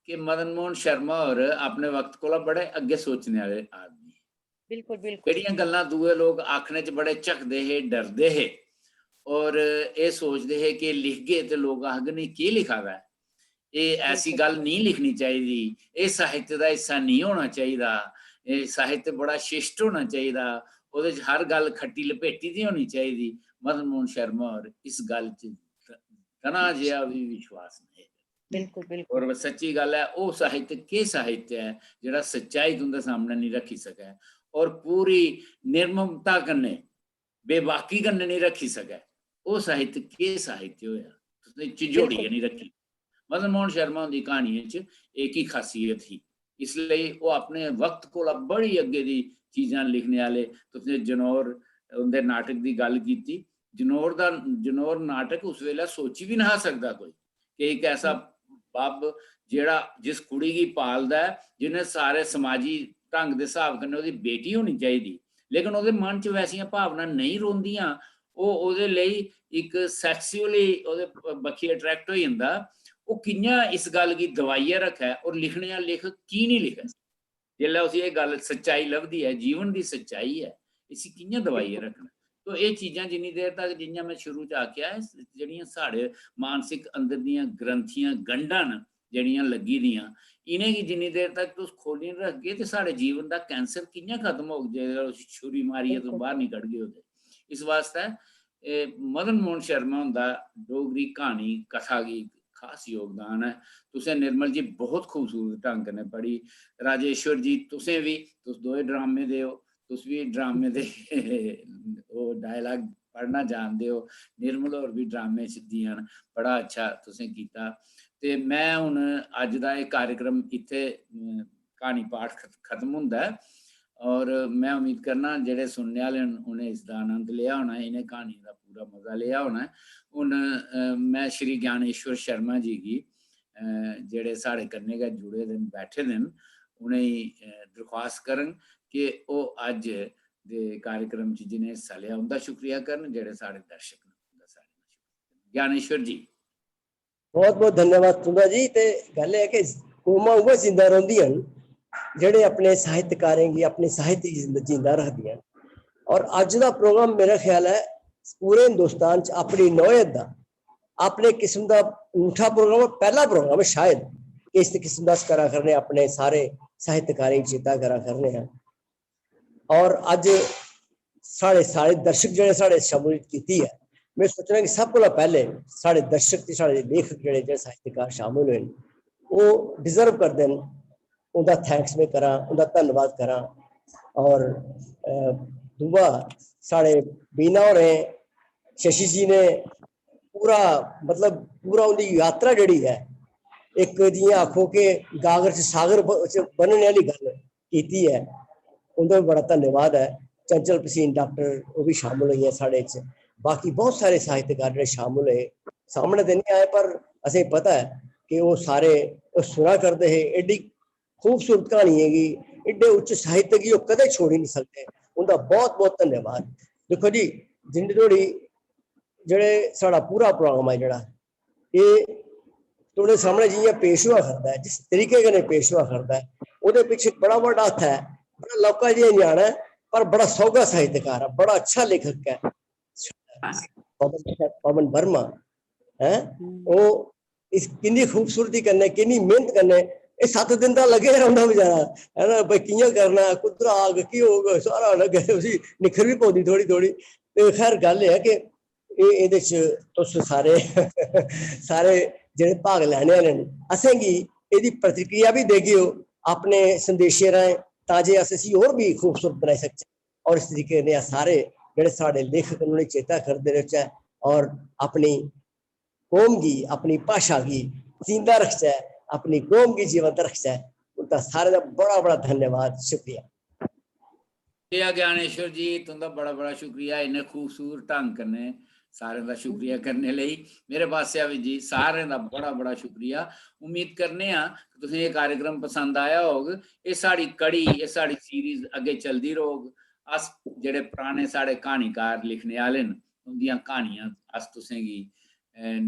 कि मदन मोहन शर्मा होर अपने वक्त कोला बड़े अग्गे सोचने आह्ले आदमी, बिल्कुल बिल्कुल जेह्ड़ियां गल्लां दूए लोग आखने च बड़े झकदे हे, डरदे हे, और एह् सोचदे हे कि लिखगे ते लोग आखङन एह् केह् लिखा दा ऐ, एह् ऐसी बिल्कुल गल्ल नहीं लिखनी चाहिदी, एह् साहित्य दा हिस्सा नहीं होना चाहिदा, एह् साहित्य बड़ा शिष्ट होना चाहिदा, ओह्दे च हर गल्ल खट्टी लपेटी दी होनी चाहिदी। मदन मोहन शर्मा होर इस गल्ल च कना जेहा भी विश्वास नहीं। बिल्कुल बिल्कुल और सच्ची गल है, ओह् साहित्य केह् साहित्य है जेह्ड़ा सच्चाई तुंदे सामने नहीं रखी सकै, और पूरी निर्ममता कन्नै बेबाकी कन्नै नहीं रखी सकै, ओह् साहित्य केह् साहित्य होया, तुसें झिझोड़ियै नहीं रखी। मदन मोहन शर्मा हुंदी क्हानियें च एक ही खासियत ही, इसलिए ओह् अपने वक्त कोला बड़ी अग्गे दी चीजां लिखने आह्ले। तुसें जनौर उंदे नाटक दी गल कीती, जनौर नाटक उस वेल्लै सोची भी नहा सकदा कोई, कि एक ऐसा बब्ब जेह्ड़ा जिस कुड़ी गी पालदा ऐ, जिन्नै सारे समाजी ढंग दे स्हाब कन्नै ओह्दी बेटी होनी चाहिदी, लेकिन ओह्दे मन च वैसियां भावनां नेईं रौंह्दियां, ओह् ओह्दे लेई इक सैक्सुअली ओह्दे बक्खी अट्रैक्ट होई जंदा, ओह् कि'यां इस गल्ल गी दबाइयै रखै, और लिखने आह्ला लेखक की नहीं लिखै, जेल्लै उसी एह् गल्ल सच्चाई लभदी है, जीवन दी सच्चाई है, इसी कि'यां दबाइयै रखना। तो एह् चीजां जिन्नी देर तक, जि'यां मैं शुरू च आखेआ, जेह्ड़ियां साढ़े मानसिक अंदर दियां ग्रंथियां गंढां न, जड़ियां लगी दियां इन्हें गी जिन्नी देर तक तुस खोली नहीं रखगे तो साढ़े जीवन का कैंसर कि'यां खत्म होग जे उसी छुरी मारियै तुस बिल्कुल। बाहर नहीं कड्ढगे ओह्दे। इस वास्ते मदन मोहन शर्मा हुंदा डोगरी कहानी कथा गी खास योगदान है। तुसें निर्मल जी बहुत खूबसूरत ढंग कन्नै पढ़ी। राजेश्वर जी तुसें भी, तुस दोए ड्रामे दे हो, तुस भी ड्रामे दे ओह् डायलॉग पढ़ना जानदे हो। निर्मल होर भी ड्रामे च दियां न, बड़ा अच्छा तुसें कीता। ते मैं हुण अज्ज दा एह् कार्यक्रम इत्थै क्हानी पाठ खत्म हुंदा है और मैं उम्मीद करना जेह्ड़े सुनने आह्ले न उ'नें इसदा आनंद लिया होना है, इ'नें क्हानियें दा पूरा मजा लिया होना है। हुण मैं श्री ज्ञानेश्वर शर्मा जी गी जेह्ड़े साढ़े कन्नै गै जुड़े दे न, बैठे दे न, उ'नेंगी दरख्वास्त करङ कि ओह् अज्ज दे कार्यक्रम च जिनें हिस्सा लिया उं'दा शुक्रिया करन, जेह्ड़े साढ़े दर्शक न उं'दा सारें दा शुक्रिया। ज्ञानेश्वर जी। बहुत बहुत धन्यवाद तुंदा जी। ते गल है कि कौमां उ'ऐ जिंदा रौंह्दियां न जेह्ड़े अपने साहित्यकारें गी अपने साहित्य गी जिंदा रखदियां न। और अज्ज दा प्रोग्राम मेरा ख्याल है पूरे हिंदुस्तान च अपनी नौयत दा अपने किस्म दा अनूठा प्रोग्राम, पहला प्रोग्राम है शायद इस किस्म दा करा करने, अपने सारे साहित्यकारें गी चेता करा करने हैं। और अज साढ़े सारे दर्शक जेह्ड़े साढ़े शमूलियत कीती है, मैं सोचना कि सब कोला पहले साढ़े दर्शक ते साढ़े लेखक जेह्ड़े साहित्यकार शामिल होए न वो डिजर्व करदे न, उनका थैंक्स में करा, उनका धन्यवाद करा। और दूआ साढ़े बीना होरें, शशि जी ने पूरा मतलब पूरा उनकी यात्रा जेह्ड़ी है एक जियां आखो कि गागर च सागर बनने वाली गल कीती है, उनका भी बड़ा धन्यवाद है। चंचल पसीन डॉक्टर वो भी शामिल हुई है साढ़े च। बाकी बहुत सारे साहित्यकार जो शामिल हुए, सामने तो नहीं आए पर असें पता है कि वो सारे सुना करते हैं। एडी खूबसूरत कहानी है, एडे उच्च साहित्य की वो कदे छोड़ ही नहीं सकते। उनका बहुत बहुत धन्यवाद। देखो जी, जिन्नी थोड़ी जेह्ड़े साढ़ा पूरा प्रोग्राम है जेह्ड़ा ये तुहाडे सामने जियां पेश हुआ करता है, जिस तरीके कन्नै पेश हुआ करता है, ਉਹਦੇ ਪਿੱਛੇ बड़ा बड़ा हत्थ है, बड़ा लौका जिहा न्याणा है पर बड़ा सौगा साहित्यकार है, बड़ा अच्छा लेखक है पवन वर्मा है। वो इस किन्नी खूबसूरती कन्नै किन्नी मेहनत कन्नै ये 7 दिन दा लगे रौंह्दा बेचारा है ना, भाई कि'यां करना, कुद्धर आग की होग, सारा लगे उसी निखर भी पौंदी थोड़ी थोड़ी। ते खैर गल है कि ਇਹਦੇ ਚ तुस सारे सारे ਜਿਹੜੇ भाग लैने वाले न असेंगी ਇਹਦੀ प्रतिक्रिया भी देगियो अपने संदेशे राहें, ताजे अस इसी और भी खूबसूरत बनाई सकते। और इस तरीके ने सारे जेह्ड़े साढ़े लेखक उन्हें चेता करते रहे और अपनी कौम की अपनी भाषा की जिंदा रखचै, अपनी कौम की जीवंत रखचै। उनका सारे का बड़ा बड़ा धन्यवाद, शुक्रिया। ज्ञानेश्वर जी तुंदा बड़ा बड़ा शुक्रिया इन्ने खूबसूरत ढंग कन्नै सारें दा शुक्रिया करने लेई। मेरे पासेआ भी जी सारें दा बड़ा बड़ा शुक्रिया। उम्मीद करने आं कि तुसें एह् कार्यक्रम पसंद आया होग। एह् साढ़ी कड़ी, एह् साढ़ी सीरीज अग्गे चलदी रौह्ग। अस जेह्ड़े पराने साढ़े क्हानीकार लिखने आह्ले न उंदियां क्हानियां अस तुसेंगी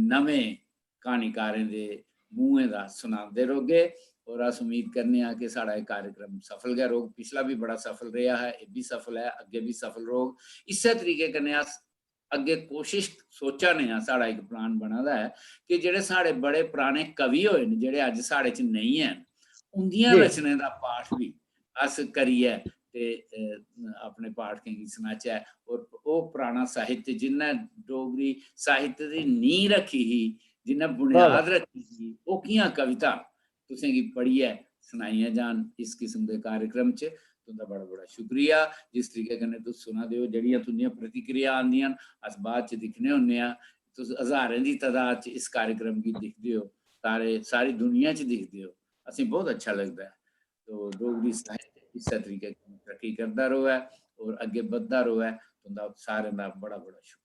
नमें क्हानीकारें दे मूहें दा सुनांदे रौह्गे। और अस उम्मीद करने आं कि साढ़ा एह् कार्यक्रम सफल गै रौह्ग। पिछला भी बड़ा सफल रेहा है, एह् बी सफल है, अग्गे भी सफल रौह्ग। इस्सै तरीके कन्नै अस अग्गे कोशिश सोचा ने आं, साढ़ा एक प्लान बना दा है कि जेह्ड़े साढ़े बड़े पराने कवि होए न जेह्ड़े अज्ज साढ़े च नेईं हैन, उंदियां रचनाएं दा पाठ भी अस करियै ते अपने पाठकें गी सनाचै। और ओह् पराना साहित्य जिन्नै डोगरी साहित्य दी नींह् रखी ही, जिन्नै बुनियाद रखी ही, ओह् कि'यां कविता तुसेंगी पढ़ियै सनाइयां जान इस किस्म दे कार्यक्रम च। तुंदा बड़ा बड़ा शुक्रिया। जिस तरीके कन्नै तुस सुना दे हो, जेह्ड़ियां तुंदियां प्रतिक्रिया आंदियां न अस बाद च दिक्खने होन्ने आं। तुस हज़ारें दी तदाद च इस कार्यक्रम गी दिखदे हो, सारी दुनिया च दिखदे हो, असें बहुत अच्छा लगदा है। तो डोगरी साहित्य इस्सै तरीके कन्नै तरक्की करदा र'वै और अग्गे बधदा र'वै। तुंदा सारें दा बड़ा बड़ा शुक्रिया।